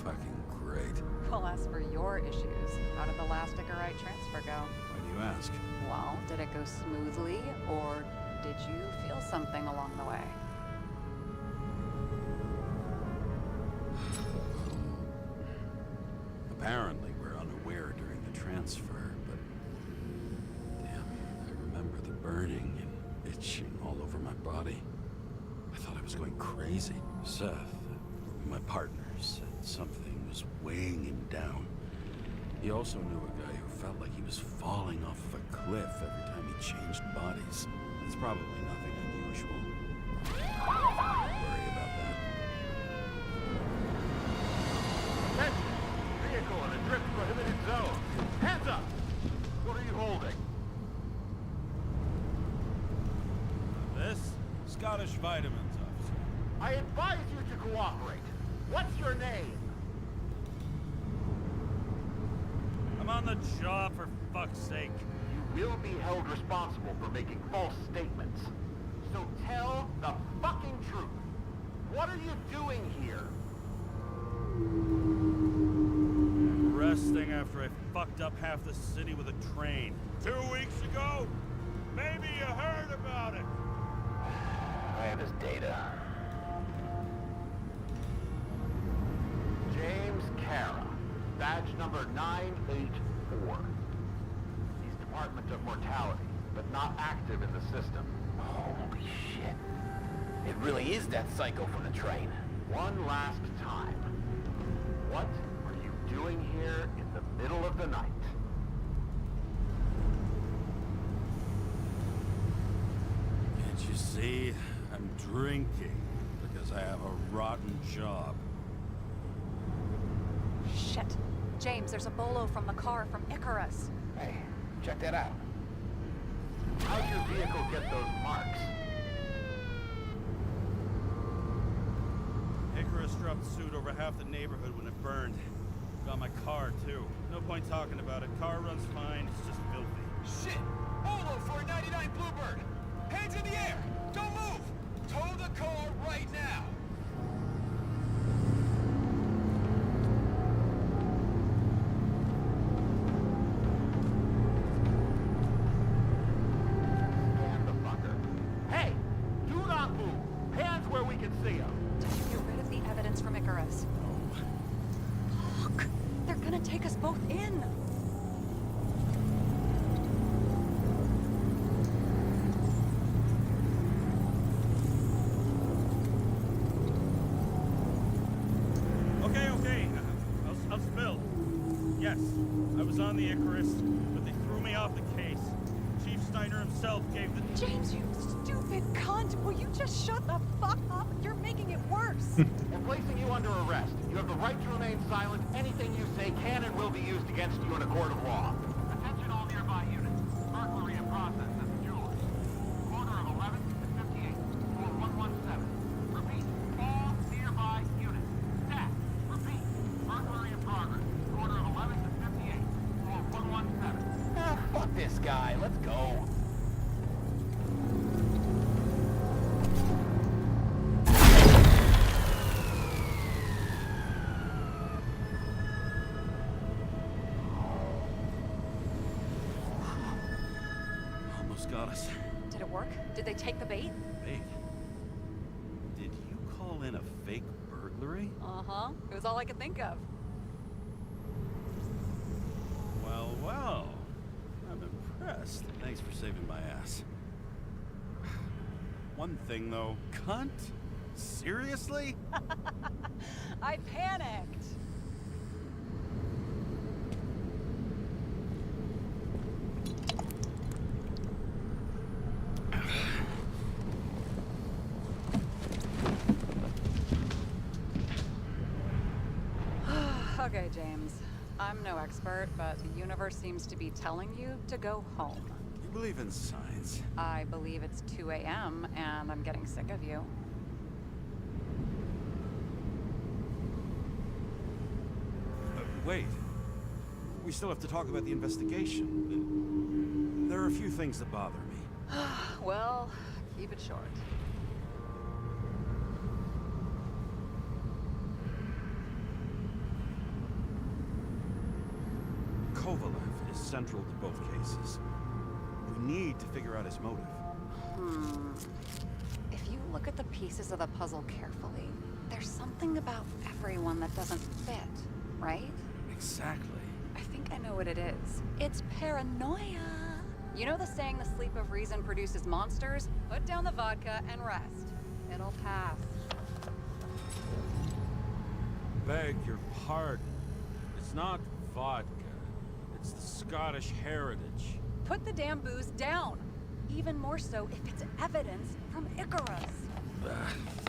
fucking great. Well, as for your issues, how did the last Icarite transfer go? Why do you ask? Well, did it go smoothly, or did you feel something along the way? Apparently, we're unaware during the transfer, but damn, I remember the burning and itching all over my body. I thought I was going crazy. Seth, my partner, said something was weighing him down. He also knew a guy who felt like he was falling off of a cliff every time he changed bodies. It's probably nothing unusual. Don't worry about that. Attention! Vehicle in a drift prohibited zone. Hands up! What are you holding? This? Scottish vitamins, officer. I advise you to cooperate. What's your name? I'm on the job, for fuck's sake. You will be held responsible for making false statements. So tell the fucking truth. What are you doing here? Resting after I fucked up half the city with a train. 2 weeks ago? Maybe you heard about it. I have his data. James Kara, badge number 984. He's Department of Mortality, but not active in the system. Holy shit. It really is that psycho from the train. One last time. What are you doing here in the middle of the night? Can't you see? I'm drinking because I have a rotten job. Shit. James, there's a bolo from the car from Icarus. Hey, check that out. How'd your vehicle get those marks? Icarus dropped suit over half the neighborhood when it burned. Got my car, too. No point talking about it. Car runs fine, it's just filthy. Shit! Bolo for a 99 Bluebird! Hands in the air! Don't move! Tow the car right now! Scan the fucker. Hey! Do not move! Hands where we can see them! Did you get rid of the evidence from Icarus? Look! They're gonna take us both in! Okay. I'll spill. Yes, I was on the Icarus, but they threw me off the case. Chief Steiner himself gave the... James, you stupid cunt! Will you just shut the fuck up? You're making it worse! We're placing you under arrest. You have the right to remain silent. Anything you say can and will be used against you in a court of law. Attention all nearby units. Burglary in process at the jewelry. Corner of 11th and 58th. Floor 117. Repeat. All nearby units. Staff. Repeat. Burglary in progress. Corner of 11th and 58th. Floor 117. guy. Let's go. Almost got us. Did it work? Did they take the bait? Fake? Did you call in a fake burglary? Uh-huh. It was all I could think of. Well, well. I'm impressed. Thanks for saving my ass. One thing, though. Cunt? Seriously? I panicked. Okay, James. I'm no expert, but the universe seems to be telling you to go home. You believe in science? I believe it's 2 a.m. and I'm getting sick of you. Wait. We still have to talk about the investigation. There are a few things that bother me. Well, keep it short. Kovalev is central to both cases. We need to figure out his motive. If you look at the pieces of the puzzle carefully, there's something about everyone that doesn't fit, right? Exactly. I think I know what it is. It's paranoia. You know the saying, the sleep of reason produces monsters? Put down the vodka and rest. It'll pass. Beg your pardon. It's not vodka. It's the Scottish heritage. Put the damn booze down. Even more so if it's evidence from Icarus.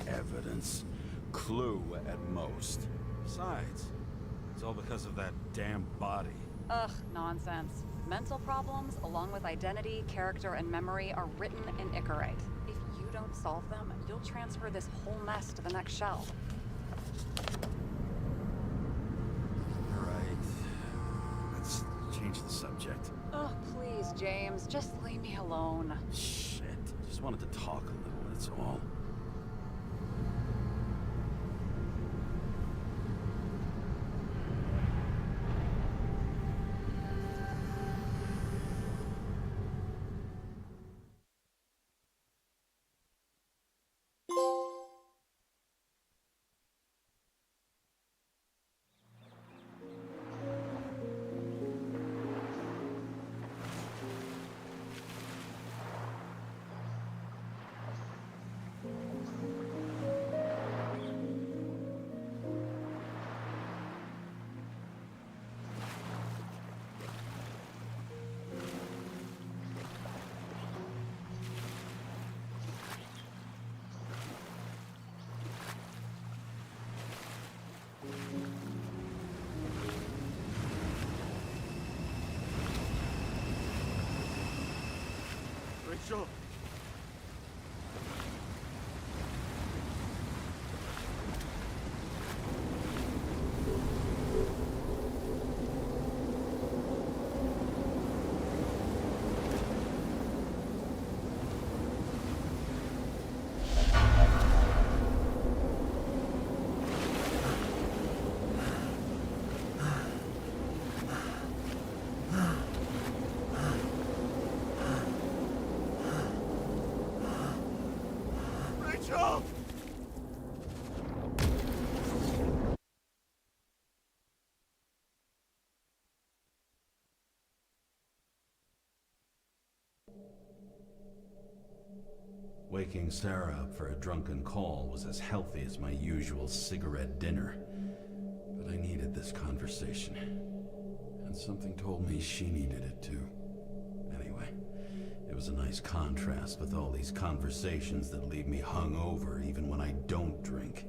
Evidence. Clue at most. Besides, it's all because of that damn body. Ugh, nonsense. Mental problems, along with identity, character, and memory, are written in Icarite. If you don't solve them, you'll transfer this whole mess to the next shelf. Alright. Let's change the subject. Oh, please, James. Just leave me alone. Shit. Just wanted to talk a little, that's all. Rachel! Rachel! Waking Sarah up for a drunken call was as healthy as my usual cigarette dinner. But I needed this conversation. And something told me she needed it too. Anyway, it was a nice contrast with all these conversations that leave me hungover even when I don't drink.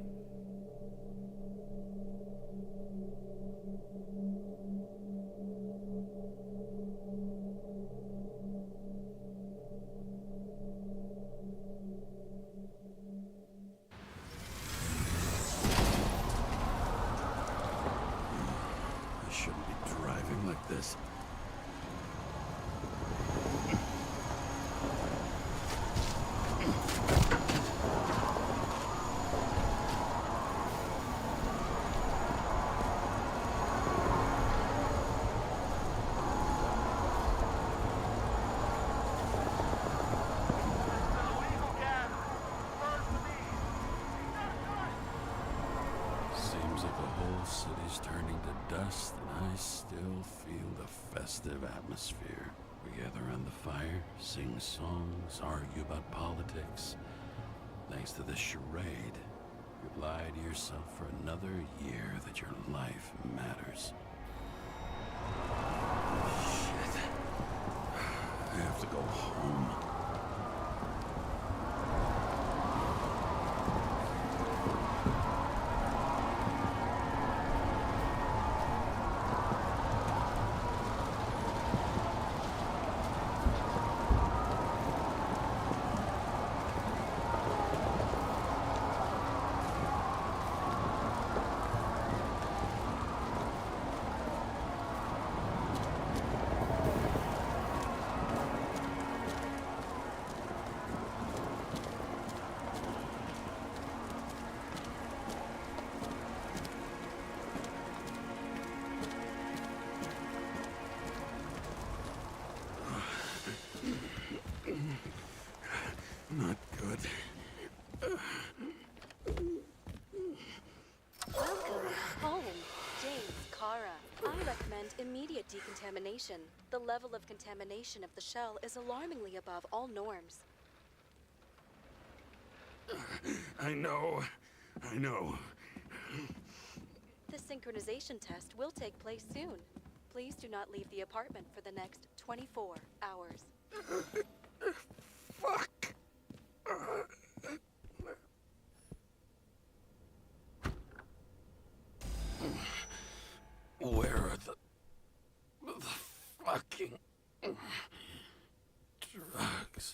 I shouldn't be driving like this. The whole city's turning to dust, and I still feel the festive atmosphere. We gather around the fire, sing songs, argue about politics. Thanks to this charade, you lie to yourself for another year that your life matters. Shit. I have to go home. Not good. Welcome home, James, Kara. I recommend immediate decontamination. The level of contamination of the shell is alarmingly above all norms. I know. The synchronization test will take place soon. Please do not leave the apartment for the next 24 hours. Fuck! Where are the fucking drugs?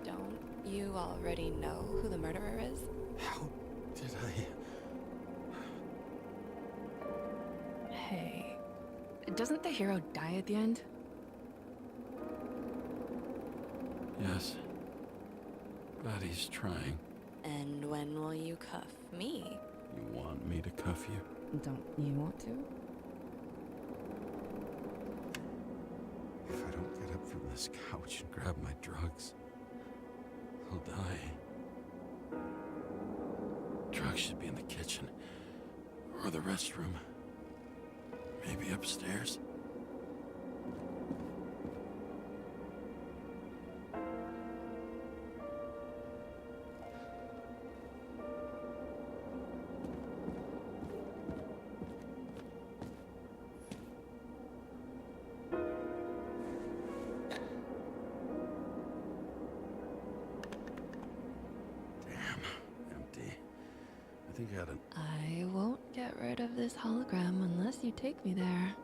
Don't you already know who the murderer is? How did Hey, doesn't the hero die at the end? Yes. But he's trying. And when will you cuff me? You want me to cuff you? Don't you want to? If I don't get up from this couch and grab my drugs, I'll die. Drugs should be in the kitchen. Or the restroom. Maybe upstairs. I won't get rid of this hologram unless you take me there.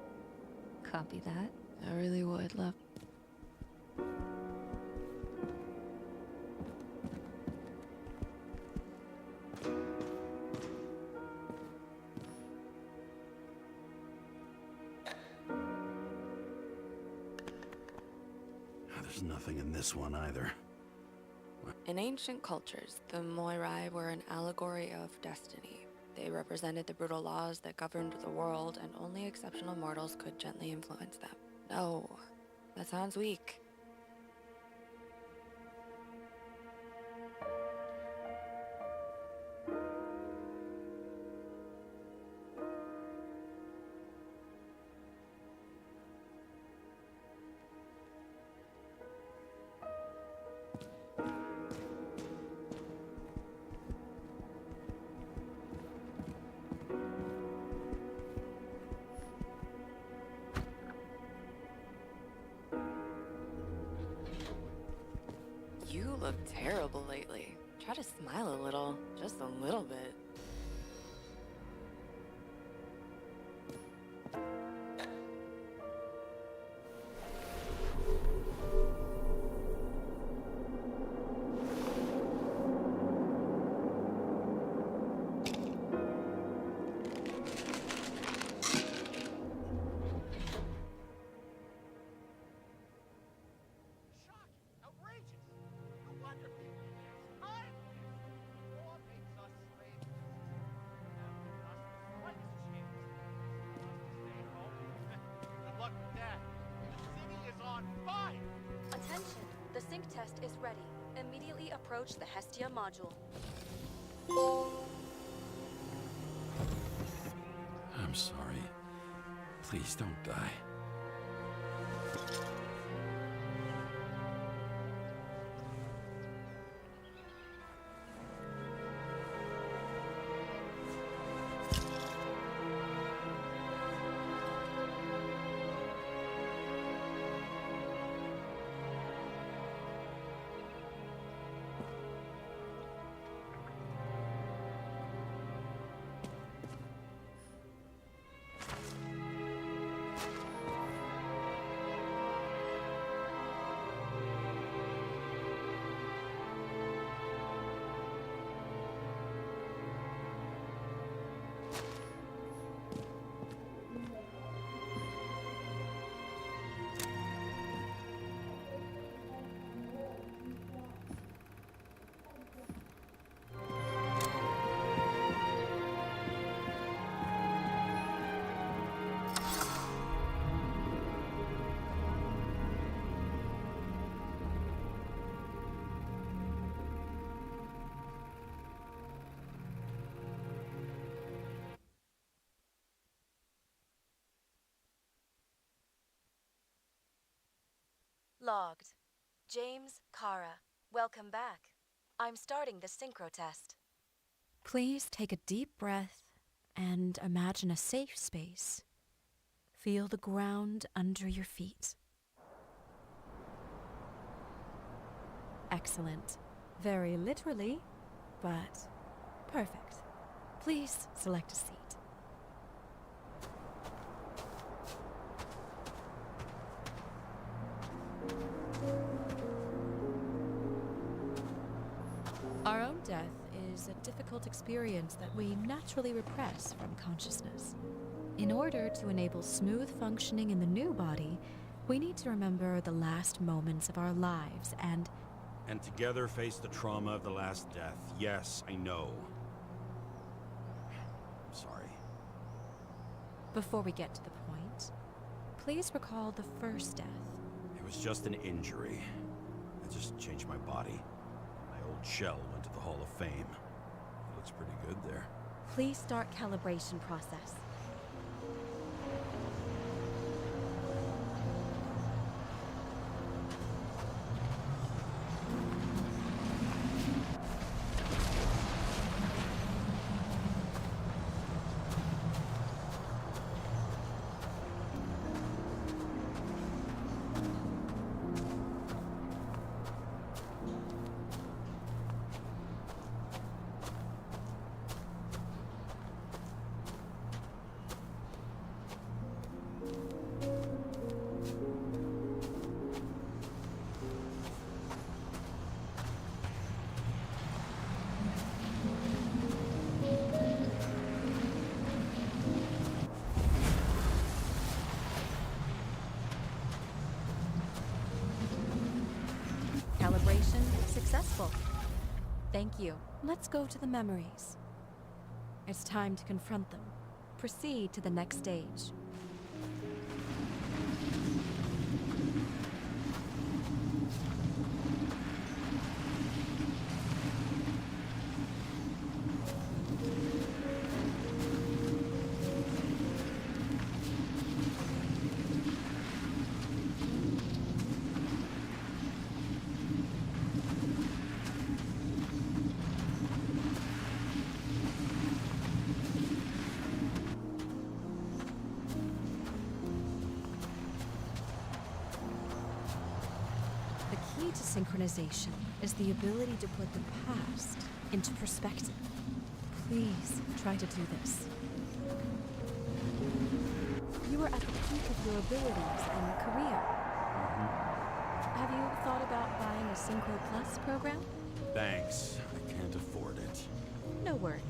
Copy that. I really would love. There's nothing in this one either. In ancient cultures, the Moirai were an allegory of destiny. They represented the brutal laws that governed the world, and only exceptional mortals could gently influence them. No, that sounds weak. You look terrible lately. Try to smile a little, just a little bit. sync test is ready. Immediately approach the Hestia module. I'm sorry. Please don't die. Logged. James, Kara, welcome back. I'm starting the synchro test. Please take a deep breath and imagine a safe space. Feel the ground under your feet. Excellent. Very literally, but perfect. Please select a seat. Our own death is a difficult experience that we naturally repress from consciousness. In order to enable smooth functioning in the new body, we need to remember the last moments of our lives and together face the trauma of the last death. Yes, I know. I'm sorry. before we get to the point, please recall the first death. It was just an injury. I just changed my body. My old shell went to the Hall of Fame. It looks pretty good there. Please start calibration process. Calibration successful. Thank you. Let's go to the memories. It's time to confront them. Proceed to the next stage. The key to synchronization is the ability to put the past into perspective. Please try to do this. You are at the peak of your abilities and career. Have you thought about buying a Synchro Plus program? Thanks. I can't afford it. No worries.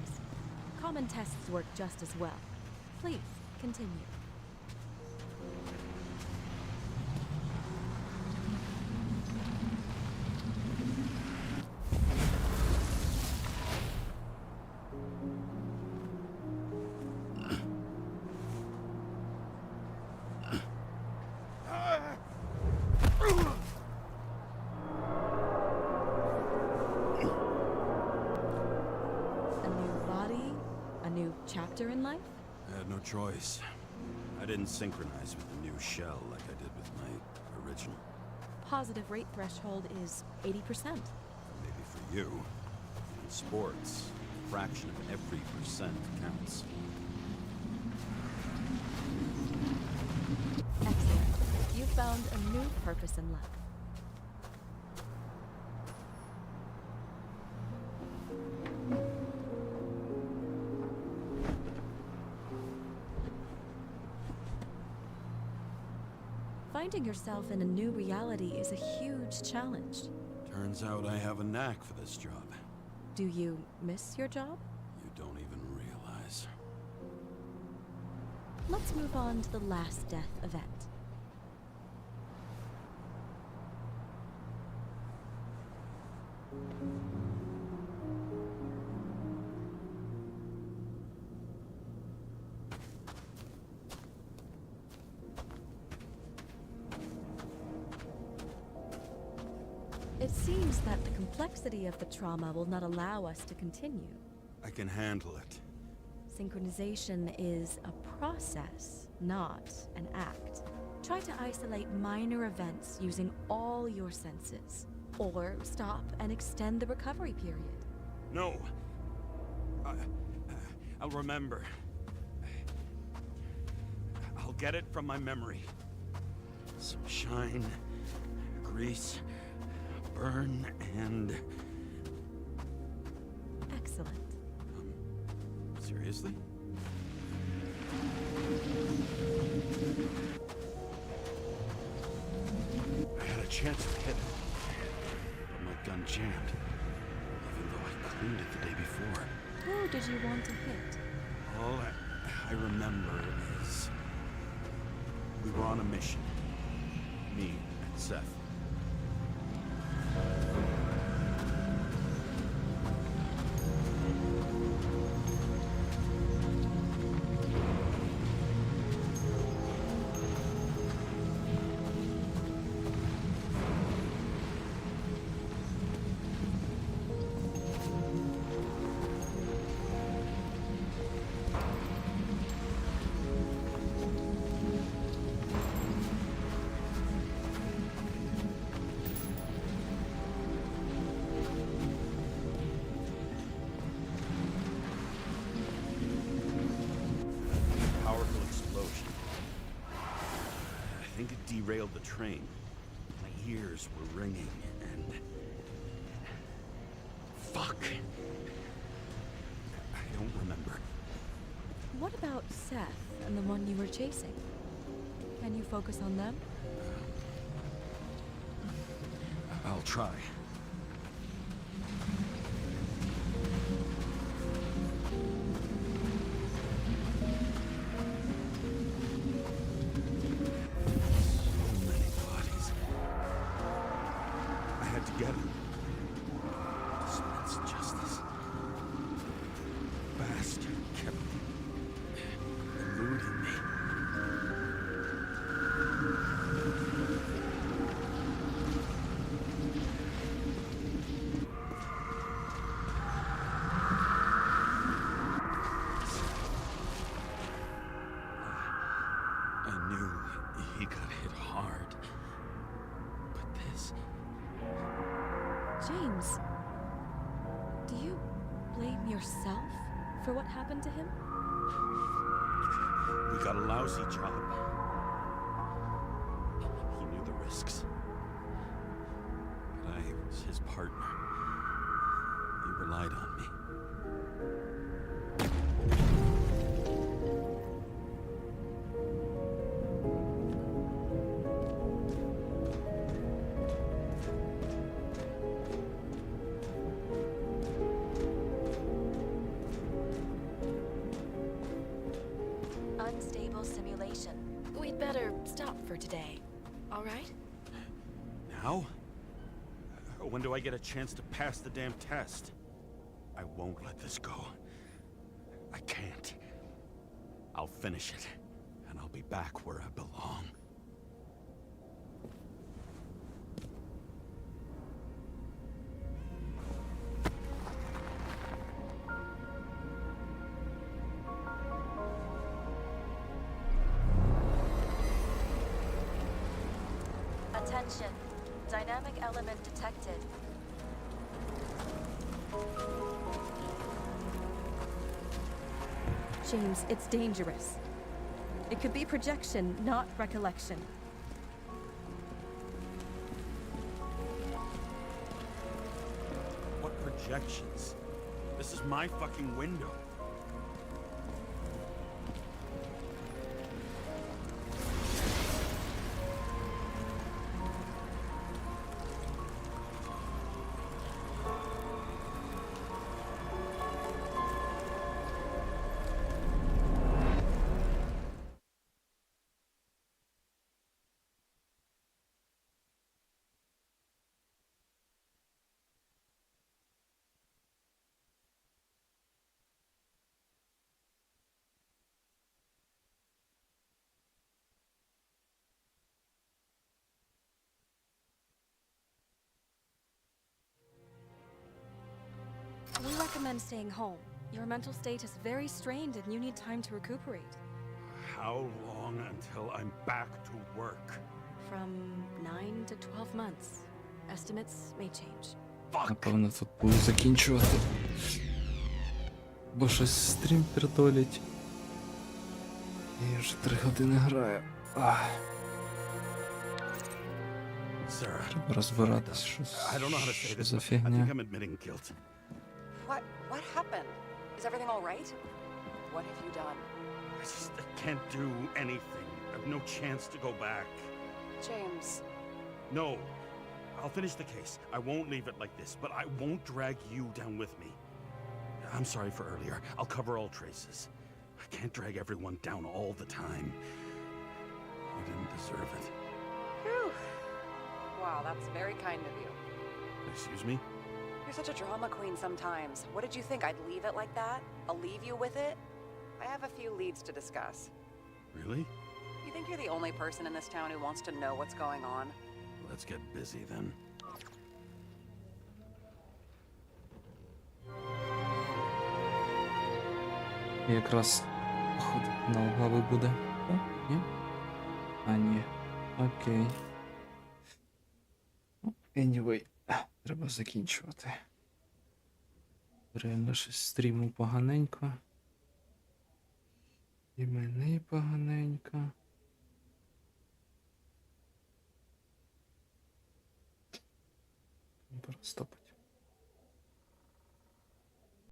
Common tests work just as well. Please, continue. choice. I didn't synchronize with the new shell like I did with my original. Positive rate threshold is 80%. Maybe for you. In sports, a fraction of every percent counts. Excellent. You've found a new purpose in life. Finding yourself in a new reality is a huge challenge. Turns out I have a knack for this job. Do you miss your job? You don't even realize. Let's move on to the last death event. It seems that the complexity of the trauma will not allow us to continue. I can handle it. Synchronization is a process, not an act. Try to isolate minor events using all your senses, or stop and extend the recovery period. No. I'll remember. I'll get it from my memory. Some shine, grease, burn, and... Excellent. Seriously? I had a chance to hit it, but my gun jammed, even though I cleaned it the day before. Who did you want to hit? All I remember is we were on a mission. Me and Seth. I think it derailed the train. My ears were ringing, and... Fuck! I don't remember. What about Seth and the one you were chasing? Can you focus on them? I'll try. Get him. Dispense justice. Bastard kept eluding me. I knew he got hit hard. But this... James, do you blame yourself for what happened to him? We got a lousy job. He knew the risks. But I was his partner. He relied on me. Unstable simulation. We'd better stop for today. All right? Now? When do I get a chance to pass the damn test? I won't let this go. I can't. I'll finish it, and I'll be back where I belong. Attention. Dynamic element detected. James, it's dangerous. It could be projection, not recollection. What projections? This is my fucking window. We recommend staying home. Your mental state is very strained and you need time to recuperate. How long until I'm back to work? From 9 to 12 months. Estimates may change. Напевно, тут буду закінчувати. Бо щось стрім пердолить. Я вже 3 години граю. Треба розбиратись, що за фігня. What happened? Is everything all right? What have you done? I can't do anything. I've no chance to go back. James. No. I'll finish the case. I won't leave it like this, but I won't drag you down with me. I'm sorry for earlier. I'll cover all traces. I can't drag everyone down all the time. You didn't deserve it. Whew. Wow, that's very kind of you. Excuse me? You're such a drama queen sometimes. What did you think, I'd leave it like that? I'll leave you with it? I have a few leads to discuss. Really? You think you're the only person in this town who wants to know what's going on? Let's get busy then. Якраз, походу, на глави буде. О, ні? А, ні. Окей. Anyway, треба закінчувати. Реально щось стріму поганенько. І мене поганенько. Просто